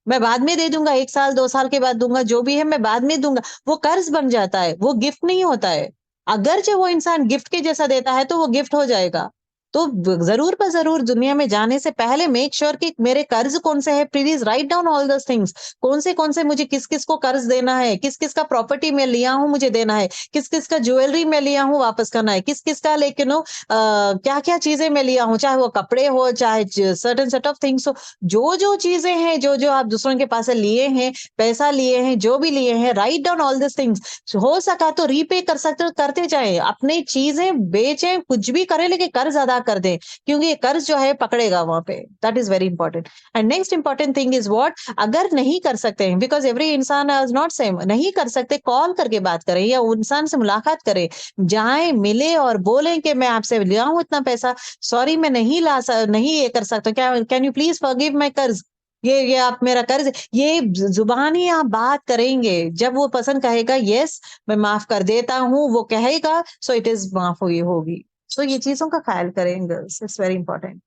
मैं बाद में दे दूंगा, 1 साल 2 साल के बाद दूंगा, जो भी है मैं बाद में दूंगा, वो कर्ज बन जाता है, वो गिफ्ट नहीं होता है। अगर जो वो इंसान गिफ्ट के जैसा देता है तो वो गिफ्ट हो जाएगा। तो जरूर पर जरूर दुनिया में जाने से पहले मेक श्योर कि मेरे कर्ज कौन से है, please write down all those things. कौन से मुझे किस किस को कर्ज देना है, किस किस का प्रॉपर्टी मैं लिया हूं मुझे देना है, किस किस का ज्वेलरी मैं लिया हूं वापस करना है, किस किस का लेकिन क्या क्या चीजें मैं लिया हूं, चाहे वो कपड़े हो, चाहे सर्टेन सेट ऑफ थिंग्स हो। जो जो चीजें हैं, जो जो आप दूसरों के पास से लिए हैं, पैसा लिए हैं, जो भी लिए हैं, write down all this things. हो सका तो रीपे कर सकते हो, करते जाएं, अपनी चीजें बेचें, कुछ भी करें, लेकिन कर्ज अदा कर दें, क्योंकि ये कर्ज जो है पकड़ेगा वहां पे। That is very important. And next important thing is what, अगर नहीं कर सकते हैं, बिकॉज एवरी इंसान इज नॉट सेम, नहीं कर सकते, कॉल करके बात करें या इंसान से मुलाकात करें, जाएं मिले और बोलें कि मैं आपसे लिया हूं इतना पैसा, सॉरी मैं नहीं ये कर सकता, क्या can you please forgive my कर्ज, ये आप मेरा कर्ज, ये जुबानी आप बात करेंगे। जब वो पसंद कहेगा यस मैं माफ कर देता हूं, वो कहेगा, सो इट इज माफ हुई होगी। सो ये चीजों का ख्याल करें girls, it's very important.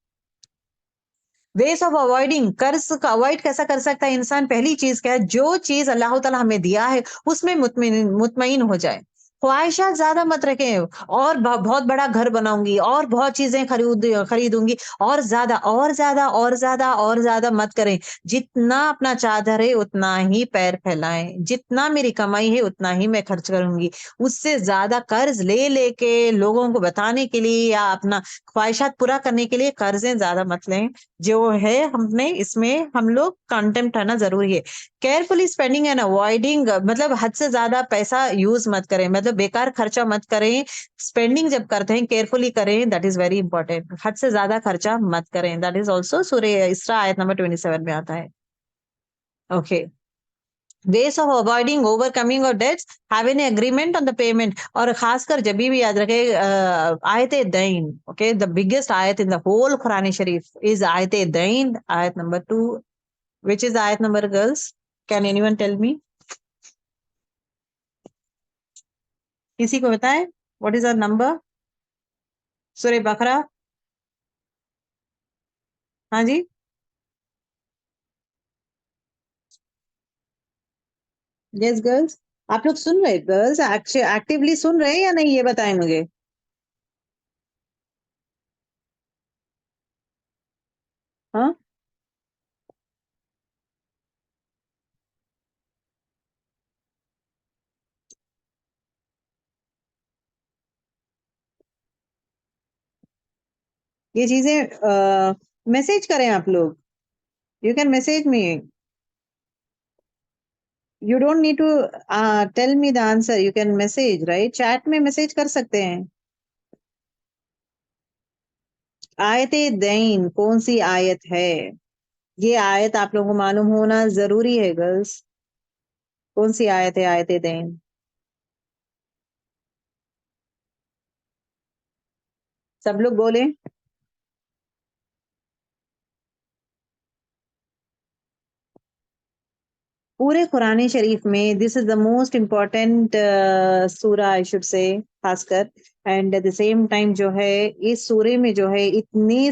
Veg of avoiding, कर्ज का अवॉइड कैसा कर सकता है इंसान? पहली चीज क्या है, जो चीज अल्लाह ताला हमें दिया है उसमें मुतमईन हो जाए। ख्वाहिशात ज्यादा मत रखें, और बहुत बड़ा घर बनाऊंगी और बहुत चीजें खरीदूंगी, और ज्यादा और ज्यादा और ज्यादा और ज्यादा मत करें। जितना अपना चादर है उतना ही पैर फैलाएं, जितना मेरी कमाई है उतना ही मैं खर्च करूंगी। उससे ज्यादा कर्ज ले लेके लोगों को बताने के लिए या अपना ख्वाहिशात पूरा करने के लिए कर्जें ज्यादा मत लें। जो है हमने इसमें हम लोग कंटेम्प्ट आना जरूरी है। केयरफुली स्पेंडिंग एंड अवॉइडिंग, मतलब हद से ज्यादा पैसा यूज मत करें, मतलब बेकार खर्चा मत करें। स्पेंडिंग जब करते हैं केयरफुली करें, दैट इज वेरी इंपॉर्टेंट। हद से ज्यादा खर्चा मत करें, दैट इज ऑल्सो सूर्य इसरा आयत नंबर 27 में आता है। Okay. Ways of avoiding overcoming और debts, having agreement on the payment. और खासकर जब भी याद रखे आयत दैन, ओके, द बिगेस्ट आयत इन द होल कुरान शरीफ इज आयत दैन, आयत नंबर 2। विच इज आयत number girls, can anyone tell me? किसी को बताए व्हाट इज द नंबर? सूरह बकरा। हाँ जी। यस गर्ल्स, आप लोग सुन रहे, गर्ल्स एक्टिवली सुन रहे हैं या नहीं, ये बताएं मुझे। हाँ, ये चीजें मैसेज करें आप लोग, you can message me, you don't need to tell me the answer, you can message, right, chat में मैसेज कर सकते हैं। आयत दैन कौन सी आयत है? ये आयत आप लोगों को मालूम होना जरूरी है गर्ल्स। कौन सी आयत है आयत दैन? सब लोग बोले। पूरे कुरान शरीफ में this is the most important सूरा आई शुड से, खासकर। And at the same time जो है इस सूरे में जो है इतने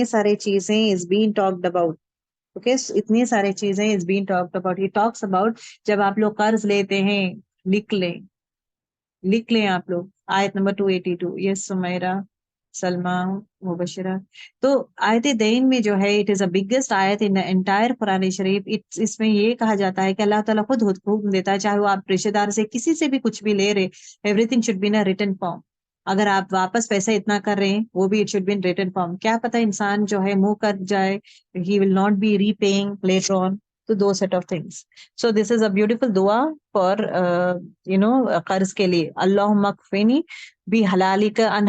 सारे चीजें is been talked about. Okay, इतनी सारी चीजें इज बीन टॉक्ड अबाउट। ये टॉक्स अबाउट जब आप लोग कर्ज लेते हैं, लिख लें, लिख लें आप लोग, आयत नंबर 282। यस सुमैरा, सलमा, मुबशिरा। तो आयत दईन में जो है इट इज अ बिगेस्ट आयत इन एंटायर कुरान शरीफ। इसमें ये कहा जाता है कि अल्लाह ताला खुद हुक्म देता है, चाहे वो आप रिश्तेदार से किसी से भी कुछ भी ले रहे, everything should be in a written form. अगर आप वापस पैसा इतना कर रहे हैं, वो भी it should be in written form. क्या पता इंसान जो है मुंह कर जाए, he will not be repaying later on. तो दो set of things. So this is a beautiful दुआ फॉर कर्ज के लिए। अल्लाहुम्मा कफिनी बी हलालिका अन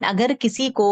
अगर किसी को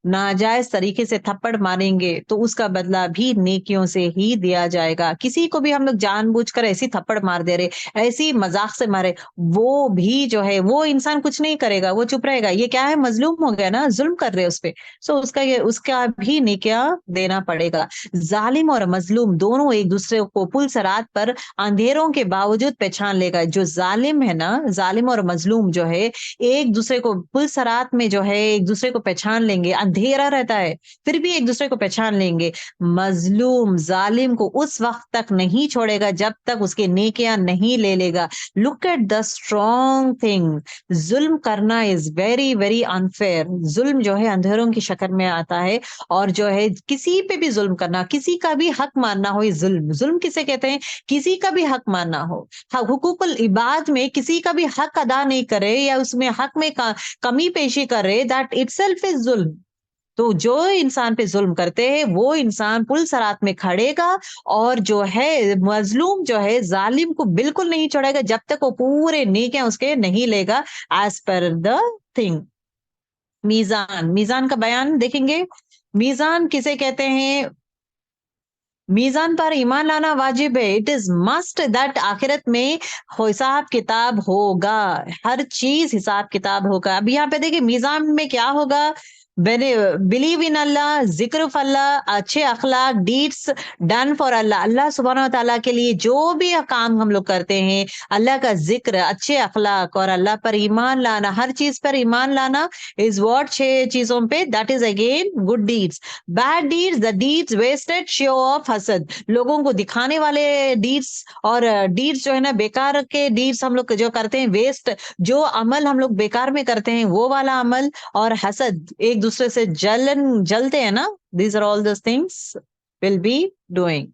नाजायज तरीके से थप्पड़ मारेंगे तो उसका बदला भी नेकियों से ही दिया जाएगा। किसी को भी हम लोग जानबूझकर ऐसी थप्पड़ मार दे रहे, ऐसी मजाक से मारे, वो भी जो है वो इंसान कुछ नहीं करेगा, वो चुप रहेगा। ये क्या है, मजलूम हो गया ना, जुल्म कर रहे उस पे। सो उसका भी नेकिया देना पड़ेगा। जालिम और मजलूम दोनों एक दूसरे को पुल सरात पर अंधेरों के बावजूद पहचान लेगा। जो जालिम है ना, जालिम और मजलूम जो है एक दूसरे को पुल सरात में जो है एक दूसरे को पहचान लेंगे। अंधेरा रहता है फिर भी एक दूसरे को पहचान लेंगे। मजलूम जालिम को उस वक्त तक नहीं छोड़ेगा जब तक उसके नेकियां नहीं ले लेगा। Look at the strong thing. जुल्म करना इज वेरी वेरी अनफेयर। जुल्म जो है अंधेरों की शक्ल में आता है, और जो है किसी पे भी जुल्म करना, किसी का भी हक मानना हो, ये जुल्म। जुल्म किसे कहते हैं? किसी का भी हक मानना हो। हुकूकुल इबाद में किसी का भी हक अदा नहीं करे या उसमें हक में कमी पेशी करे, दैट इटसेल्फ इज जुल्म। तो जो इंसान पे जुल्म करते हैं वो इंसान पुल सरात में खड़ेगा, और जो है मजलूम जो है जालिम को बिल्कुल नहीं छोड़ेगा जब तक वो पूरे नेकियां उसके नहीं लेगा एज पर द थिंग। मीजान, मीजान का बयान देखेंगे। मीजान किसे कहते हैं? मीजान पर ईमान लाना वाजिब है। इट इज मस्ट दैट आखिरत में हिसाब किताब होगा, हर चीज हिसाब किताब होगा। अब यहाँ पे देखिए मीजान में क्या होगा। बिलीव इन अल्लाह, जिक्र ऑफ अल्लाह, अच्छे अखलाक, डीड्स डन फॉर अल्लाह। अल्लाह सुब्हानहू व तआला के लिए जो भी काम हम लोग करते हैं, अल्लाह का जिक्र, अच्छे अखलाक और अल्लाह पर ईमान लाना, हर चीज पर ईमान लाना इज व्हाट, 6 चीजों पे, that is again good deeds. Bad deeds, the deeds wasted, show off, हसद, लोगों को दिखाने वाले डीड्स, और डीड्स जो है ना बेकार के डीड्स हम लोग जो करते हैं, वेस्ट, जो अमल हम लोग बेकार में करते हैं वो वाला अमल, और हसद, एक दूसरे से जलते हैं ना, these are all this things will be doing.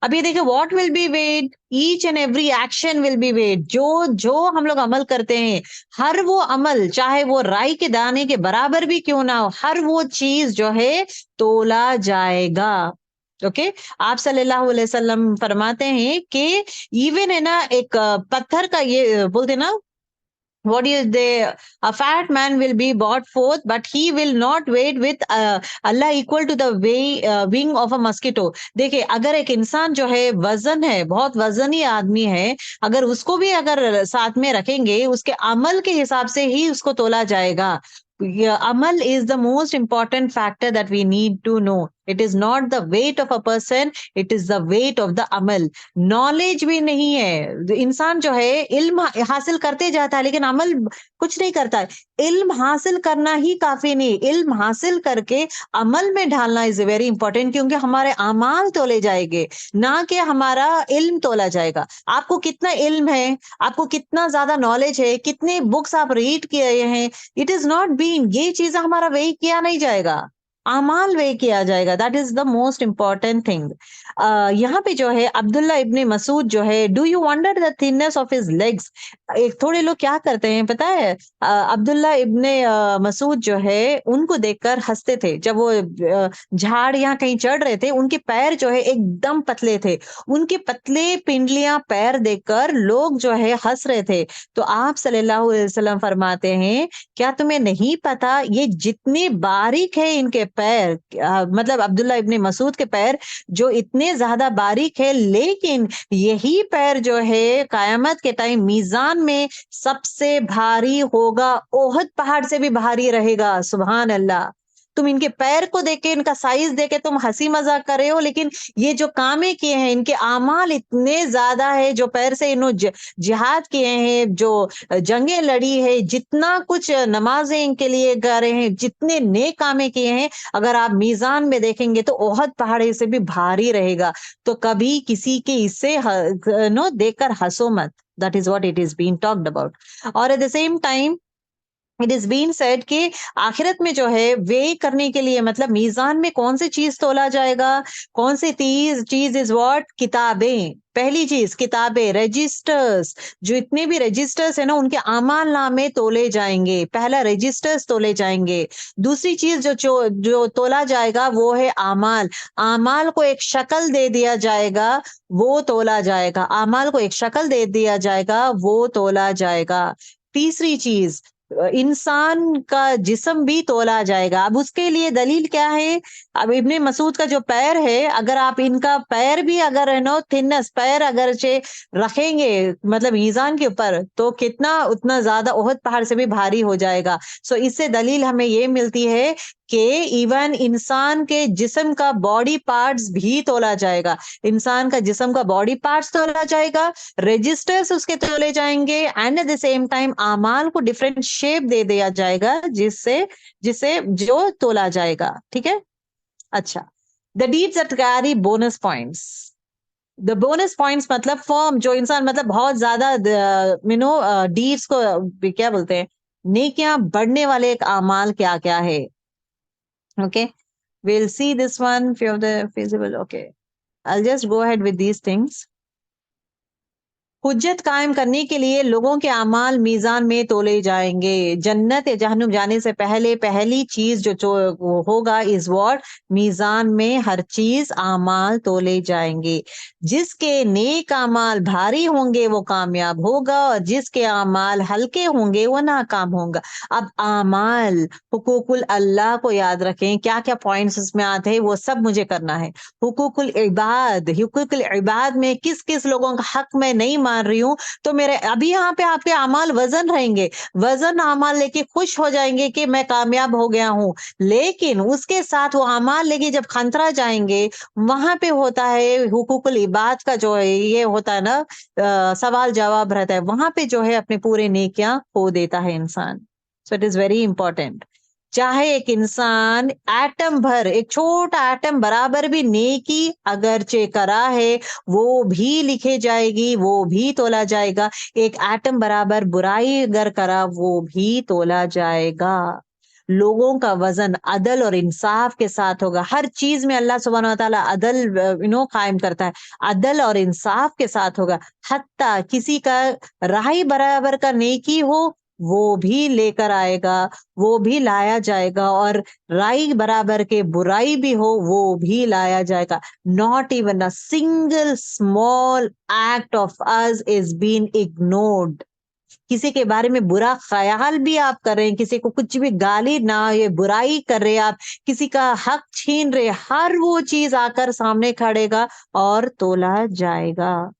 अब ये देखिए, what will be weighed, each and every action will be weighed. जो जो हम लोग अमल करते हैं, हर वो अमल चाहे वो राई के दाने के बराबर भी क्यों ना हो, हर वो चीज जो है तोला जाएगा। ओके आप सल्लल्लाहु अलैहि वसल्लम फरमाते हैं कि इवन है ना, एक पत्थर का, ये बोलते ना, what is the, a fat man will be brought forth but he will not wait with Allah equal to the wing of a mosquito। देखिए, अगर एक इंसान जो है वजन है, बहुत वजनी आदमी है, अगर उसको भी अगर साथ में रखेंगे, उसके अमल के हिसाब से ही उसको तोला जाएगा। अमल is the most important factor that we need to know. It is not the weight of a person, it is the weight of the Amal. Knowledge भी नहीं है, इंसान जो है इल्म हासिल करते जाता है लेकिन अमल कुछ नहीं करता है। इल्म हासिल करना ही काफी नहीं, इल्म हासिल करके अमल में ढालना इज वेरी इंपॉर्टेंट, क्योंकि हमारे अमाल तोले जाएंगे, ना कि हमारा इल्म तोला जाएगा। आपको कितना इल्म है, आपको कितना ज्यादा नॉलेज है, कितने बुक्स आप रीड किए हैं, इट इज नॉट बीन, ये चीज हमारा वे किया नहीं जाएगा, अमाल वे किया जाएगा। That is the most important thing. यहाँ पे जो है अब्दुल्ला इब्ने मसूद जो है, do you wonder the thinness of his legs. एक थोड़े लोग क्या करते हैं पता है, अब्दुल्ला इब्ने मसूद जो है उनको देखकर हंसते थे। जब वो झाड़ यहाँ कहीं चढ़ रहे थे, उनके पैर जो है एकदम पतले थे, उनके पतले पिंडलियां पैर देखकर लोग जो है हंस रहे थे। तो आप सल्लल्लाहु अलैहि वसल्लम फरमाते हैं, क्या तुम्हें नहीं पता ये जितने बारीक है इनके पैर, मतलब अब्दुल्ला इब्ने मसूद के पैर जो इतने ज्यादा बारीक है, लेकिन यही पैर जो है कयामत के टाइम मीजान में सबसे भारी होगा, ओहद पहाड़ से भी भारी रहेगा। सुभान अल्लाह। तुम इनके पैर को देख के, इनका साइज देख के तुम हंसी मजाक कर रहे हो, लेकिन ये जो कामें किए हैं, इनके आमाल इतने ज्यादा है, जो पैर से इन्होंने जिहाद किए हैं, जो जंगें लड़ी है, जितना कुछ नमाजें इनके लिए कर रहे हैं, जितने नेक कामें किए हैं, अगर आप मीजान में देखेंगे तो ओहद पहाड़ से भी भारी रहेगा। तो कभी किसी के इससे नो देखकर हंसो मत। That is what it is being talked about. और at the same time it is been said कि आखिरत में जो है वे करने के लिए, मतलब मीजान में कौन सी चीज तोला जाएगा, कौन सी चीज इज व्हाट, किताबें। पहली चीज किताबें, रजिस्टर्स, जो इतने भी रजिस्टर्स है ना उनके आमाल नामे तोले जाएंगे, पहला रजिस्टर्स तोले जाएंगे। दूसरी चीज जो तोला जाएगा वो है आमाल। आमाल को एक शक्ल दे दिया जाएगा, वो तोला जाएगा। आमाल को एक शक्ल दे दिया जाएगा, वो तोला जाएगा। तीसरी चीज, इंसान का जिस्म भी तोला जाएगा। अब उसके लिए दलील क्या है? अब इब्ने मसूद का जो पैर है, अगर आप इनका पैर भी अगर है नो थिननेस पैर अगर से रखेंगे मतलब मीजान के ऊपर, तो कितना उतना ज्यादा ओहद पहाड़ से भी भारी हो जाएगा। सो इससे दलील हमें ये मिलती है कि इवन इंसान के जिस्म का बॉडी पार्ट्स भी तोला जाएगा। इंसान का जिस्म का बॉडी पार्ट्स तोला जाएगा, रजिस्टर्स उसके तोले जाएंगे, and at the same time आमाल को डिफरेंट शेप दे दिया जाएगा, जिससे जिसे जो तोला जाएगा। ठीक है। अच्छा, the deeds that carry bonus points. The bonus points मतलब फॉर्म, जो इंसान मतलब बहुत ज्यादा डीड्स को क्या बोलते हैं, नेकियां बढ़ने वाले एक अमाल क्या क्या है। Okay, we'll see this one, few of the feasible. Okay, I'll just go ahead with these things. हुज्जत कायम करने के लिए लोगों के अमाल मीजान में तोले जाएंगे। जन्नत या जहन्नुम जाने से पहले पहली चीज जो होगा इज व्हाट, मीजान में हर चीज अमाल तोले जाएंगे। जिसके नेक अमाल भारी होंगे वो कामयाब होगा, और जिसके अमाल हल्के होंगे वो नाकाम होगा। अब अमाल, हुकूकुल अल्लाह को याद रखें, क्या क्या पॉइंट्स उसमें आते हैं वो सब मुझे करना है। हुकूकुल इबाद, हुकूकुल इबाद में किस किस लोगों का हक मैं नहीं मान रही हूँ, तो मेरे अभी यहाँ पे आपके अमाल वजन रहेंगे, वजन अमाल लेके खुश हो जाएंगे कि मैं कामयाब हो गया हूँ। लेकिन उसके साथ वो अमाल लेके जब खंतरा जाएंगे, वहां पे होता है हुकूकुल इबाद का जो है ये होता है ना, सवाल जवाब रहता है, वहां पे जो है अपने पूरे नेकियां खो देता है इंसान। सो इट इज वेरी इंपॉर्टेंट। चाहे एक इंसान एटम भर, एक छोटा एटम बराबर भी नेकी अगरचे करा है, वो भी लिखे जाएगी, वो भी तोला जाएगा। एक एटम बराबर बुराई अगर करा, वो भी तोला जाएगा। लोगों का वजन अदल और इंसाफ के साथ होगा। हर चीज में अल्लाह सुब्हानहू व तआला अदल कायम करता है, अदल और इंसाफ के साथ होगा। हत्ता किसी का राही बराबर का नेकी हो, वो भी लेकर आएगा, वो भी लाया जाएगा, और राई बराबर के बुराई भी हो, वो भी लाया जाएगा। Not even a single small act of us is been ignored. किसी के बारे में बुरा ख्याल भी आप कर रहे हैं, किसी को कुछ भी गाली ना, ये बुराई कर रहे हैं आप, किसी का हक छीन रहे, हर वो चीज आकर सामने खड़ेगा और तोला जाएगा।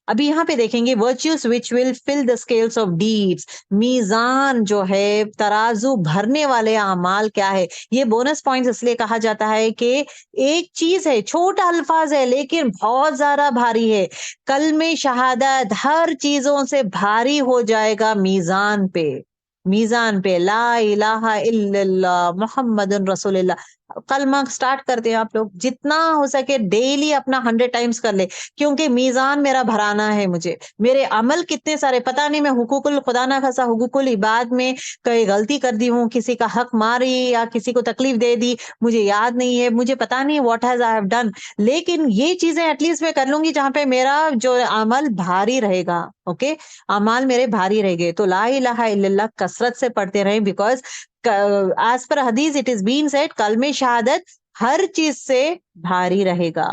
अभी यहाँ पे देखेंगे virtues which will fill the scales of deeds. मीजान जो है, तराजू भरने वाले अमाल क्या है। ये बोनस पॉइंट्स इसलिए कहा जाता है कि एक चीज है, छोटा अल्फाज है लेकिन बहुत ज्यादा भारी है। कलमे शहादत हर चीजों से भारी हो जाएगा मीजान पे। मीजान पे ला इलाहा इल्लल्लाह मुहम्मदुर रसूलुल्लाह कलमा स्टार्ट करते हैं आप लोग, जितना हो सके डेली अपना 100 टाइम्स कर ले, क्योंकि मीजान मेरा भराना है। मुझे मेरे अमल कितने सारे पता नहीं, मैं हुकूकुल खुदा ना खासा हुकूकुल इबाद में कहीं गलती कर दी हूँ, किसी का हक मारी या किसी को तकलीफ दे दी, मुझे याद नहीं है, मुझे पता नहीं what has I have done. लेकिन ये चीजें एटलीस्ट मैं कर लूंगी जहां पे मेरा जो अमल भारी रहेगा। ओके, अमाल मेरे भारी रहेंगे, तो ला इलाहा इल्लल्लाह कसरत से पढ़ते रहे, बिकॉज एज पर हदीस इट इज बीन सेड कलमे शहादत हर चीज से भारी रहेगा।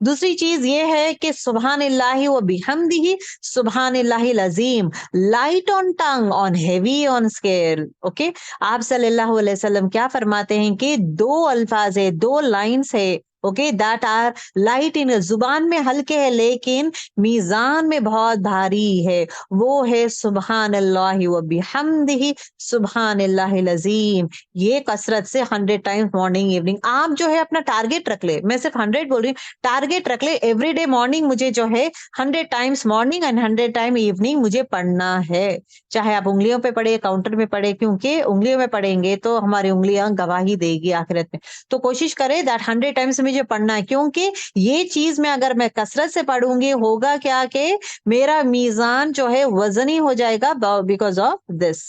दूसरी चीज ये है कि सुब्हानिल्लाहि व बिहम्दिही सुब्हानिल्लाहिल अजीम, light on tongue on heavy on scale. Okay, आप सल्लल्लाहु अलैहि वसल्लम क्या फरमाते हैं कि दो अल्फाज है, दो लाइंस है, okay, that are light in, जुबान में हल्के है लेकिन मीजान में बहुत भारी है। वो है सुब्हानल्लाहि व बिहम्दिही सुब्हानल्लाहिल अजीम। ये कसरत से 100 टाइम्स मॉर्निंग इवनिंग आप जो है अपना टारगेट रख ले। मैं सिर्फ 100 बोल रही हूँ, टारगेट रख ले, एवरीडे मॉर्निंग मुझे जो है 100 times morning and 100 time evening मुझे पढ़ना है। चाहे आप उंगलियों पे पढ़े, काउंटर में पढ़े, क्योंकि उंगलियों में पढ़ेंगे तो हमारी उंगलियां गवाही देगी आखिरत में। तो कोशिश करें दैट 100 टाइम्स में मुझे पढ़ना है, क्योंकि ये चीज में अगर मैं कसरत से पढ़ूंगी होगा क्या कि मेरा मीजान जो है वजनी हो जाएगा बिकॉज ऑफ दिस।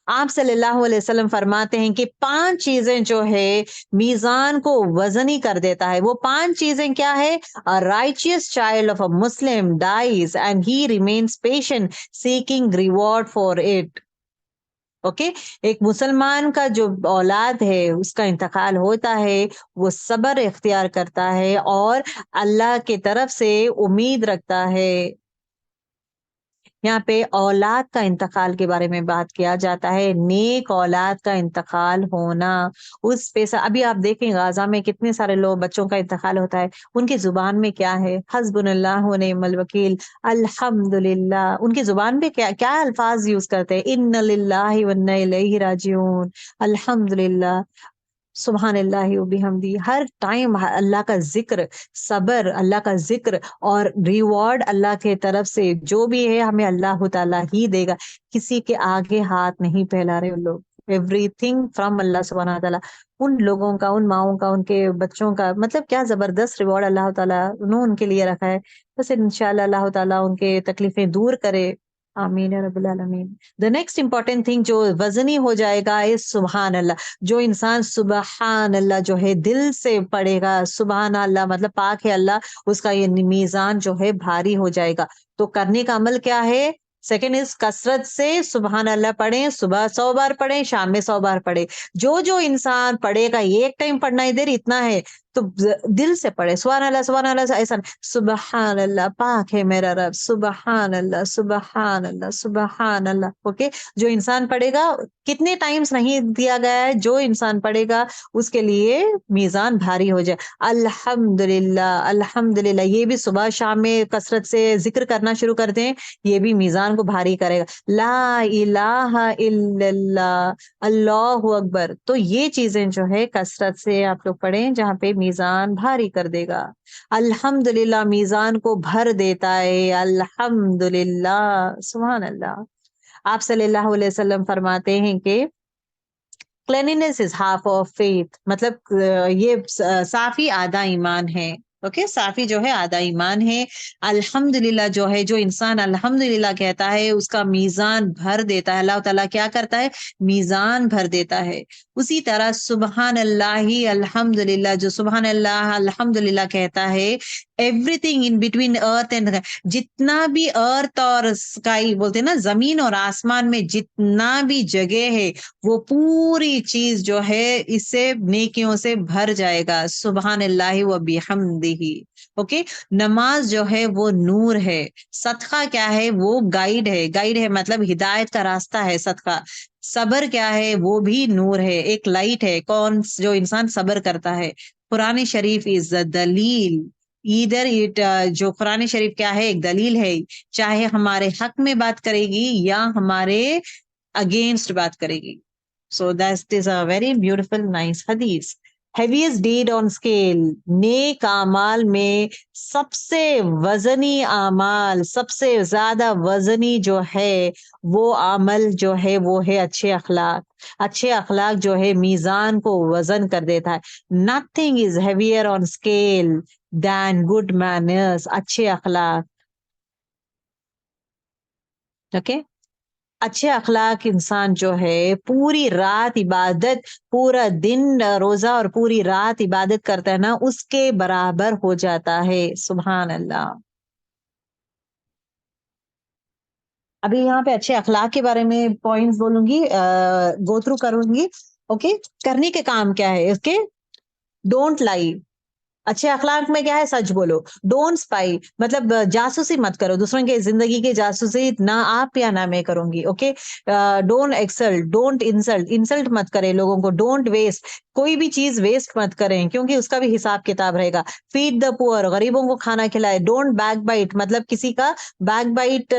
आप सल्लल्लाहु अलैहि वसल्लम फरमाते हैं कि 5 चीजें जो है मीज़ान को वज़नी कर देता है। वो 5 चीजें क्या है? A righteous child of a Muslim dies and he remains patient seeking reward for it. Okay, एक मुसलमान का जो औलाद है उसका इंतकाल होता है, वो सब्र इख्तियार करता है और अल्लाह की तरफ से उम्मीद रखता है। यहाँ पे औलाद का इंतकाल के बारे में बात किया जाता है, नेक औलाद का इंतकाल होना। उस पे अभी आप देखें गाजा में कितने सारे लोग बच्चों का इंतकाल होता है, उनकी जुबान में क्या है? हस्बुनल्लाह व निअमल वकील, अल्हम्दुलिल्लाह। उनकी जुबान पे क्या क्या अल्फाज यूज करते हैं? इन्ना लिल्लाहि व इन्ना इलैहि राजिऊन, अल्हम्दुलिल्लाह, सुभानअल्लाहि व बिहम्दी। हर टाइम अल्लाह का जिक्र, सबर, अल्लाह का जिक्र और रिवॉर्ड अल्लाह के तरफ से जो भी है हमें अल्लाह ताला ही देगा। किसी के आगे हाथ नहीं फैला रहे उन लोग। एवरीथिंग फ्रॉम अल्लाह सुब्हानहू ताला। उन लोगों का, उन माओं का, उनके बच्चों का, मतलब क्या जबरदस्त रिवॉर्ड अल्लाह ताला उन्होंने उनके लिए रखा है। बस इंशाल्लाह अल्लाह ताला उनके तकलीफें दूर करे। आमीन या रब्बिल आलमीन। द नेक्स्ट इंपॉर्टेंट थिंग जो वजनी हो जाएगा इज सुभान अल्लाह। जो इंसान सुबहान अल्लाह जो है दिल से पढ़ेगा, सुबहान अल्लाह मतलब पाक है अल्लाह, उसका ये मीज़ान जो है भारी हो जाएगा। तो करने का अमल क्या है? सेकंड इज कसरत से सुबहान अल्लाह पढ़ें, सुबह 100 बार पढ़ें, शाम में 100 बार पढ़ें। जो जो इंसान पढ़ेगा, एक टाइम पढ़ना इधर इतना है, तो दिल से पढ़े सुबहान अल्लाह ऐसा नहीं, सुबहान अल्लाह पाक है मेरा रब, सुबहान अल्लाह, सुबहान अल्लाह, सुबहान अल्लाह। ओके, जो इंसान पढ़ेगा, कितने टाइम्स नहीं दिया गया है, जो इंसान पढ़ेगा उसके लिए मीज़ान भारी हो जाए। अल्हम्दुलिल्लाह, अल्हम्दुलिल्लाह, ये भी सुबह शाम में कसरत से जिक्र करना शुरू कर दें, ये भी मीज़ान को भारी करेगा। ला इलाहा इल्लल्लाह, अल्लाहु अकबर। तो ये चीजें जो है कसरत से आप लोग पढ़ें, जहाँ पे मीज़ान भारी कर देगा। अल्हम्दुलिल्लाह मीज़ान को भर देता है, अल्हम्दुलिल्लाह, सुभान अल्लाह। आप सल्लल्लाहु अलैहि वसल्लम फरमाते हैं कि cleanliness is half of faith, मतलब ये साफी आधा ईमान है। ओके, साफी जो है आधा ईमान है। अल्हम्दुलिल्लाह जो है, जो इंसान अल्हम्दुलिल्लाह कहता है उसका मीज़ान भर देता है। अल्लाह ताला क्या करता है? मीज़ान भर देता है। उसी तरह सुबहान अल्लाह ही अल्हम्दुलिल्लाह, जो सुबहान अल्लाह अल्हम्दुलिल्लाह कहता है, everything in between earth and, जितना भी अर्थ और स्काई बोलते हैं ना, जमीन और आसमान में जितना भी जगह है, वो पूरी चीज जो है इससे नेकियों से भर जाएगा। सुबहान अल्लाह व बिहम्दिही। ओके, नमाज जो है वो नूर है। सदका क्या है? वो गाइड है। गाइड है मतलब हिदायत का रास्ता है सदका। सबर क्या है? वो भी नूर है, एक लाइट है। कौन? जो इंसान सबर करता है। कुरान शरीफ इज द दलील। इधर इट, जो कुरान शरीफ क्या है? एक दलील है, चाहे हमारे हक में बात करेगी या हमारे अगेंस्ट बात करेगी। So that is a very beautiful, nice hadith. Heaviest deed on scale, नेक आमाल में सबसे वजनी आमाल, सबसे ज्यादा वजनी जो है वो आमल जो है वो है अच्छे अखलाक। अच्छे अखलाक जो है मीज़ान को वजन कर देता है। Nothing is heavier on scale than good manners, अच्छे अखलाक। ओके, अच्छे अखलाक इंसान जो है पूरी रात इबादत, पूरा दिन रोजा और पूरी रात इबादत करता है ना, उसके बराबर हो जाता है। सुभान अल्लाह। अभी यहाँ पे अच्छे अखलाक के बारे में पॉइंट्स बोलूंगी, गो थ्रू करूंगी। ओके, करने के काम क्या है इसके? Don't lie. अच्छे अखलाक में क्या है? सच बोलो। डोंट स्पाई, मतलब जासूसी मत करो, दूसरों के जिंदगी की जासूसी ना आप या ना मैं करूंगी। Okay, don't exalt, don't insult, insult मत करें लोगों को। डोंट वेस्ट, कोई भी चीज वेस्ट मत करें, क्योंकि उसका भी हिसाब किताब रहेगा। फीड द पुअर, गरीबों को खाना खिलाए। डोंट बैक बाइट, मतलब किसी का बैक बाइट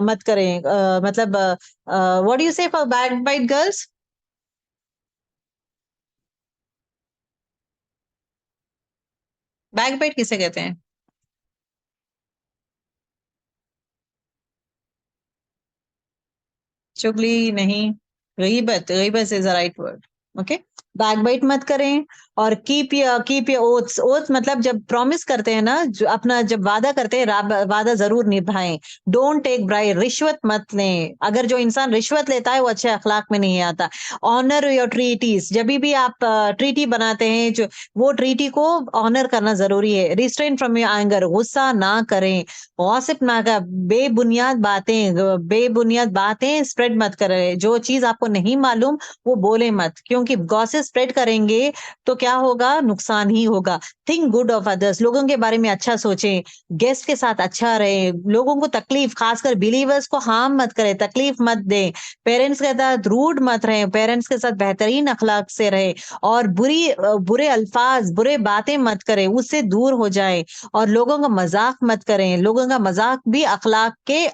मत करें। मतलब what you say for backbite girls? Backbite किसे कहते हैं? चुगली नहीं, गीबत, गीबत is the right word. Okay, backbite मत करें। और कीप योर ओथ्स। ओथ मतलब जब प्रॉमिस करते हैं ना, जो अपना जब वादा करते हैं, वादा जरूर निभाएं। डोंट टेक ब्राइब, रिश्वत मत लें। अगर जो इंसान रिश्वत लेता है वो अच्छे अखलाक में नहीं आता। ऑनर योर ट्रीटीज, जब भी आप ट्रीटी बनाते हैं, जो वो ट्रीटी को ऑनर करना जरूरी है। रिस्ट्रेन फ्रॉम योर एंगर, गुस्सा ना करें। गॉसिप ना कर, बेबुनियाद बातें स्प्रेड मत करें। जो चीज आपको नहीं मालूम वो बोले मत, क्योंकि गॉसिप स्प्रेड करेंगे तो क्या होगा, नुकसान ही होगा। थिंक गुड ऑफ अदर्स, लोगों के बारे में अच्छा सोचें। गेस्ट के साथ अच्छा रहे। लोगों को तकलीफ, खासकर बिलीवर्स को हार्म मत करें, तकलीफ मत दें। पेरेंट्स के साथ रूड मत रहे, पेरेंट्स के साथ बेहतरीन अखलाक से रहे। और बुरे अल्फाज, बुरे बातें मत करें, उससे दूर हो जाए। और लोगों का मजाक मत करें, लोगों का मजाक भी अखलाक के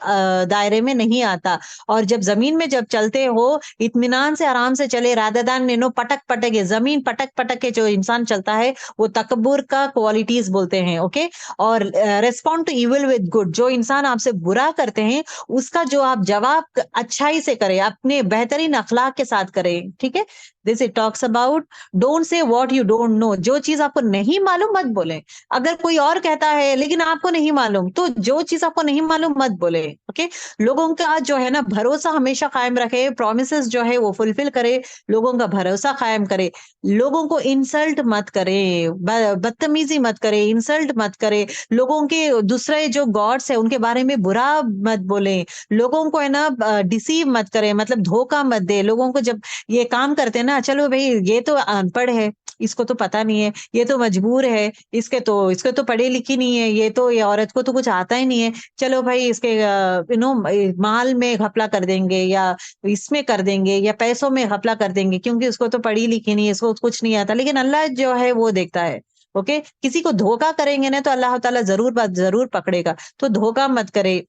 दायरे में नहीं आता। और जब जमीन में जब चलते हो, इत्मीनान से आराम से चले, रादादान नो पटक पटके, जमीन पटक पटक के जो इंसान चलता है वो तकब्बुर का क्वालिटीज बोलते हैं। ओके, और respond to evil with good, जो इंसान आपसे बुरा करते हैं उसका जो आप जवाब अच्छाई से करें, अपने बेहतरीन अखलाक के साथ करें। ठीक है, this it talks about don't say what you don't know, जो चीज आपको नहीं मालूम मत बोले। अगर कोई और कहता है लेकिन आपको नहीं मालूम, तो जो चीज आपको नहीं मालूम मत बोले। ओके, लोगों का जो है ना भरोसा हमेशा कायम रखे, प्रोमिसेस जो है वो फुलफिल करे, लोगों का भरोसा कायम करे। लोगों को इंसल्ट मत करे, बदतमीजी मत करे, इंसल्ट मत करे। लोगों के दूसरे जो गॉड्स है उनके बारे में बुरा मत बोले। लोगों को है ना डिसीव मत करे, मतलब धोखा मत दे। लोगों को जब ये काम करते हैं ना, चलो भाई ये तो अनपढ़ है, इसको तो पता नहीं है, ये तो मजबूर है, इसको तो पढ़ी लिखी नहीं है, ये औरत को तो कुछ आता ही नहीं है, चलो भाई इसके माल में घपला कर देंगे, या इसमें कर देंगे, या पैसों में घपला कर देंगे, क्योंकि उसको तो पढ़ी लिखी नहीं है, इसको कुछ नहीं आता। लेकिन अल्लाह जो है वो देखता है। ओके, किसी को धोखा करेंगे ना तो अल्लाह ताला जरूर पकड़ेगा। तो धोखा मत करे।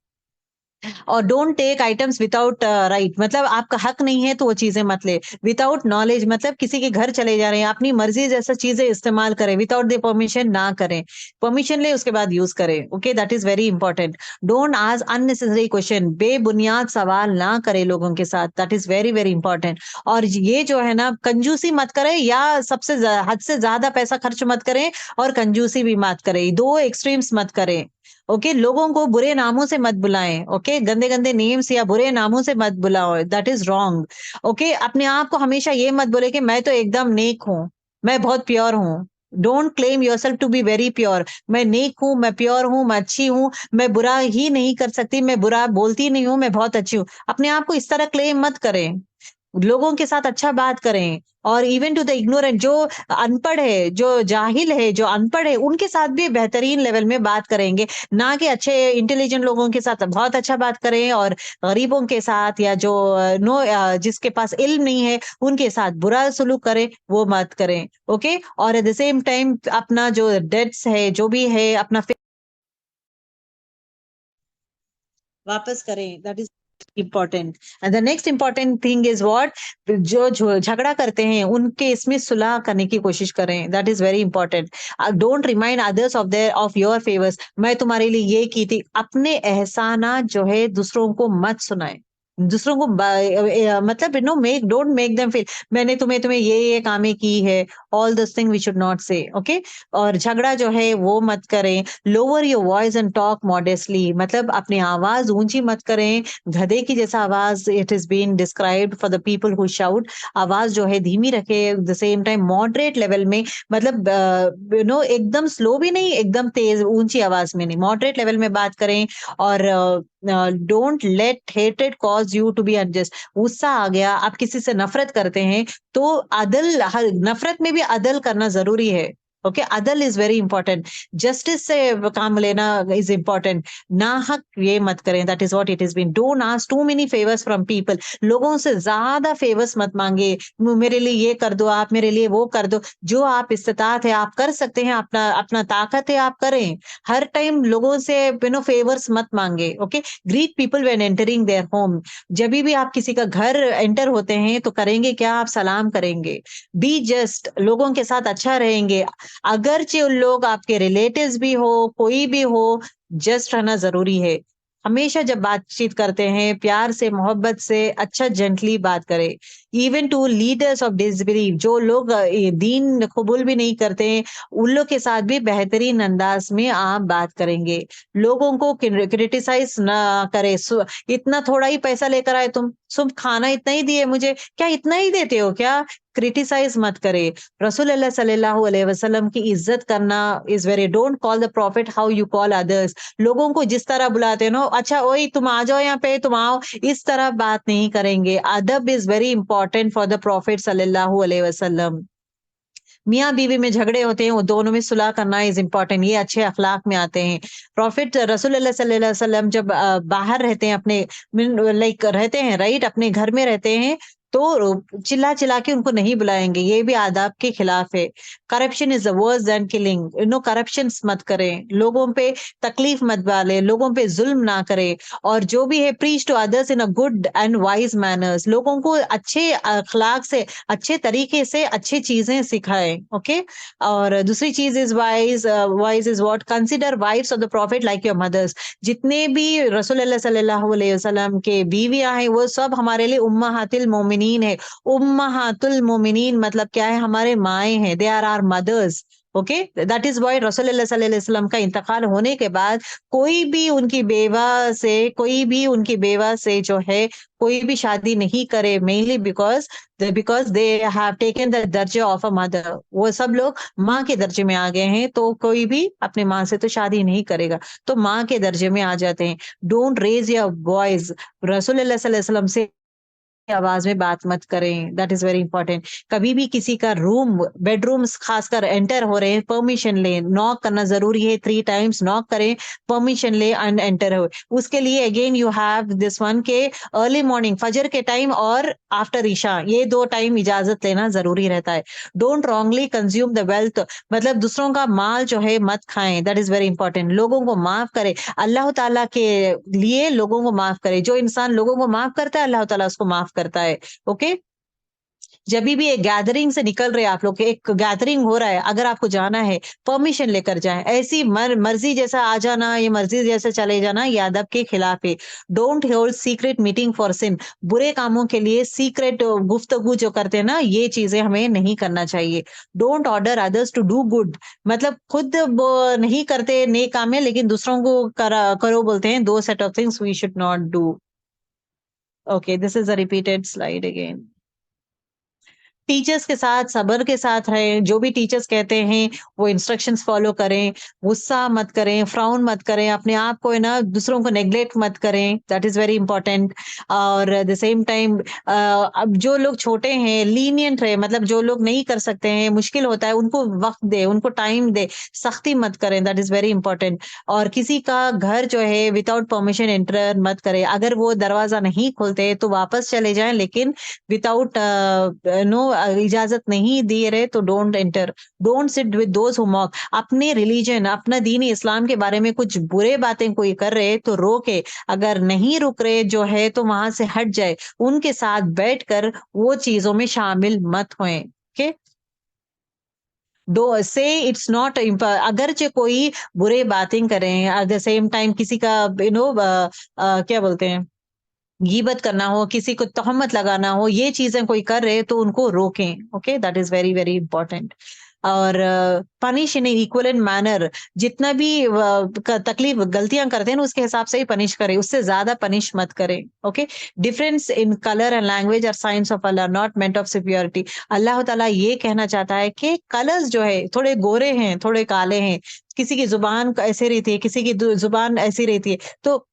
और don't take items without right, मतलब आपका हक नहीं है तो वो चीजें मत ले। विदाउट नॉलेज, मतलब किसी के घर चले जा रहे हैं, अपनी मर्जी जैसा चीजें इस्तेमाल करें, विदाउट द परमिशन ना करें। परमिशन ले उसके बाद यूज करें। Okay, that is very important. Don't ask unnecessary question, बेबुनियाद सवाल ना करें लोगों के साथ, that is very very important. और ये जो है ना, कंजूसी मत करें, या हद से ज्यादा पैसा खर्च मत करें, और कंजूसी भी मत करें, दो एक्सट्रीम्स मत करें। ओके, लोगों को बुरे नामों से मत बुलाएं। ओके, गंदे गंदे नेम्स या बुरे नामों से मत बुलाओ, दैट इज रॉन्ग। ओके, अपने आप को हमेशा ये मत बोले कि मैं तो एकदम नेक हूँ, मैं बहुत प्योर हूँ। Don't claim yourself to be very pure. मैं नेक हूँ, मैं प्योर हूँ, मैं अच्छी हूँ, मैं बुरा ही नहीं कर सकती, मैं बुरा बोलती नहीं हूँ, मैं बहुत अच्छी हूँ। अपने आप को इस तरह क्लेम मत करें। लोगों के साथ अच्छा बात करें। और इवन टू द इग्नोरेंट, जो अनपढ़ है, जो जाहिल है, जो अनपढ़ है, उनके साथ भी बेहतरीन लेवल में बात करेंगे। ना कि अच्छे इंटेलिजेंट लोगों के साथ बहुत अच्छा बात करें, और गरीबों के साथ, या जो जिसके पास इल्म नहीं है उनके साथ बुरा सलूक करें, वो मत करें। ओके, और एट द सेम टाइम अपना जो डेट्स है, जो भी है, अपना वापस करें, that is important. And the next important thing is what, जो झगड़ा करते हैं उनके इसमें सुलह करने की कोशिश करें, that is very important. Don't remind others of your favours, मैं तुम्हारे लिए ये की थी। अपने एहसानात जो है दूसरों को मत सुनाए। दूसरों को मतलब make don't make them feel मैंने तुम्हें तुम्हें ये कामें की है। All this thing we should not say. Okay, और झगड़ा जो है वो मत करें। Lower your voice and talk modestly, मतलब अपनी आवाज ऊंची मत करें। गधे की जैसा आवाज, it is been described for the people who shout. आवाज जो है धीमी रखे, the same time moderate level में, मतलब एकदम स्लो भी नहीं, एकदम तेज ऊंची आवाज में नहीं, मॉडरेट लेवल में बात करें। और don't let hated cause you to be unjust. गुस्सा आ गया, आप किसी से नफरत करते हैं, तो नफरत में भी अदल करना जरूरी है। ओके, अदल इज वेरी इंपॉर्टेंट। जस्टिस से काम लेना इज इंपॉर्टेंट। ना हक ये मत करें, that is what it is been. Don't ask too many favours from people, लोगों से ज्यादा फेवर्स मत मांगे। मेरे लिए ये कर दो, आप मेरे लिए वो कर दो। जो आप इस्तात है आप कर सकते हैं, अपना अपना ताकत है आप करें। हर टाइम लोगों से फेवर्स मत मांगे। Okay, greet people when entering their home, जब भी आप किसी का घर एंटर होते हैं तो करेंगे क्या, आप सलाम करेंगे। बी जस्ट, लोगों के साथ अच्छा रहेंगे। अगरचे उन लोग आपके रिलेटिव्स भी हो, कोई भी हो, जस्ट रहना जरूरी है। हमेशा जब बातचीत करते हैं प्यार से, मोहब्बत से, अच्छा जेंटली बात करें। Even to leaders of disbelief, जो लोग दीन कबूल भी नहीं करते हैं, उन लोग के साथ भी बेहतरीन अंदाज में आप बात करेंगे। लोगों को क्रिटिसाइज ना करे। इतना थोड़ा ही पैसा लेकर आए तुम खाना इतना ही दिए मुझे, क्या इतना ही देते हो क्या? क्रिटिसाइज मत करे। रसूल अल्लाह सल्लल्लाहु अलैहि वसल्लम की इज्जत करना is very, don't call the profit how you call others. लोगों को जिस तरह बुलाते हो ना, अच्छा ओए तुम आ जाओ यहाँ पे, तुम आओ, इस तरह बात नहीं करेंगे। अदब is very important for the profit सल्लल्लाहु अलैहि वसल्लम। मियाँ बीवी में झगड़े होते हैं, वो दोनों में सुलह करना इज इम्पोर्टेंट, ये अच्छे अखलाक में आते हैं। प्रॉफिट रसूल अल्लाह सल्लल्लाहु अलैहि वसल्लम जब बाहर रहते हैं, अपने लाइक रहते हैं, राइट, अपने घर में रहते हैं, तो चिल्ला चिल्ला के उनको नहीं बुलाएंगे, ये भी आदाब के खिलाफ है। Corruption is worse than killing, corruption मत करें, लोगों पे तकलीफ मत डालें, लोगों पे जुल्म ना करें। और जो भी है, preach to others in a good and wise manners, लोगों को अच्छे अखलाक से, अच्छे तरीके से अच्छी चीजें सिखाएं। ओके। और दूसरी चीज is wise, wise is what, consider wifes of the prophet like your mothers. जितने भी रसूल अल्लाह सल्लल्लाहु अलैहि वसल्लम के बीवियां हैं, वो सब हमारे लिए उम्महातिल मोमिनीन है। उम्महातुल मोमिनीन मतलब क्या है? हमारे माएँ हैं, they are our mothers. Okay, that is why रसूल अल्लाह सल्लल्लाहु अलैहि वसल्लम का इंतकाल होने के बाद कोई भी उनकी बेवा से जो है, कोई भी शादी नहीं करे, mainly because they have taken the दर्जा ऑफ अ मदर। वो सब लोग माँ के दर्जे में आ गए हैं, तो कोई भी अपने माँ से तो शादी नहीं करेगा, तो माँ के दर्जे में आ जाते हैं। Don't raise your voice. रसूल अल्लाह सल्लल्लाहु अलैहि वसल्लम से आवाज में बात मत करें, दैट इज वेरी इंपॉर्टेंट। कभी भी किसी का रूम, बेडरूम्स खासकर एंटर हो रहे हैं, परमिशन लें, नॉक करना जरूरी है, 3 टाइम्स नॉक करें, परमिशन ले एंड एंटर हो। उसके लिए again you have this one के अर्ली मॉर्निंग, फजर के टाइम और आफ्टर ईशा, ये 2 टाइम इजाजत लेना जरूरी रहता है। Don't wrongly consume the wealth, मतलब दूसरों का माल जो है मत खाएं, दैट इज वेरी इंपॉर्टेंट। लोगों को माफ करें, अल्लाह ताला के लिए लोगों को माफ करें। जो इंसान लोगों को माफ करता है, अल्लाह ताला उसको माफ करता है। ओके। जब भी एक गैदरिंग से निकल रहे हैं आप लोग, एक गैदरिंग हो रहा है, अगर आपको जाना है, परमिशन लेकर जाएं। ऐसी मर्जी जैसा आ जाना, ये मर्जी जैसे चले जाना, ये अदब के खिलाफ है। Don't hold secret meeting for sin, बुरे कामों के लिए सीक्रेट गुफ्तगू जो करते हैं ना, ये चीजें हमें नहीं करना चाहिए। Don't order others to do good, मतलब खुद नहीं करते नेक काम है, लेकिन दूसरों को करो बोलते हैं। दो set of things we should not do. Okay, this is a repeated slide again. Teachers के साथ सब्र के साथ रहें, जो भी टीचर्स कहते हैं वो इंस्ट्रक्शंस फॉलो करें, गुस्सा मत करें, फ्राउन मत करें, अपने आप को है ना दूसरों को नेग्लेक्ट मत करें, दैट इज वेरी इंपॉर्टेंट। और द सेम टाइम अब जो लोग छोटे हैं, लीनियंट रहे, मतलब जो लोग नहीं कर सकते हैं, मुश्किल होता है, उनको वक्त दे, उनको टाइम दे, सख्ती मत करें, दैट इज वेरी इंपॉर्टेंट। और किसी का घर जो है विदाउट परमिशन एंटर मत करें, अगर वो दरवाजा नहीं खोलते तो वापस चले जाएं, लेकिन विदाउट नो इजाजत नहीं दे रहे तो don't enter. Don't sit with those who mock, अपने रिलीजन, अपना दीन इस्लाम के बारे में कुछ बुरे बातें कोई कर रहे तो रोके, अगर नहीं रुक रहे जो है तो वहां से हट जाए, उनके साथ बैठकर वो चीजों में शामिल मत होएं। ओके। डो से इट्स नॉट, अगरचे कोई बुरे बातें करें, एट द सेम टाइम किसी का क्या बोलते हैं, गीबत करना हो, किसी को तोहमत लगाना हो, ये चीजें कोई कर रहे तो उनको रोकें। Okay, that is very very important. और punish in equal in manner, जितना भी तकलीफ गलतियां करते हैं ना, उसके हिसाब से ही पनिश करें, उससे ज्यादा पनिश मत करें। Okay. Difference in colour and language are signs of Allah, not meant of superiority. Allah ताला ये कहना चाहता है कि कलर्स जो है, थोड़े गोरे हैं, थोड़े काले हैं, किसी की जुबान ऐसे रहती है, किसी की जुबान ऐसी रहती है, तो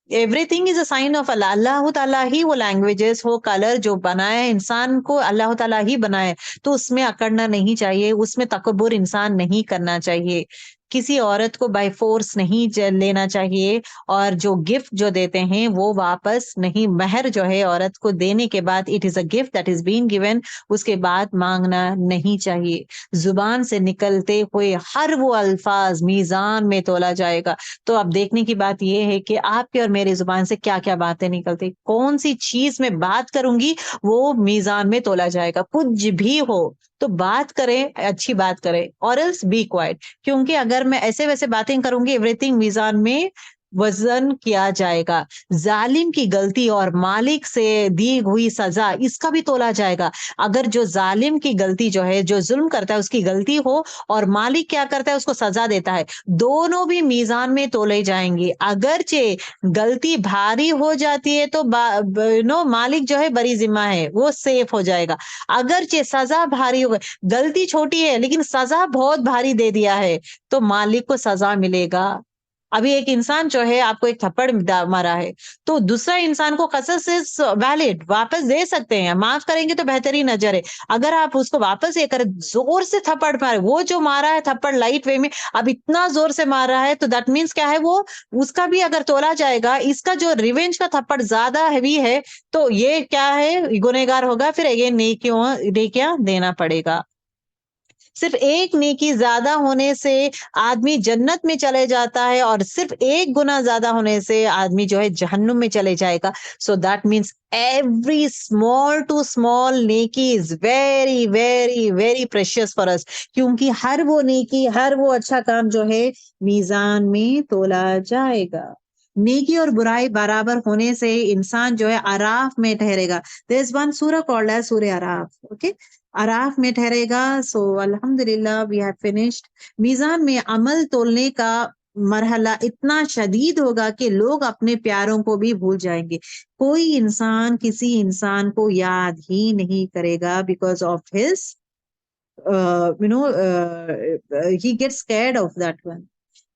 everything is a sign of Allah. Allah ताला ही वो लैंग्वेजेस, वो कलर जो बनाया है, इंसान को अल्लाह ताला ही बनाया है, तो उसमें अकड़ना नहीं चाहिए, उसमें तकब्बुर इंसान नहीं करना चाहिए। किसी औरत को बाय फोर्स नहीं लेना चाहिए, और जो गिफ्ट जो देते हैं वो वापस नहीं, महर जो है औरत को देने के बाद, it is a gift that is been given, उसके बाद मांगना नहीं चाहिए। जुबान से निकलते हुए हर वो अल्फाज मीजान में तोला जाएगा। तो अब देखने की बात यह है कि आपके और मेरी जुबान से क्या क्या बातें निकलती, कौन सी चीज में बात करूंगी वो मीजान में तोला जाएगा। कुछ भी हो तो बात करें, अच्छी बात करें, और एल्स बी क्वाइट, क्योंकि अगर मैं ऐसे वैसे बातें करूंगी, एवरीथिंग मीजान में वजन किया जाएगा। जालिम की गलती और मालिक से दी हुई सजा, इसका भी तोला जाएगा। अगर जो जालिम की गलती जो है, जो जुल्म करता है उसकी गलती हो, और मालिक क्या करता है, उसको सजा देता है, दोनों भी मीजान में तोले जाएंगे। अगरचे गलती भारी हो जाती है तो मालिक जो है बरी जिम्मा है, वो सेफ हो जाएगा। अगरचे सजा भारी हो गई, गलती छोटी है लेकिन सजा बहुत भारी दे दिया है, तो मालिक को सजा मिलेगा। अभी एक इंसान जो है आपको एक थप्पड़ मारा है, तो दूसरा इंसान को कसस इज वैलिड, वापस दे सकते हैं, माफ करेंगे तो बेहतरीन नजर है। अगर आप उसको वापस ये करें, जोर से थप्पड़ मारे, वो जो मारा है थप्पड़ लाइट वे में, अब इतना जोर से मार रहा है, तो दैट मीन्स क्या है, वो उसका भी अगर तोला जाएगा, इसका जो रिवेंज का थप्पड़ ज्यादा हैवी है, तो ये क्या है, गुनहगार होगा, फिर अगेन नेकियां देना पड़ेगा। सिर्फ एक नेकी ज्यादा होने से आदमी जन्नत में चले जाता है, और सिर्फ एक गुना ज्यादा होने से आदमी जो है जहन्नुम में चले जाएगा। So that means every small to small नेकी is very very very precious for us, क्योंकि हर वो नेकी, हर वो अच्छा काम जो है मीजान में तोला जाएगा। नेकी और बुराई बराबर होने से इंसान जो है अराफ में ठहरेगा। There is one surah called as Surah Araf, okay? अराफ में ठहरेगा। सो अल्हम्दुलिल्लाह वी हैव फिनिश्ड। मीजान में अमल तोलने का मरहला इतना शदीद होगा कि लोग अपने प्यारों को भी भूल जाएंगे। कोई इंसान किसी इंसान को याद ही नहीं करेगा, because of his he gets scared of that one.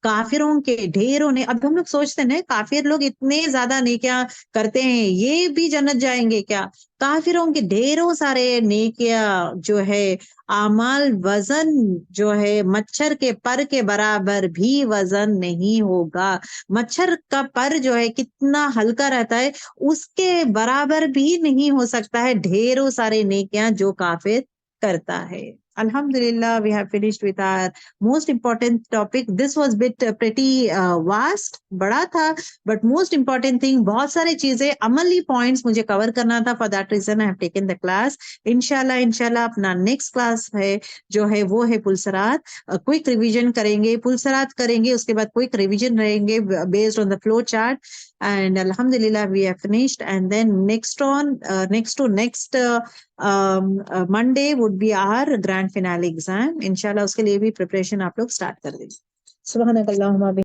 काफिरों के ढेरों ने, अब हम लोग सोचते हैं काफिर लोग इतने ज्यादा नेकियां करते हैं, ये भी जन्नत जाएंगे क्या? काफिरों के ढेरों सारे नेकियां जो है, आमाल वजन जो है मच्छर के पर के बराबर भी वजन नहीं होगा। मच्छर का पर जो है कितना हल्का रहता है, उसके बराबर भी नहीं हो सकता है ढेरों सारे नेकियां जो काफिर करता है। Alhamdulillah, we have finished with our most important topic. This was bit pretty vast, बड़ा था, but most important thing, बहुत सारे चीजें अमली points मुझे cover करना था। For that reason, I have taken the class. इंशाल्लाह अपना next class है जो है वो है पुलसरात। क्विक रिवीजन करेंगे, पुलसरात करेंगे, उसके बाद क्विक रिवीजन रहेंगे based on the flow chart. And Alhamdulillah, we have finished. And then next to next Monday would be our grand finale exam. इंशाल्लाह उसके लिए भी प्रिपरेशन आप लोग स्टार्ट कर दीजिए। सुब्हानकल्लाहुम्मा